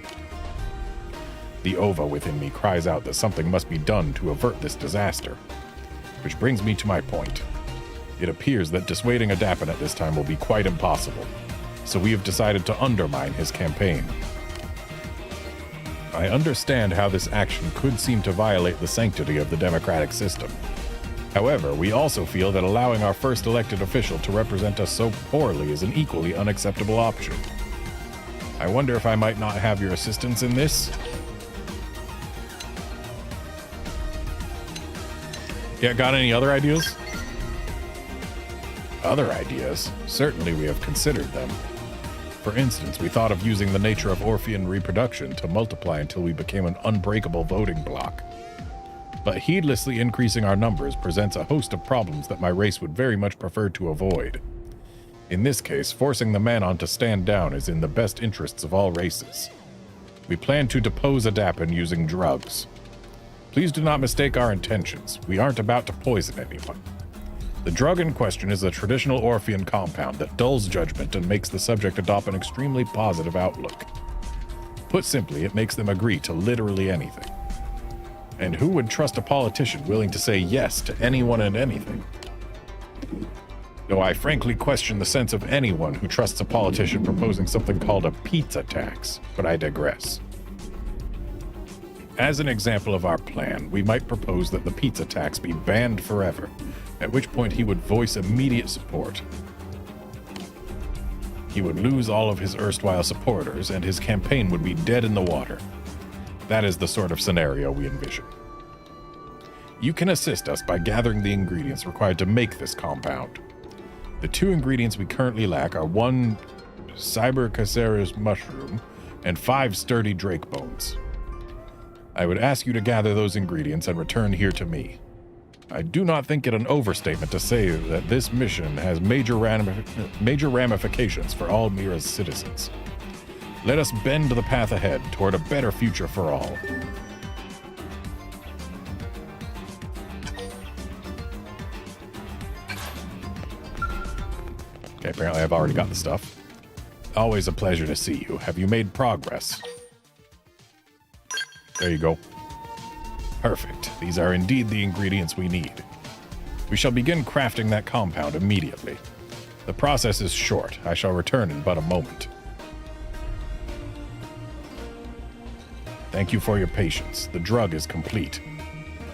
The ova within me cries out that something must be done to avert this disaster. Which brings me to my point. It appears that dissuading Adapin at this time will be quite impossible, so we have decided to undermine his campaign. I understand how this action could seem to violate the sanctity of the democratic system. However, we also feel that allowing our first elected official to represent us so poorly is an equally unacceptable option. I wonder if I might not have your assistance in this? Yeah, got any other ideas? Other ideas? Certainly we have considered them. For instance, we thought of using the nature of Orphean reproduction to multiply until we became an unbreakable voting bloc. But heedlessly increasing our numbers presents a host of problems that my race would very much prefer to avoid. In this case, forcing the Manon to stand down is in the best interests of all races. We plan to depose Adapin using drugs. Please do not mistake our intentions. We aren't about to poison anyone. The drug in question is a traditional Orphean compound that dulls judgment and makes the subject adopt an extremely positive outlook. Put simply, it makes them agree to literally anything. And who would trust a politician willing to say yes to anyone and anything? Though I frankly question the sense of anyone who trusts a politician proposing something called a pizza tax, but I digress. As an example of our plan, we might propose that the pizza tax be banned forever, at which point he would voice immediate support. He would lose all of his erstwhile supporters, and his campaign would be dead in the water. That is the sort of scenario we envision. You can assist us by gathering the ingredients required to make this compound. The two ingredients we currently lack are 1 Cybercaceres mushroom and 5 sturdy drake bones. I would ask you to gather those ingredients and return here to me. I do not think it an overstatement to say that this mission has major ramifications for all Mira's citizens. Let us bend the path ahead toward a better future for all. Okay, apparently I've already got the stuff. Always a pleasure to see you. Have you made progress? There you go. Perfect. These are indeed the ingredients we need. We shall begin crafting that compound immediately. The process is short. I shall return in but a moment. Thank you for your patience. The drug is complete.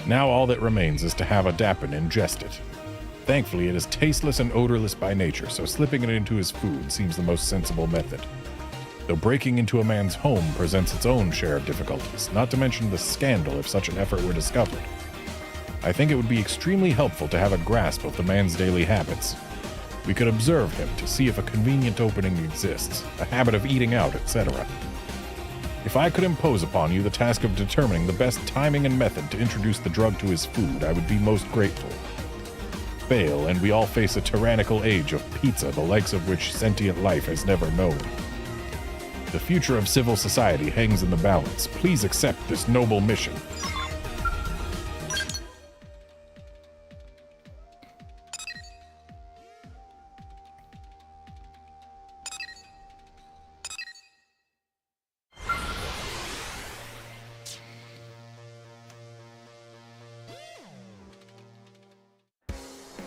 Now all that remains is to have Adapin ingest it. Thankfully, it is tasteless and odorless by nature, so slipping it into his food seems the most sensible method. Though breaking into a man's home presents its own share of difficulties, not to mention the scandal if such an effort were discovered. I think it would be extremely helpful to have a grasp of the man's daily habits. We could observe him to see if a convenient opening exists, a habit of eating out, etc. If I could impose upon you the task of determining the best timing and method to introduce the drug to his food, I would be most grateful. Fail, and we all face a tyrannical age of pizza, the likes of which sentient life has never known. The future of civil society hangs in the balance. Please accept this noble mission.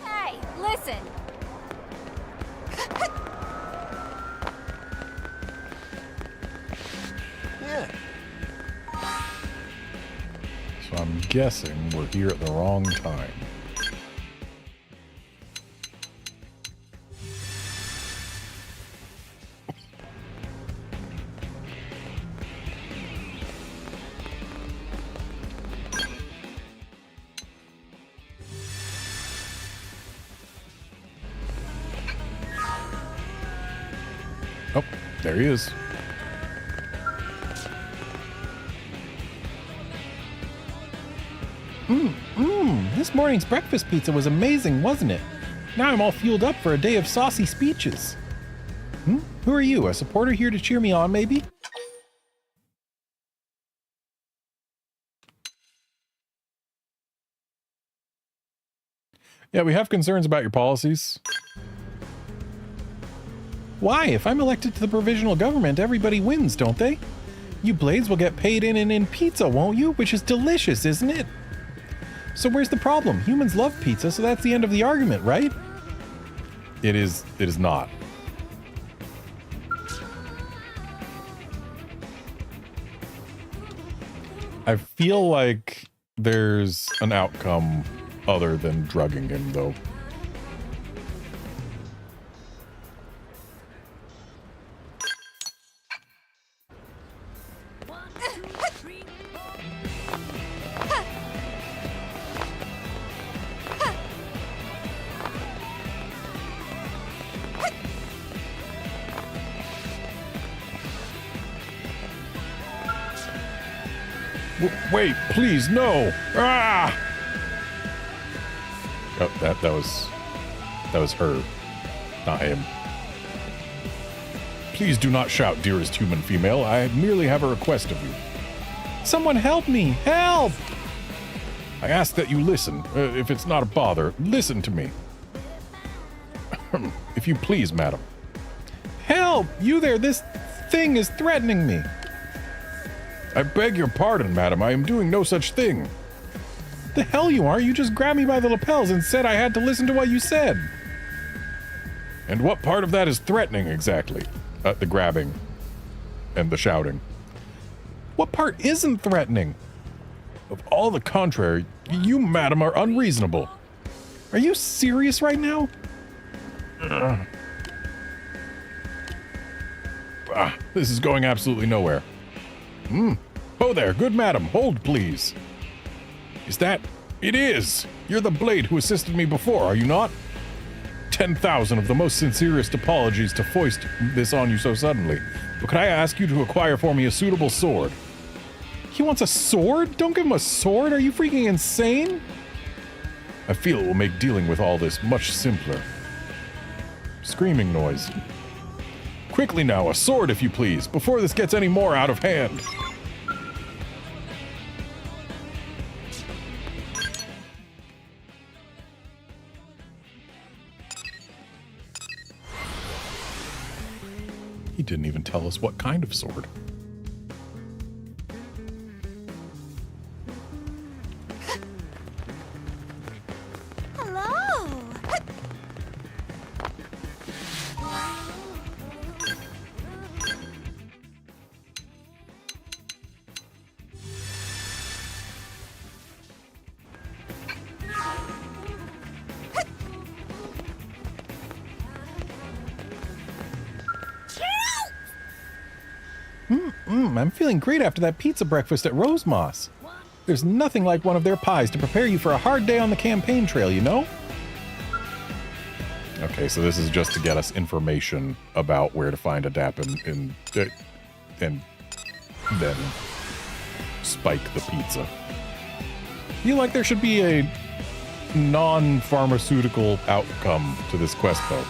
Hey, listen. Yeah. So I'm guessing we're here at the wrong time. Oh, there he is. This morning's breakfast pizza was amazing, wasn't it? Now I'm all fueled up for a day of saucy speeches. Who are you, a supporter here to cheer me on, maybe? Yeah, we have concerns about your policies. Why? If I'm elected to the provisional government, everybody wins, don't they? You Blades will get paid in pizza, won't you? Which is delicious, isn't it? So where's the problem? Humans love pizza, so that's the end of the argument, right? It is not. I feel like there's an outcome other than drugging him, though. Wait, please, no! Ah! Oh, that was her, not him. Please do not shout, dearest human female. I merely have a request of you. Someone help me! Help! I ask that you listen. If it's not a bother, listen to me. If you please, madam. Help! You there, this thing is threatening me. I beg your pardon, madam. I am doing no such thing. The hell you are? You just grabbed me by the lapels and said I had to listen to what you said. And what part of that is threatening exactly? The grabbing and the shouting. What part isn't threatening? Of all the contrary, you, madam, are unreasonable. Are you serious right now? This is going absolutely nowhere. Oh there, good madam, hold please. Is that? It is! You're the Blade who assisted me before, are you not? 10,000 of the most sincerest apologies to foist this on you so suddenly. But could I ask you to acquire for me a suitable sword? He wants a sword? Don't give him a sword, are you freaking insane? I feel it will make dealing with all this much simpler. Screaming noise. Quickly now, a sword if you please, before this gets any more out of hand. He didn't even tell us what kind of sword. I'm feeling great after that pizza breakfast at Rosemoss. There's nothing like one of their pies to prepare you for a hard day on the campaign trail, you know? Okay, so this is just to get us information about where to find a DAP and then spike the pizza. Feel like there should be a non-pharmaceutical outcome to this quest, though.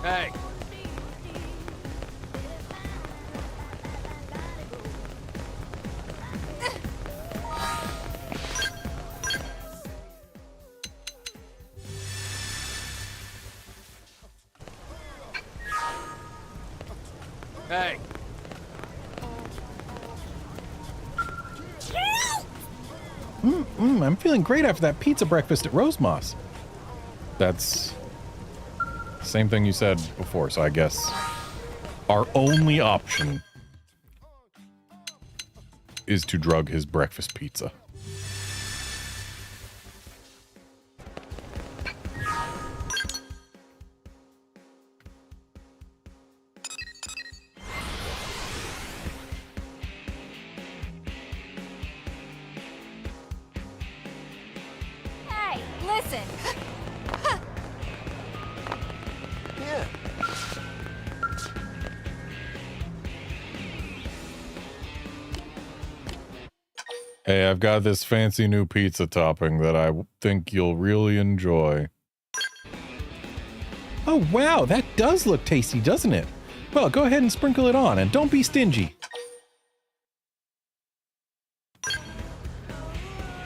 Hey. Hey. I'm feeling great after that pizza breakfast at Rosemoss. That's the same thing you said before, so I guess our only option is to drug his breakfast pizza. Hey, listen. Yeah. Hey, I've got this fancy new pizza topping that I think you'll really enjoy. Oh wow, that does look tasty, doesn't it? Well, go ahead and sprinkle it on, and don't be stingy.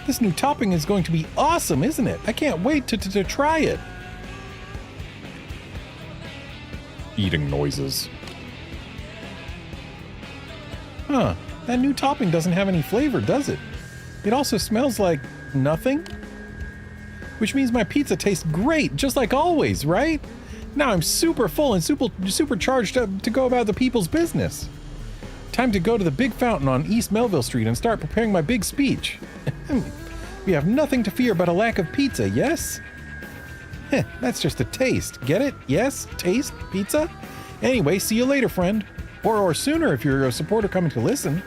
This new topping is going to be awesome, isn't it? I can't wait to try it. Eating noises. Huh, that new topping doesn't have any flavor, does it? It also smells like nothing. Which means my pizza tastes great, just like always, right? Now I'm super full and supercharged to go about the people's business. Time to go to the big fountain on East Melville Street and start preparing my big speech. We have nothing to fear but a lack of pizza, yes? Heh, that's just a taste. Get it? Yes? Taste? Pizza? Anyway, see you later, friend. Or sooner if you're a supporter coming to listen.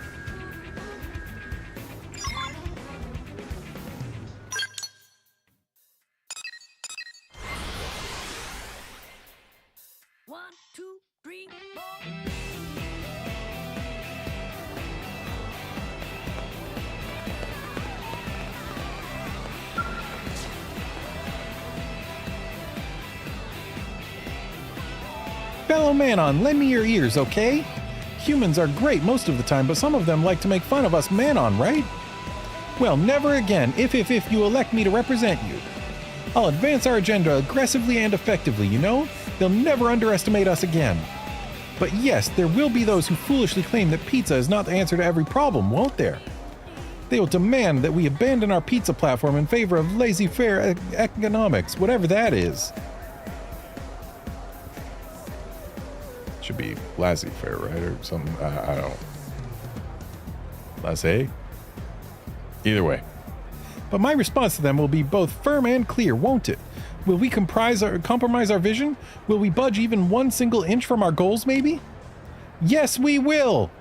Fellow Manon, lend me your ears, okay? Humans are great most of the time, but some of them like to make fun of us Manon, right? Well, never again, if you elect me to represent you. I'll advance our agenda aggressively and effectively, you know? They'll never underestimate us again. But yes, there will be those who foolishly claim that pizza is not the answer to every problem, won't there? They will demand that we abandon our pizza platform in favor of laissez-faire economics, whatever that is. Should be laissez-faire, right? Or something. I don't know. Laissez? Either way. But my response to them will be both firm and clear, won't it? Will we compromise our vision? Will we budge even one single inch from our goals, maybe? Yes, we will!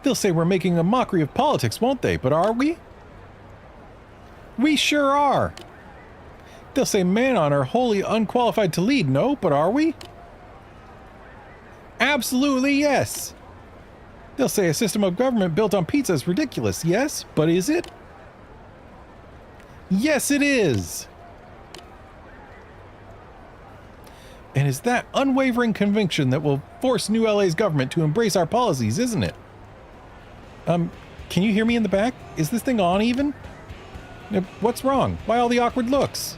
They'll say we're making a mockery of politics, won't they? But are we? We sure are! They'll say Manon are wholly unqualified to lead, no? But are we? Absolutely yes! They'll say a system of government built on pizza is ridiculous, yes? But is it? Yes, it is! And it's that unwavering conviction that will force New LA's government to embrace our policies, isn't it? Can you hear me in the back? Is this thing on even? What's wrong? Why all the awkward looks?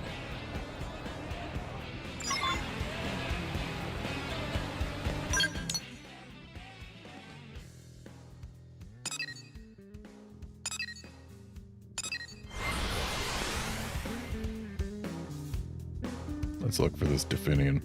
Let's look for this Definian.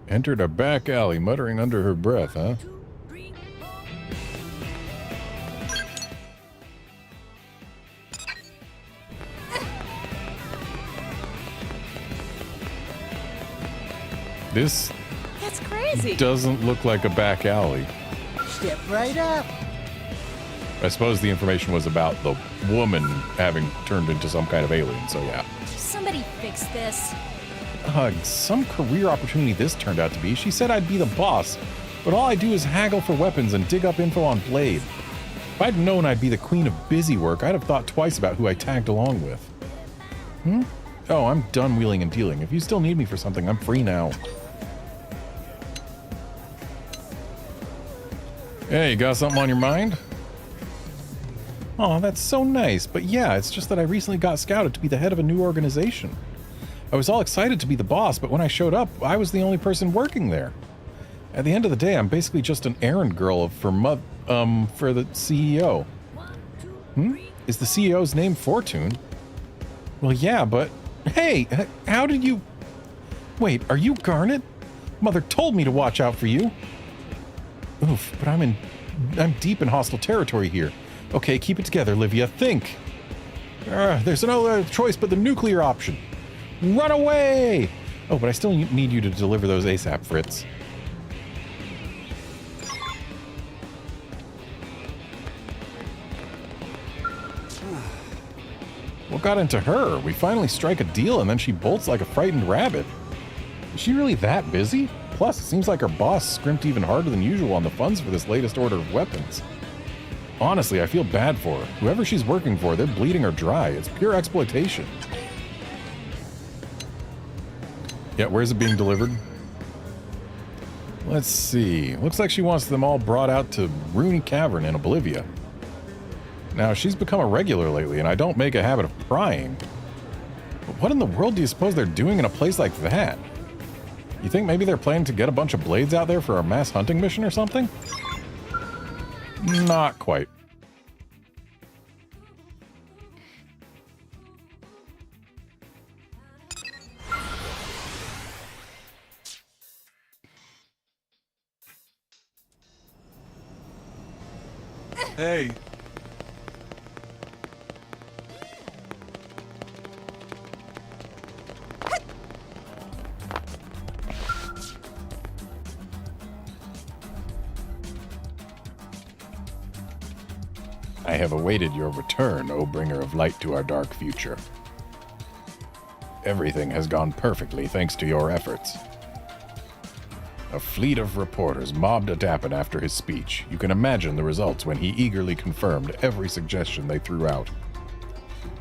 Entered a back alley, muttering under her breath, huh? This That's crazy. doesn't look like a back alley. Step right up. I suppose the information was about the woman having turned into some kind of alien, so yeah. Somebody fix this. Some career opportunity this turned out to be. She said I'd be the boss, but all I do is haggle for weapons and dig up info on Blade. If I'd known I'd be the queen of busy work, I'd have thought twice about who I tagged along with. Oh, I'm done wheeling and dealing. If you still need me for something, I'm free now. Hey, you got something on your mind? Oh, that's so nice. But yeah, it's just that I recently got scouted to be the head of a new organization. I was all excited to be the boss, but when I showed up, I was the only person working there. At the end of the day, I'm basically just an errand girl for the CEO. Is the CEO's name Fortune? Well, yeah, but... Hey, how did you... Wait, are you Garnet? Mother told me to watch out for you. Oof, but I'm deep in hostile territory here. Okay, keep it together, Livia. Think. There's no other choice but the nuclear option. Run away! Oh, but I still need you to deliver those ASAP, Fritz. What got into her? We finally strike a deal and then she bolts like a frightened rabbit. Is she really that busy? Plus, it seems like her boss scrimped even harder than usual on the funds for this latest order of weapons. Honestly, I feel bad for her. Whoever she's working for, they're bleeding her dry. It's pure exploitation. Yeah, where's it being delivered? Let's see. Looks like she wants them all brought out to Rooney Cavern in Oblivia. Now, she's become a regular lately, and I don't make a habit of prying. But what in the world do you suppose they're doing in a place like that? You think maybe they're planning to get a bunch of blades out there for a mass hunting mission or something? Not quite. Hey. I have awaited your return, O bringer of light to our dark future. Everything has gone perfectly thanks to your efforts. A fleet of reporters mobbed Adapin after his speech. You can imagine the results when he eagerly confirmed every suggestion they threw out.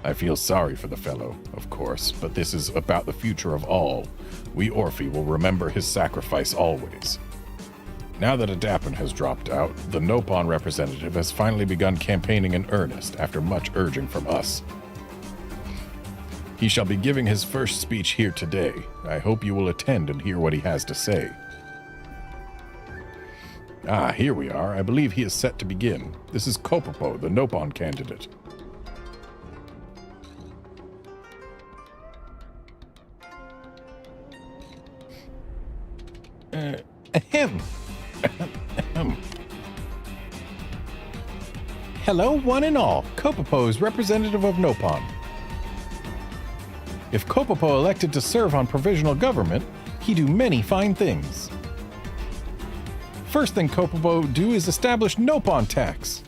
I feel sorry for the fellow, of course, but this is about the future of all. We Orphi will remember his sacrifice always. Now that Adapin has dropped out, the Nopon representative has finally begun campaigning in earnest after much urging from us. He shall be giving his first speech here today. I hope you will attend and hear what he has to say. Ah, here we are. I believe he is set to begin. This is Kopopo, the Nopon candidate. Ahem. Hello, one and all. Kopopo is representative of Nopon. If Kopopo elected to serve on provisional government, he do many fine things. First thing Kopopo do is establish Nopon tax.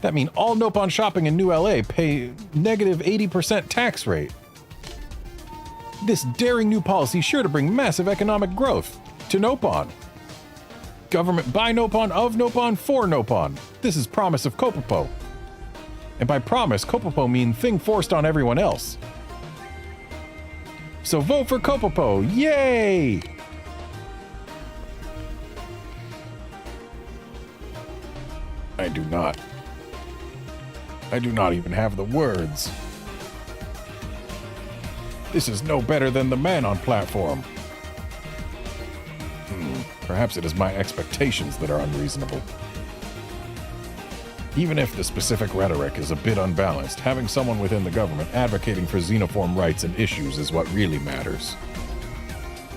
That mean all Nopon shopping in New LA pay negative 80% tax rate. This daring new policy sure to bring massive economic growth to Nopon. Government by Nopon, of Nopon, for Nopon. This is promise of Kopopo. And by promise, Kopopo mean thing forced on everyone else. So vote for Kopopo, yay! I do not even have the words. This is no better than the man on platform. Perhaps it is my expectations that are unreasonable. Even if the specific rhetoric is a bit unbalanced, having someone within the government advocating for xenoform rights and issues is what really matters.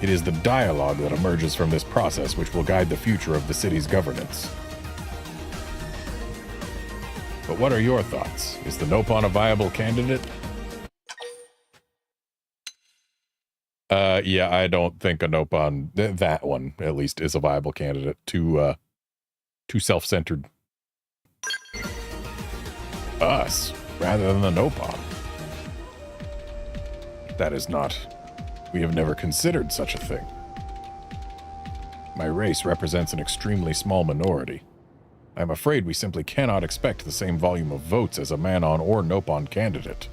It is the dialogue that emerges from this process which will guide the future of the city's governance. But what are your thoughts? Is the Nopon a viable candidate? Yeah, I don't think a Nopon, that one at least, is a viable candidate. Too self-centered. Us, rather than the Nopon. That is not... We have never considered such a thing. My race represents an extremely small minority. I'm afraid we simply cannot expect the same volume of votes as a Manon or Nopon candidate.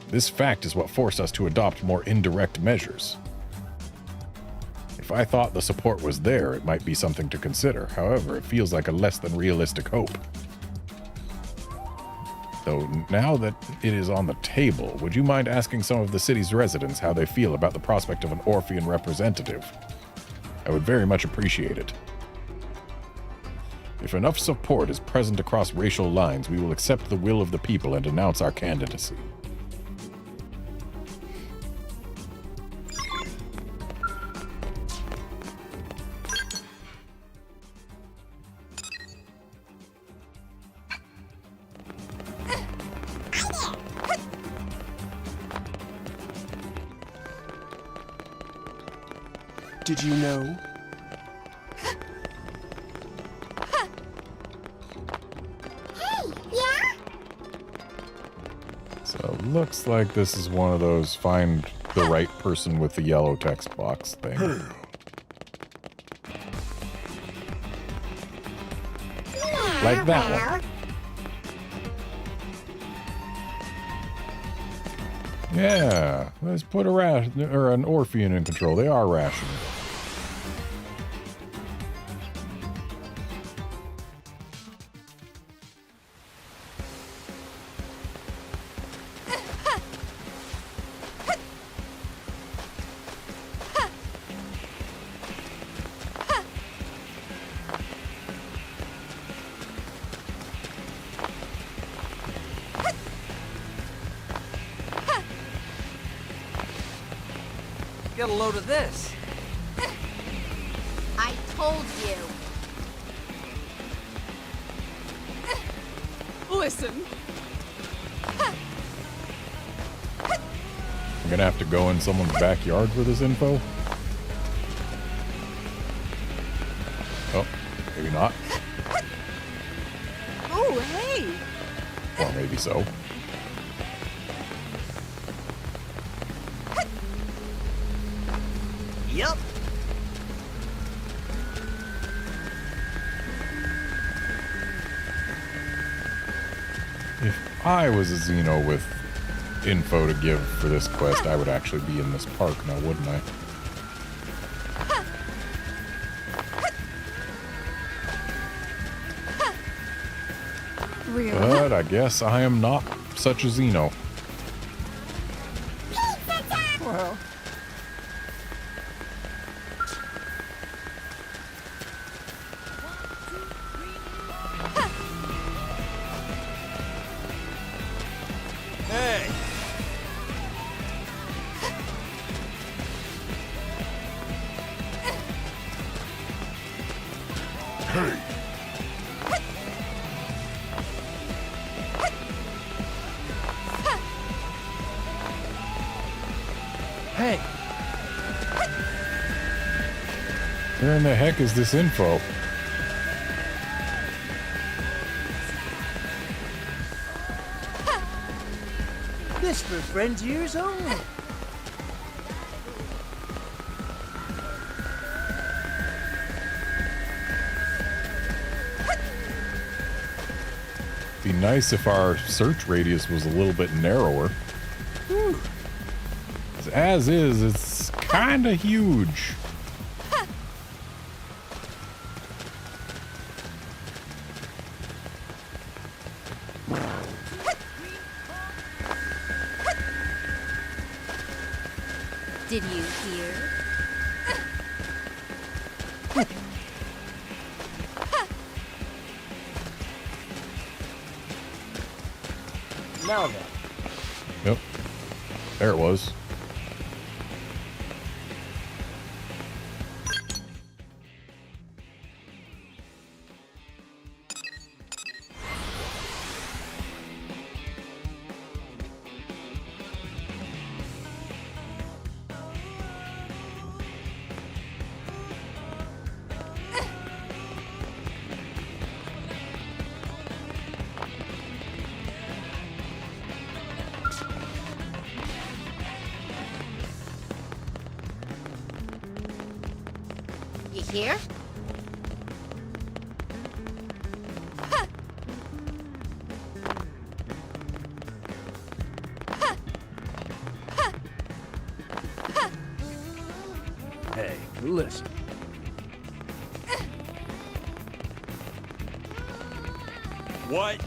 This fact is what forced us to adopt more indirect measures. If I thought the support was there, it might be something to consider. However, it feels like a less than realistic hope. Though, now that it is on the table, would you mind asking some of the city's residents how they feel about the prospect of an Orphean representative? I would very much appreciate it. If enough support is present across racial lines, we will accept the will of the people and announce our candidacy. Did you know? So looks like this is one of those find the right person with the yellow text box thing. Like that one. Yeah, let's put an Orphean in control. They are rational. Get a load of this. I told you. Listen. I'm gonna have to go in someone's backyard for this info? Oh, maybe not. Oh, hey. Or maybe so. Yep. If I was a Xeno with info to give for this quest, I would actually be in this park now, wouldn't I? Really? But I guess I am not such a Xeno. Well, Hey! hey. Hey! Where in the heck is this info? This for friends years old. Be nice if our search radius was a little bit narrower. Whew. As is, it's kind of huge. Did you hear? Now then. Yep. There it was. Here? Hey, listen. What?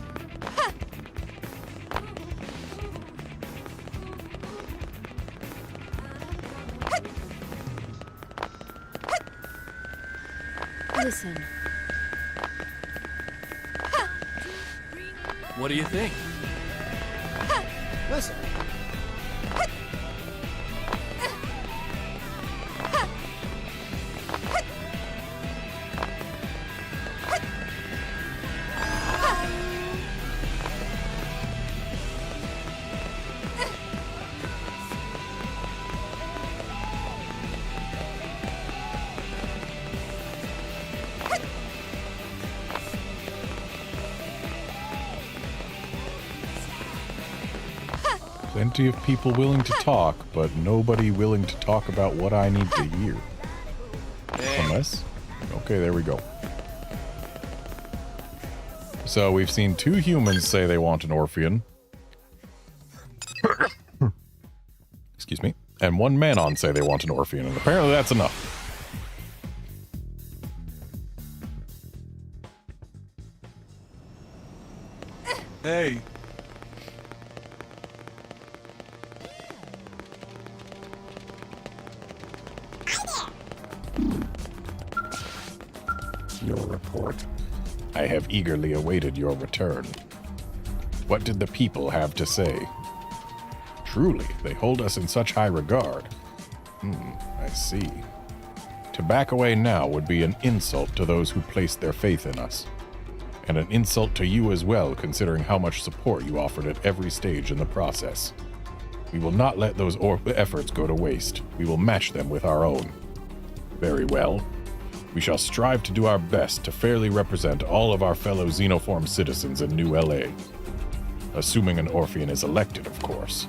Listen. What do you think? Listen. Plenty of people willing to talk, but nobody willing to talk about what I need to hear. Unless... Okay, there we go. So we've seen 2 humans say they want an Orpheon. Excuse me. And 1 Manon say they want an Orpheon, and apparently that's enough. Hey. Your report. I have eagerly awaited your return. What did the people have to say? Truly, they hold us in such high regard. I see. To back away now would be an insult to those who placed their faith in us. And an insult to you as well, considering how much support you offered at every stage in the process. We will not let those efforts go to waste. We will match them with our own. Very well. We shall strive to do our best to fairly represent all of our fellow Xenoform citizens in New LA. Assuming an Orpheon is elected, of course.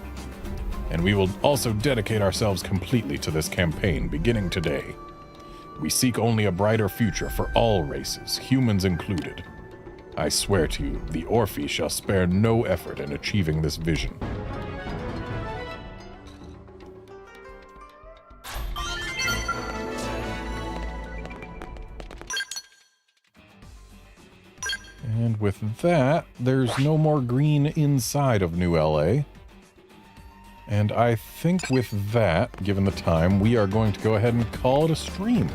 And we will also dedicate ourselves completely to this campaign, beginning today. We seek only a brighter future for all races, humans included. I swear to you, the Orphe shall spare no effort in achieving this vision. And with that, there's no more green inside of New LA. And I think with that, given the time, we are going to go ahead and call it a stream.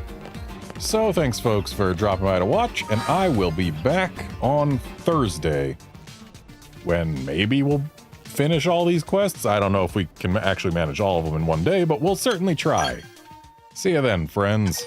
So thanks, folks, for dropping by to watch, and I will be back on Thursday when maybe we'll finish all these quests. I don't know if we can actually manage all of them in one day, but we'll certainly try. See you then, friends.